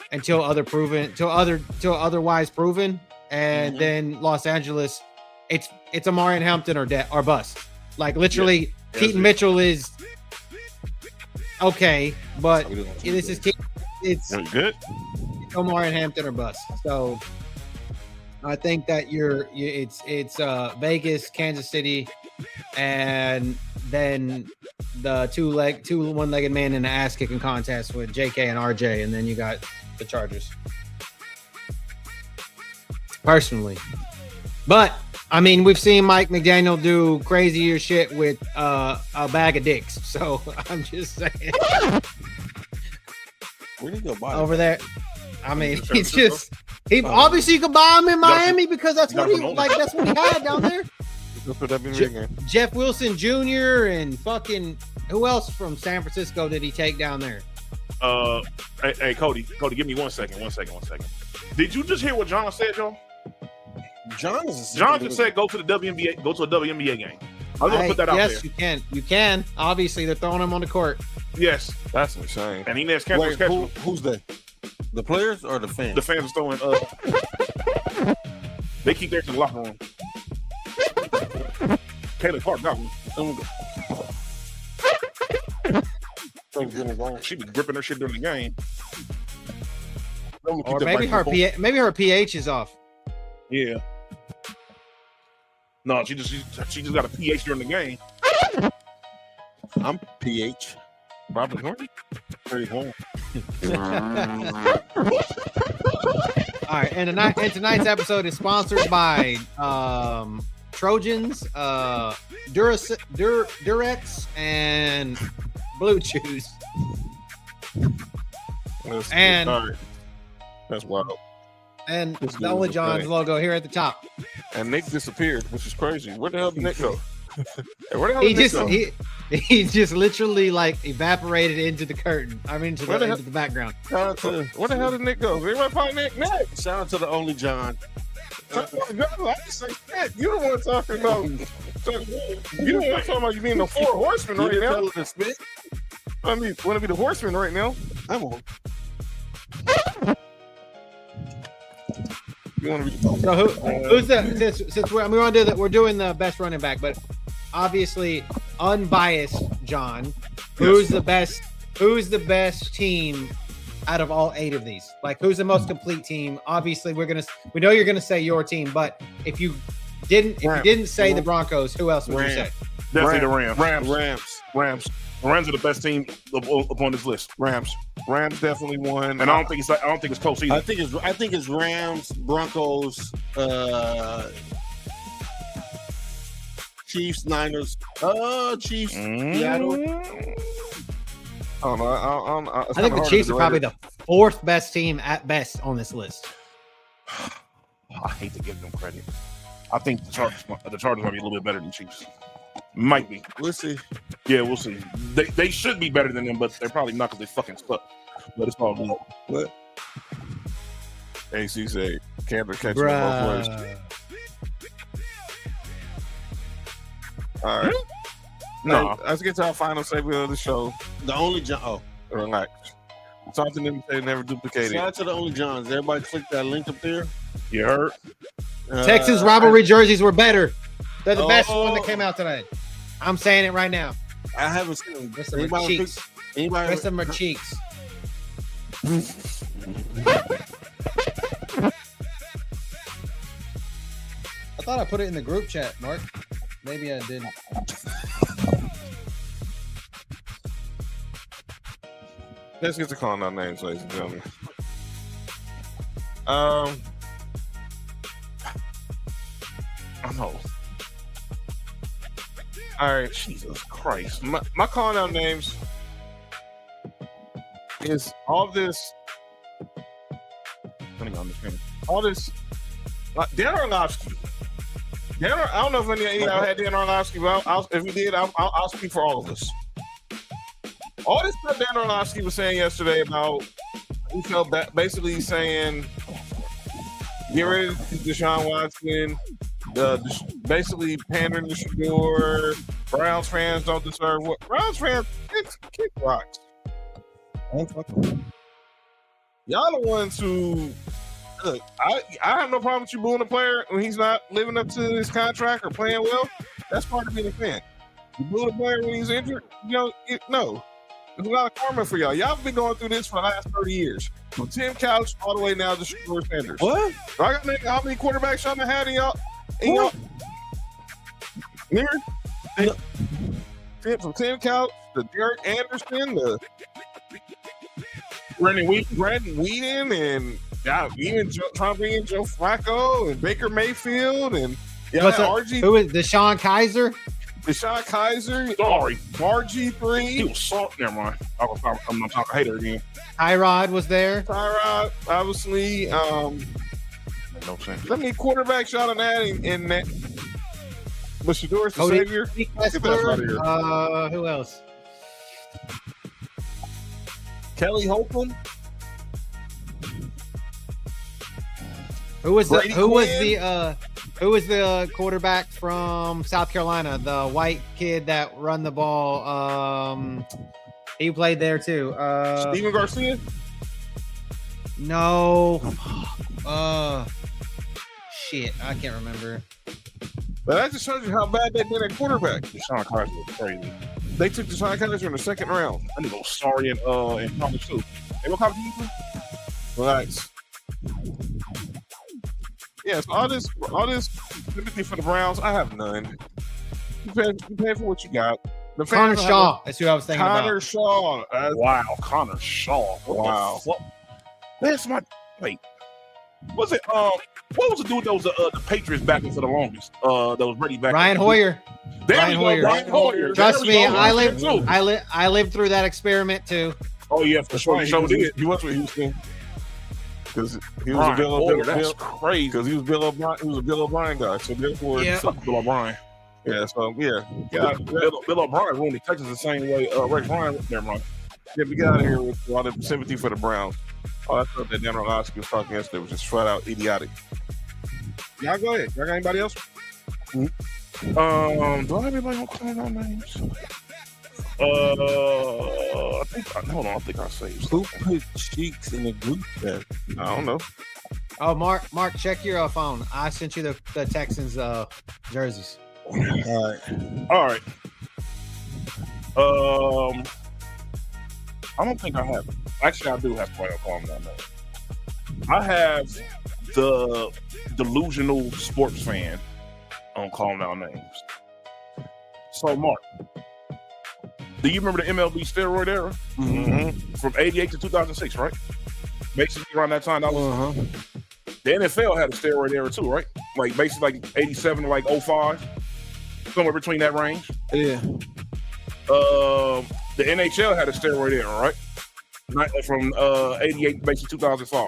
C: Until otherwise proven, and then Los Angeles, it's Amari and Hampton or bust. Like literally,
B: Yeah,
C: Keaton Mitchell is okay, but this is it's
B: good.
C: Omar and Hampton are bust. So I think that it's Vegas, Kansas City, and then the two one-legged man in the ass kicking contest with JK and RJ, and then you got the Chargers. Personally, but I mean, we've seen Mike McDaniel do crazier shit with a bag of dicks. So I'm just saying.
E: Where did he go buy
C: over there? I mean, he's just
E: Oh.
C: obviously you could buy him in Miami because that's what he that's what he had down there. Jeff Wilson Jr. and fucking who else from San Francisco did he take down there?
J: Hey, Cody, give me 1 second. Did you just hear what John said, y'all?
E: John
J: just said go to the WNBA, go to a WNBA game. I'm gonna put that out there.
C: Yes, you can. Obviously, they're throwing him on the court.
J: Yes,
B: that's insane.
J: And Inez Campbell's catching.
E: Who's that? The players or the fans?
J: The fans are throwing. They keep theirs in the locker room. Kayla Clark got one. She was gripping her shit during the game.
C: Or maybe her pH is off.
J: Yeah. No, she just got a pH during the game.
E: I'm pH.
J: Robert Horton. Pretty home.
C: All right, and tonight's episode is sponsored by Trojans, Durex, and Blue Chews. And
B: that's wild.
C: And the Only John's logo here at the top.
B: And Nick disappeared, which is crazy. Where the hell did Nick go? Where the hell did Nick go?
C: He just literally like evaporated into the curtain. I mean, into the background.
B: Where the hell did Nick go? Everybody find Nick.
E: Shout out to the Only John.
B: I just say shit. You don't want to talk about. You don't want to talk about you being the four horsemen right now. I mean, want to be the horseman right now?
E: I won't.
B: You want to be?
C: So who's the since we're doing the best running back, but obviously unbiased John. Who's the best? Who's the best team out of all 8 of these? Like, who's the most complete team? Obviously, we know you're gonna say your team, but if you didn't say the Broncos, who else would you say?
J: Definitely the Rams.
B: Rams.
J: Rams are the best team upon this list.
B: Rams definitely won,
J: and I don't think it's close either.
E: I think it's Rams, Broncos, Chiefs, Niners, Chiefs, Seattle.
B: I don't know.
C: I think the Chiefs are probably the 4th best team at best on this list.
J: I hate to give them credit. I think the Chargers might be a little bit better than Chiefs. Might be.
E: We'll see.
J: Yeah, we'll see. They should be better than them, but they're probably not because they fucking suck. But it's all good.
E: What?
B: AC say Canberra catching both ways. All right. No, let's get to our final segment of the show.
E: The Only John. Oh,
B: relax. Something them say never duplicated.
E: Shout out to the Only Johns. Everybody click that link up there.
J: You heard?
C: Texas rivalry jerseys were better. They're the best one that came out today. I'm saying it right now.
E: I haven't seen them.
C: Rest of them are cheeks. Rest of them are cheeks. I thought I put it in the group chat, Mark. Maybe I didn't.
B: Let's get to calling out names, ladies and gentlemen. I know. All right, Jesus Christ. My calling out names is all this. Let me go understand. All this. Dan Orlovsky. I don't know if any of y'all had Dan Orlovsky, but if we did, I'll speak for all of us. All this stuff Dan Orlovsky was saying yesterday about he felt basically saying get rid of Deshaun Watson, basically pandering to Shador. Browns fans don't deserve what Browns fans kick rocks. Y'all the ones who look. I have no problem with you booing a player when he's not living up to his contract or playing well. That's part of being a fan.
F: You boo the player when he's injured? No. There's a lot of karma for y'all. Y'all been going through this for the last 30 years. From Tim Couch all the way now to Shedeur Sanders.
E: What?
F: I got named how many quarterbacks y'all done had in y'all? From Tim Couch to Derek Anderson to Brandon Whedon and even trying to bring in Joe Flacco and Baker Mayfield and RG.
C: Who is Deshaun Kaiser?
F: Deshaun Kaiser.
J: Sorry.
F: RG3.
J: He was soft. Never mind. I'm not talking hater again.
C: Tyrod was there.
F: Tyrod, obviously.
J: No sense.
F: How many quarterbacks y'all done had in that? But Shedeur's the savior.
C: Who else?
F: Kelly Holcomb.
C: Who was the quarterback from South Carolina? The white kid that run the ball. He played there too.
F: Steven Garcia.
C: No. Shit, I can't remember.
F: But that just shows you how bad they did at quarterback.
J: Deshaun Kaiser was crazy.
F: They took Deshaun Kaiser in the second round.
J: I need to go sorry in college too. Hey, what college you play?
F: Relax. Yeah, so all this sympathy for the Browns, I have none. You pay for what you got.
C: Connor Shaw. That's who I was thinking
F: Connor
C: about.
F: Shaw.
J: Wow, Connor Shaw.
F: Wow.
J: That's my wait. Was it what was the dude that was the Patriots backing for the longest? That was ready back.
C: Ryan Hoyer.
J: Ryan Hoyer.
C: Trust me, I lived through that experiment too.
J: Oh yeah, for sure.
F: He was with Houston. Because he was
J: Ryan
F: a Bill
J: Hoyer,
F: O'Brien.
J: that's crazy.
F: Because he was Bill O'Brien. He was a Bill O'Brien guy. So therefore,
J: Fuck Bill O'Brien.
F: yeah. So yeah.
J: Bill O'Brien ruined the Texans the same way Rex Ryan. Never mind.
F: Yeah, we got out of here with a lot of sympathy for the Browns. All that stuff that Dan Orlovsky was talking yesterday was just flat out idiotic. Y'all go ahead. Y'all got anybody else?
J: Do I have anybody on calling out names? I think I saved.
E: Who put Cheeks in the group chat?
F: I don't know.
C: Oh, Mark, check your phone. I sent you the Texans jerseys.
J: All right. I don't think I have it. Actually, I do have to call them that. I have the delusional sports fan on calling out names. So, Mark, do you remember the MLB steroid era?
E: Mm-hmm.
J: From 88 to 2006, right? Basically around that time, that was the NFL had a steroid era too, right? Like basically like 87 to like 05, somewhere between that range.
E: Yeah.
J: The NHL had a steroid era, right? From 88 to basically 2005.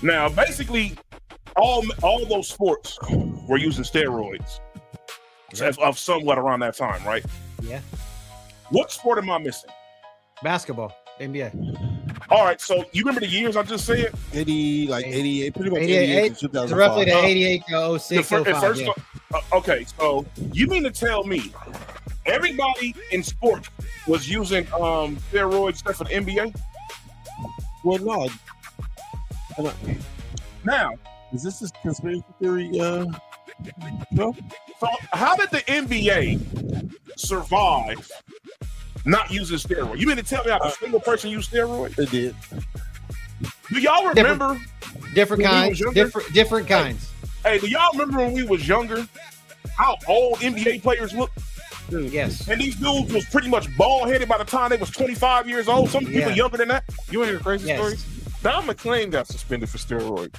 J: Now, basically, all those sports were using steroids of somewhat around that time, right?
C: Yeah.
J: What sport am I missing?
C: Basketball, NBA.
J: All right, so you remember the years I just said?
E: 88, pretty much
C: 88
E: to 2005.
C: It's roughly the 88 to 06, 05, yeah.
J: Okay, so you mean to tell me everybody in sports was using steroids except for the NBA?
E: Well, no.
J: Now,
E: Is this a conspiracy theory?
J: no. So how did the NBA survive not using steroids? You mean to tell me not a single person used steroids?
E: It did.
J: Do y'all remember?
C: Different
J: when we
C: kinds.
J: was younger?
C: Different kinds.
J: Hey, do y'all remember when we was younger? How old NBA players looked?
C: Yes.
J: And these dudes was pretty much bald-headed by the time they was 25 years old. Some people younger than that.
F: You want to hear the crazy
C: Yes.
F: story? Don McClain got suspended for steroids.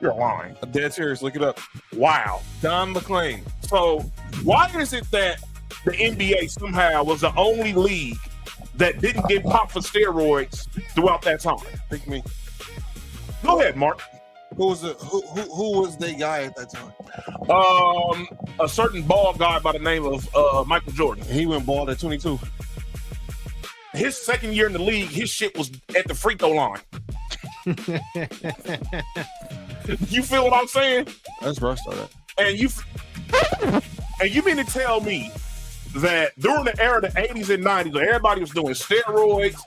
J: You're lying.
F: I'm dead serious. Look it up.
J: Wow.
F: Don McClain.
J: So why is it that the NBA somehow was the only league that didn't get popped for steroids throughout that time?
F: Pick me.
J: Go ahead, Mark.
E: Who was the guy at that time?
J: A certain bald guy by the name of Michael Jordan.
E: He went bald at 22.
J: His second year in the league, his shit was at the free throw line. You feel what I'm saying?
E: That's where I started.
J: And you mean to tell me that during the era of the 80s and 90s, where everybody was doing steroids,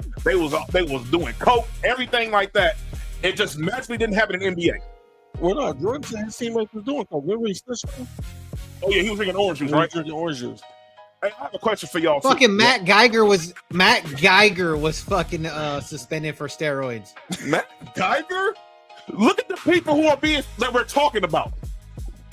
J: they was doing coke, everything like that, it just magically didn't happen in the NBA?
E: Well, no, Jordan said his teammates was doing coke. Remember he snitched on him?
J: Oh yeah, he was drinking orange juice,
E: He was
J: right?
E: drinking orange juice.
J: Hey, I have a question for y'all.
C: Fucking
J: too.
C: Matt Geiger was fucking suspended for steroids.
J: Matt Geiger. Look at the people who are that we're talking about.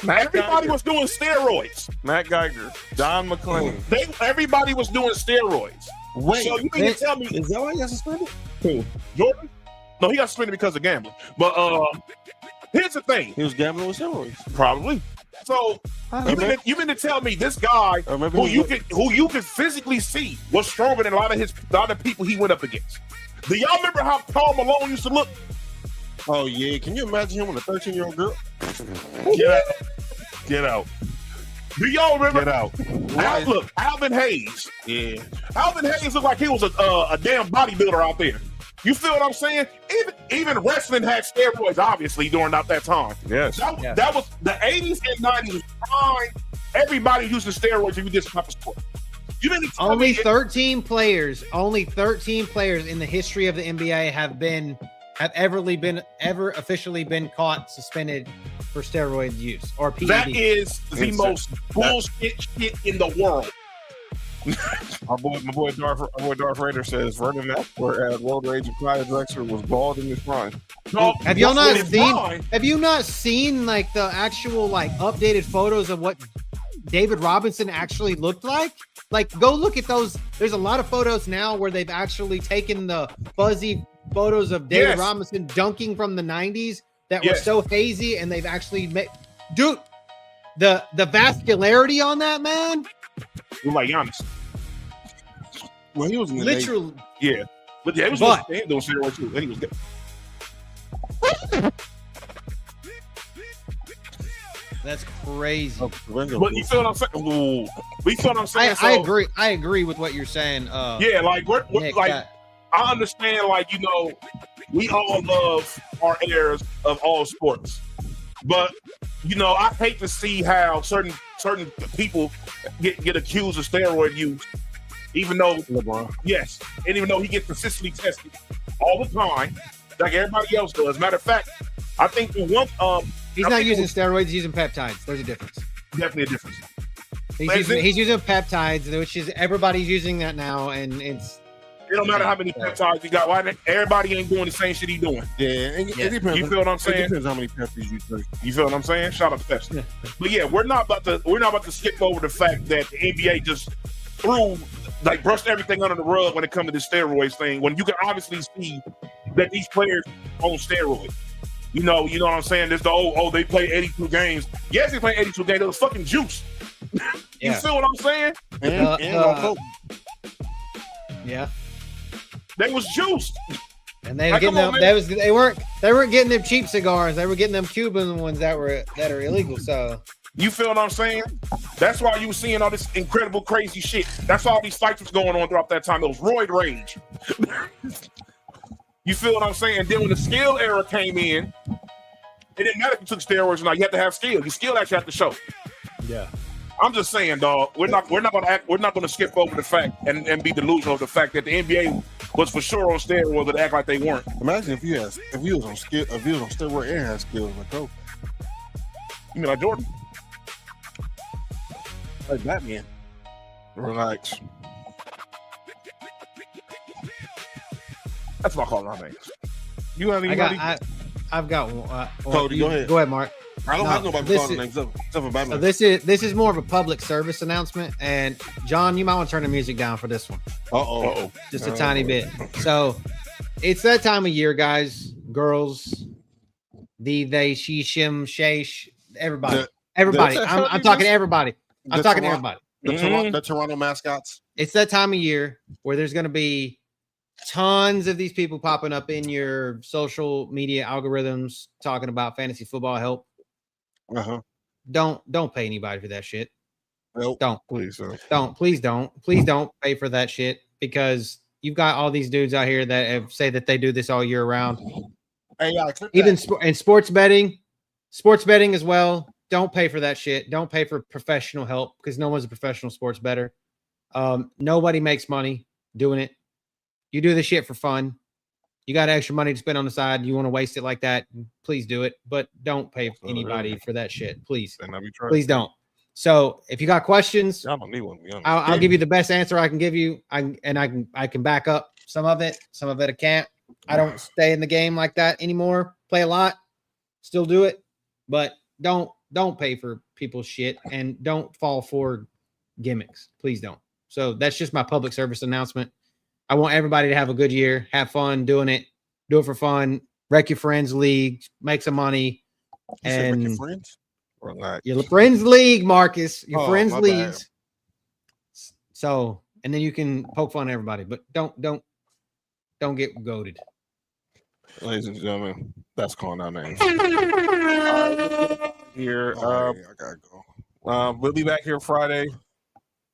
J: Everybody was doing steroids.
B: Matt Geiger, Don McClain.
J: Everybody was doing steroids.
E: Wait,
J: So you mean to tell me
E: is that why he got suspended?
J: who? Jordan? No, he got suspended because of gambling. But here's the thing.
E: He was gambling with steroids.
J: Probably. So you mean to tell me this guy who you can physically see was stronger than a lot of people he went up against? Do y'all remember how Paul Malone used to look?
E: Oh yeah, can you imagine him with a 13-year-old girl?
J: Get out. Get out. Do y'all remember?
E: Get out.
J: Look, Alvin Hayes. Yeah. Alvin Hayes looked like he was a damn bodybuilder out there. You feel what I'm saying? Even wrestling had steroids, obviously, during that time.
B: Yes.
J: That was the 80s and 90s was fine. Everybody using steroids if you did some type of sport. You didn't
C: Only 13 players in the history of the NBA have ever officially been caught suspended for steroid use or PED.
J: That is the most bullshit shit in the world.
B: My boy Darth Vader says Vernon Maxwell at World Rage of Clyde Drexler was bald in his prime.
J: No,
C: have y'all not seen? Have you not seen like the actual like updated photos of what David Robinson actually looked like? Like, go look at those. There's a lot of photos now where they've actually taken the fuzzy photos of David Robinson dunking from the 90s that were so hazy, and they've actually made, dude, the vascularity on that man.
J: You're like Giannis.
E: Well, he was in the
C: literally.
J: Yeah, but yeah, he was doing steroids too. And he was good.
C: That's crazy.
J: But you feel what I'm saying? Ooh. You feel what I'm saying?
C: I agree. I agree with what you're saying.
J: Yeah, like we're
C: Nick,
J: like I understand. Like we all love our heirs of all sports, but I hate to see how certain people get accused of steroid use, even though LeBron. Yes, and even though he gets consistently tested all the time, like everybody else does. Matter of fact, I think the one
C: he's not using steroids; he's using peptides. There's a difference.
J: Definitely a difference.
C: He's using peptides, which is everybody's using that now, and it
J: don't matter how many peptides you got. Why everybody ain't doing the same shit he doing?
E: Yeah, it depends.
J: You feel what I'm saying?
E: It depends how many peptides you take.
J: You feel what I'm saying? Shout out to Pepsi. But yeah, we're not about to skip over the fact that the NBA just brushed everything under the rug when it comes to this steroids thing. When you can obviously see that these players on steroids. You know what I'm saying? There's the they play 82 games. Yes, they play 82 games. They was fucking juice. You feel what I'm saying?
C: Yeah.
J: They was juiced.
C: And they were getting them. They weren't getting them cheap cigars. They were getting them Cuban ones that are illegal. So
J: you feel what I'm saying? That's why you were seeing all this incredible, crazy shit. That's why all these fights was going on throughout that time. It was roid rage. You feel what I'm saying? Then when the skill era came in, it didn't matter if you took steroids or not. You had to have skill. You still actually have to show.
C: Yeah.
J: I'm just saying, dog. We're not gonna skip over the fact and be delusional of the fact that the NBA was for sure on steroids but act like they weren't.
E: Imagine if you was on steroid and had skills like Kobe.
J: You mean like Jordan?
E: Like Batman.
B: Relax.
J: That's my call my name.
B: You have anybody?
C: I've got one.
E: Cody, go ahead.
C: Go ahead, Mark.
E: I don't have nobody calling names except for Batman.
C: So this is more of a public service announcement, and John, you might want to turn the music down for this one. Just a tiny bit. So it's that time of year, guys, girls, they, she, shim, shash, everybody. I'm talking to everybody. I'm talking to everybody.
E: The Toronto mascots.
C: It's that time of year where there's going to be tons of these people popping up in your social media algorithms talking about fantasy football help. Don't pay anybody for that shit.
E: Nope.
C: Don't.
B: Please
C: don't pay for that shit, because you've got all these dudes out here that say that they do this all year round.
E: Hey,
C: even in sports betting as well. Don't pay for that shit. Don't pay for professional help, because no one's a professional sports bettor. Nobody makes money doing it. You do this shit for fun. You got extra money to spend on the side. You want to waste it like that? Please do it, but don't pay anybody for that shit. Please don't. So if you got questions,
B: I don't need one. To be honest.
C: I'll give you the best answer I can give you. I can back up some of it. Some of it I can't. I don't stay in the game like that anymore. Play a lot, still do it, but don't pay for people's shit and don't fall for gimmicks. Please don't. So that's just my public service announcement. I want everybody to have a good year, have fun doing it, do it for fun, wreck your friends league, make some money, and
E: your friends.
B: Relax.
C: your friends league, Marcus, your
E: Oh,
C: friends
E: my
C: leagues. So, and then you can poke fun at everybody, but don't get goaded.
B: Ladies and gentlemen, that's calling out names. Here,
E: All right, I gotta go.
B: we'll be back here Friday,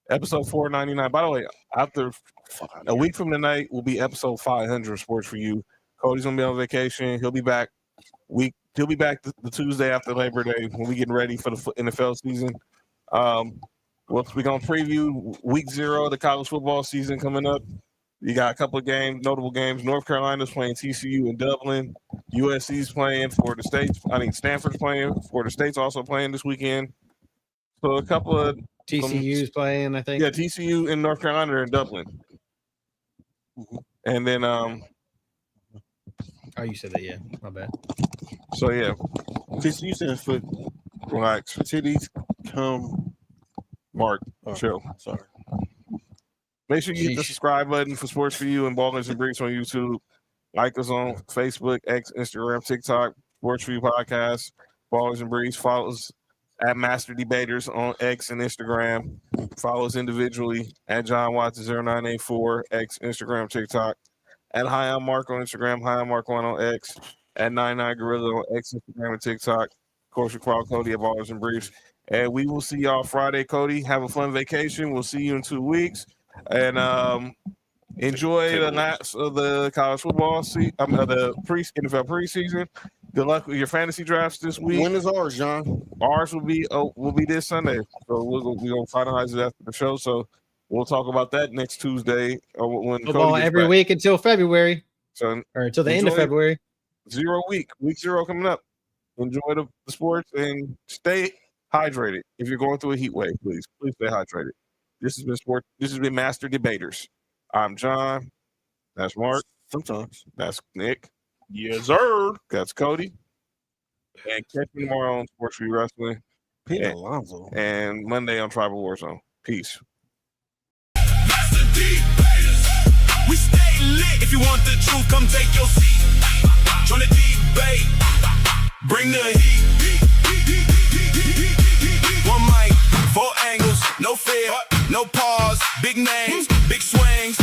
B: episode 499. By the way, after a week from tonight will be episode 500 Sports for You. Cody's gonna be on vacation. He'll be back. He'll be back the Tuesday after Labor Day when we getting ready for the NFL season. We're gonna preview week 0 of the college football season coming up. You got a couple of games, notable games. North Carolina's playing TCU in Dublin. USC's playing Florida State. Stanford's playing. Florida State's also playing this weekend. So a couple of
C: TCU's playing, I think.
B: Yeah, TCU in North Carolina are in Dublin. And then
C: Oh, you said that, yeah. My bad.
B: so yeah,
E: TCU stands for
B: relax.
E: titties come.
B: Mark,
E: Oh,
B: chill.
E: Sorry.
B: Make sure you hit the
C: Sheesh.
B: subscribe button for Sports for You and Ballers and Briefs on YouTube. Like us on Facebook, X, Instagram, TikTok, Sports for You Podcast, Ballers and Briefs. Follow us at Master Debaters on X and Instagram. Follow us individually at John Watson 0984, X, Instagram, TikTok. At Hi I'm Mark on Instagram, Hi I'm Mark 1 on X. At 99 Gorilla on X, Instagram, and TikTok. Of course, you follow Cody at Ballers and Briefs. And we will see y'all Friday, Cody. Have a fun vacation. We'll see you in 2 weeks. And enjoy the nights of the college football the NFL preseason. Good luck with your fantasy drafts this week.
E: When is ours, John?
B: Ours will be this Sunday. So we're gonna finalize it after the show. So we'll talk about that next Tuesday when
C: Football
B: Cody gets
C: every
B: back.
C: week until February,
B: So
C: or until the end of
B: enjoy
C: February.
B: week 0 coming up. Enjoy the sports and stay hydrated. If you're going through a heat wave, please stay hydrated. This has been Sport. This has been Master Debaters. I'm John. That's Mark.
E: Sometimes.
B: That's Nick.
J: Yes, sir.
B: That's Cody. And catch me tomorrow on Sports for You Wrestling.
E: Pete
B: And-
E: Alonso.
B: And Monday on Tribal Warzone. Peace.
A: Master D-BATES. We stay lit. If you want the truth, come take your seat. Join the D-BATE. Bring the heat. One mic, 4 angles, no fear, no pause, big names, big swings.